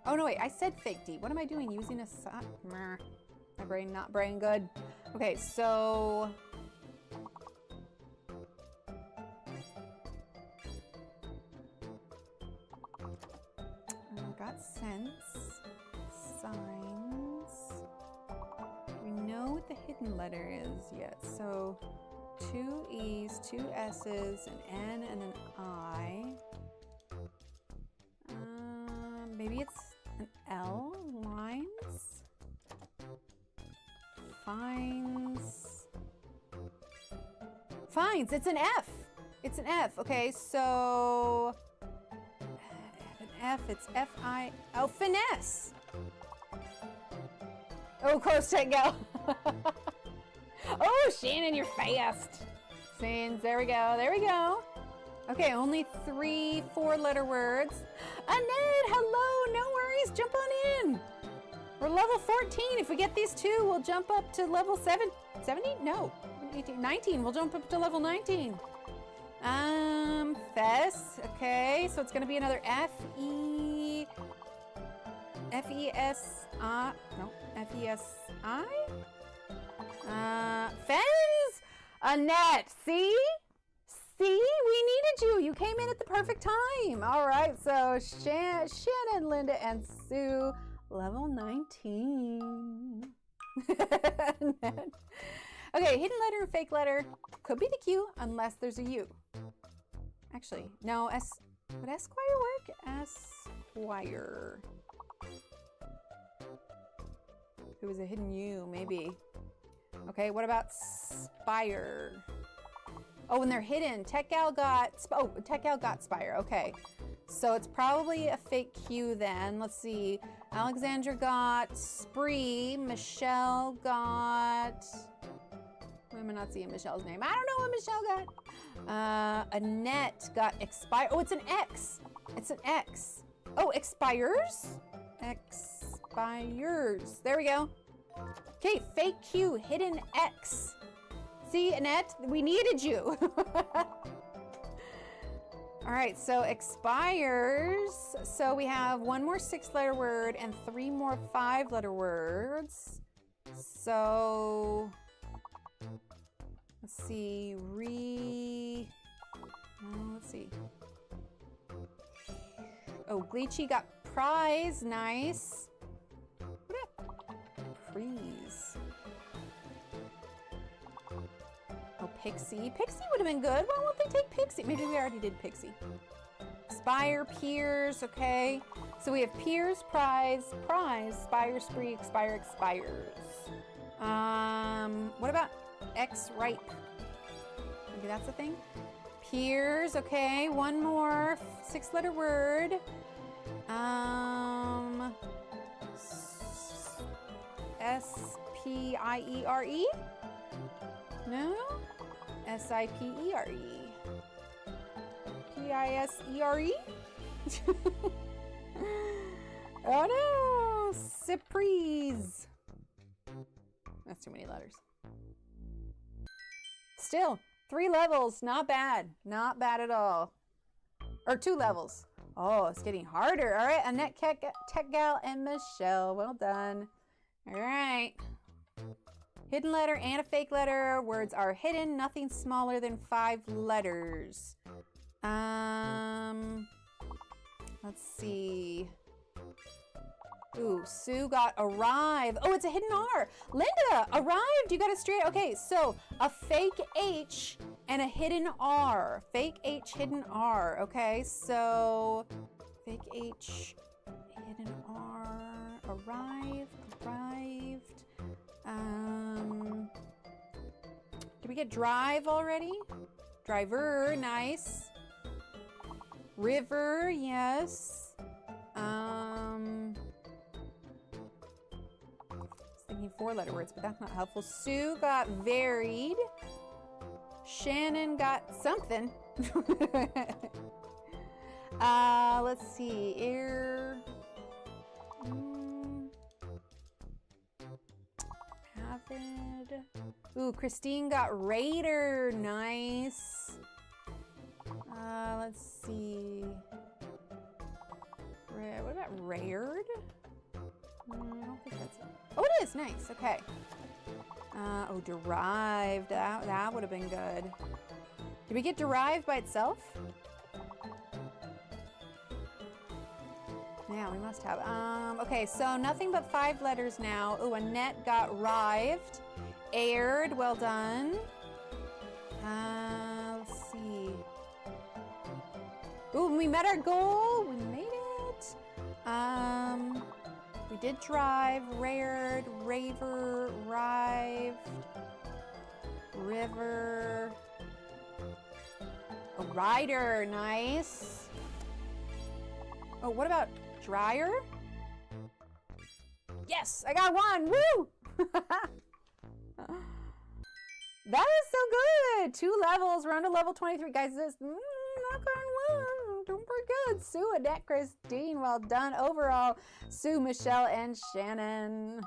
Speaker 1: Oh, no, wait, I said fake D. What am I doing? Using a my brain not brain good. Okay, so got sense, signs. We know what the hidden letter is yet. So 2 E's, 2 S's, an N, and an I. Maybe it's an L, lines. Finds, it's an F. It's an F. Okay, so an F, it's F-I, oh, finesse. Oh, close tech gal. Oh, Shannon, you're fast. Scenes, there we go, there we go. Okay, only 3 4-letter words. Annette, hello, no worries, jump on in. We're level 14. If we get these 2, we'll jump up to level 70? No, 18, 19. We'll jump up to level 19. Fess. Okay, so it's gonna be another F-E-S-I. No, F-E-S-I. Fens. Annette. See? See, we needed you. You came in at the perfect time. All right, so Shannon, Linda, and Sue. Level 19. Okay, hidden letter and fake letter could be the Q unless there's a U. Actually, no, would Esquire work? Esquire. It was a hidden U, maybe. Okay, what about Spire? Oh, and they're hidden. Tech Gal got Spire. Okay. So it's probably a fake Q then. Let's see. Alexandra got Spree. Michelle got... Why am I not seeing Michelle's name? I don't know what Michelle got. Annette got Expire. Oh, it's an X. It's an X. Oh, expires? Expires. There we go. Okay, fake Q, hidden X. See, Annette, we needed you. All right, so expires. So we have 1 more 6-letter word and 3 more 5-letter words. So let's see, let's see. Oh, Gleechy got prize, nice. What up? Freeze. Oh, Pixie. Pixie would have been good. Why won't they take Pixie? Maybe we already did Pixie. Spire, Piers, okay. So we have Piers, prize, Spire, Spree, Expire, expires. What about X-Ripe? Maybe that's a thing. Piers, okay. 1 more 6-letter word. S-P-I-E-R-E? No? S-I-P-E-R-E. P-I-S-E-R-E? Oh no! Surprise! That's too many letters. Still, 3 levels. Not bad. Not bad at all. Or 2 levels. Oh, it's getting harder. All right, Annette, Tech Gal, and Michelle. Well done. All right. Hidden letter and a fake letter. Words are hidden. Nothing smaller than 5 letters. Let's see. Ooh, Sue got arrive. Oh, it's a hidden R. Linda, arrived. You got it straight. Okay, so a fake H and a hidden R. Fake H, hidden R. Okay, so fake H, hidden R. Arrived. Did we get drive already? Driver, nice. River, yes. Thinking 4-letter words, but that's not helpful. Sue got varied. Shannon got something. Let's see. Air. Avid. Ooh, Christine got Raider. Nice. Let's see. What about Rared? I don't think that's it. Oh, it is. Nice. Okay. Oh, Derived. That would have been good. Did we get Derived by itself? Yeah, we must have. Okay, so nothing but 5 letters now. Ooh, Annette got Rived. Aired. Well done. Let's see. Ooh, we met our goal. We made it. We did Drive, Rared, Raver, Rived, River, a Rider. Nice. Oh, what about Dryer? Yes, I got 1. Woo! That is so good. 2 levels. We're on to level 23. Guys, this knock on wood. Doing pretty good. Sue, Annette, Christine. Well done. Overall, Sue, Michelle, and Shannon.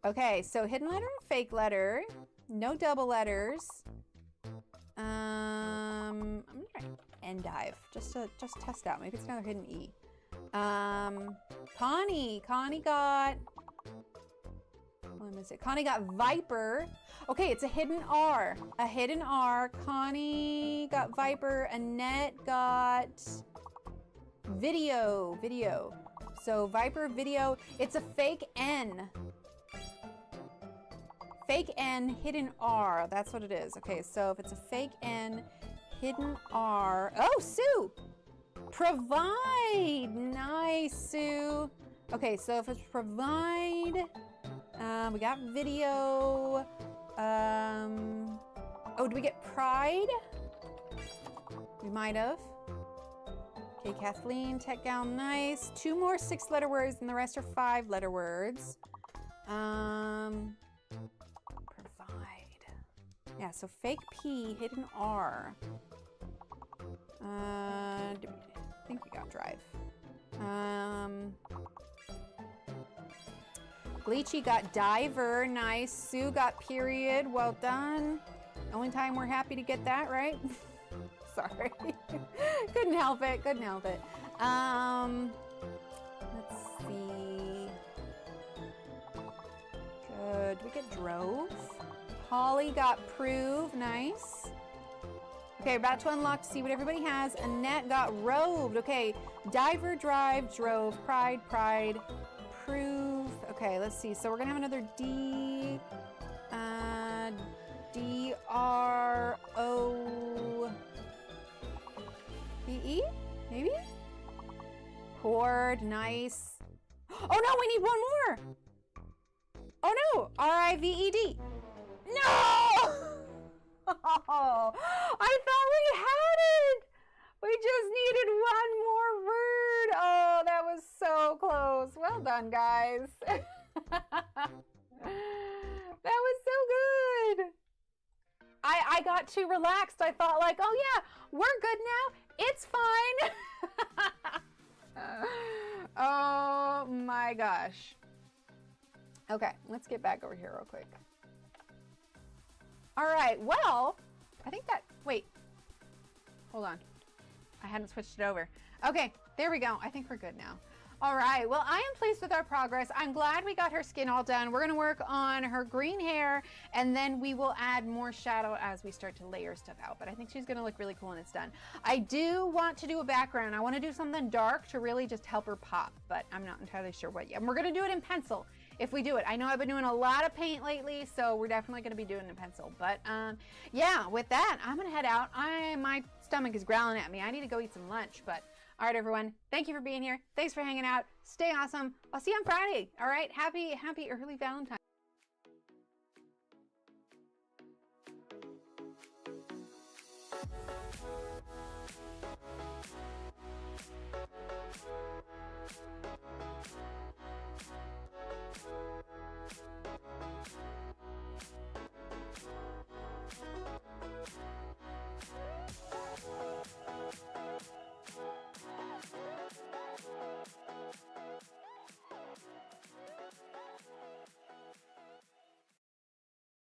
Speaker 1: Okay, so hidden letter and fake letter. No double letters. I'm gonna try endive just to test out. Maybe it's another hidden E. Connie got. What is it? Connie got Viper. Okay, it's a hidden R. A hidden R. Connie got Viper. Annette got Video. So Viper, Video. It's a fake N. Fake N, hidden R. That's what it is. Okay, so if it's a fake N, hidden R. Oh, Sue! Provide. Nice, Sue. Okay, so if it's provide, we got video. Oh, did we get pride? We might have. Okay, Kathleen, tech gown, nice. 2 more 6-letter words and the rest are 5-letter words. Provide. Yeah, so fake P, hidden R. I think we got drive. Bleachy got diver, nice. Sue got period, well done. Only time we're happy to get that, right? Sorry. Couldn't help it. Let's see. Good. Did we get drove? Holly got prove, nice. Okay, we're about to unlock to see what everybody has. Annette got roved. Okay, diver, drive, drove, pride, prove. Okay, let's see. So we're gonna have another D, D-R-O-V-E, maybe? Horde, nice. Oh no, we need 1 more. Oh no, R-I-V-E-D. No! Oh, I thought we had it. We just needed 1 more word. Oh, that was so close. Well done, guys. That was so good. I got too relaxed. I thought like, oh yeah, we're good now. It's fine. Oh my gosh. Okay, let's get back over here real quick. All right, well, I think that, wait, hold on. I hadn't switched it over. Okay, there we go. I think we're good now. All right, well, I am pleased with our progress. I'm glad we got her skin all done. We're gonna work on her green hair and then we will add more shadow as we start to layer stuff out. But I think she's gonna look really cool when it's done. I do want to do a background. I wanna do something dark to really just help her pop, but I'm not entirely sure what yet. And we're gonna do it in pencil if we do it. I know I've been doing a lot of paint lately, so we're definitely gonna be doing it in pencil. But yeah, with that, I'm gonna head out. My stomach is growling at me. I need to go eat some lunch, but all right, everyone. Thank you for being here. Thanks for hanging out. Stay awesome. I'll see you on Friday. All right. Happy early Valentine's.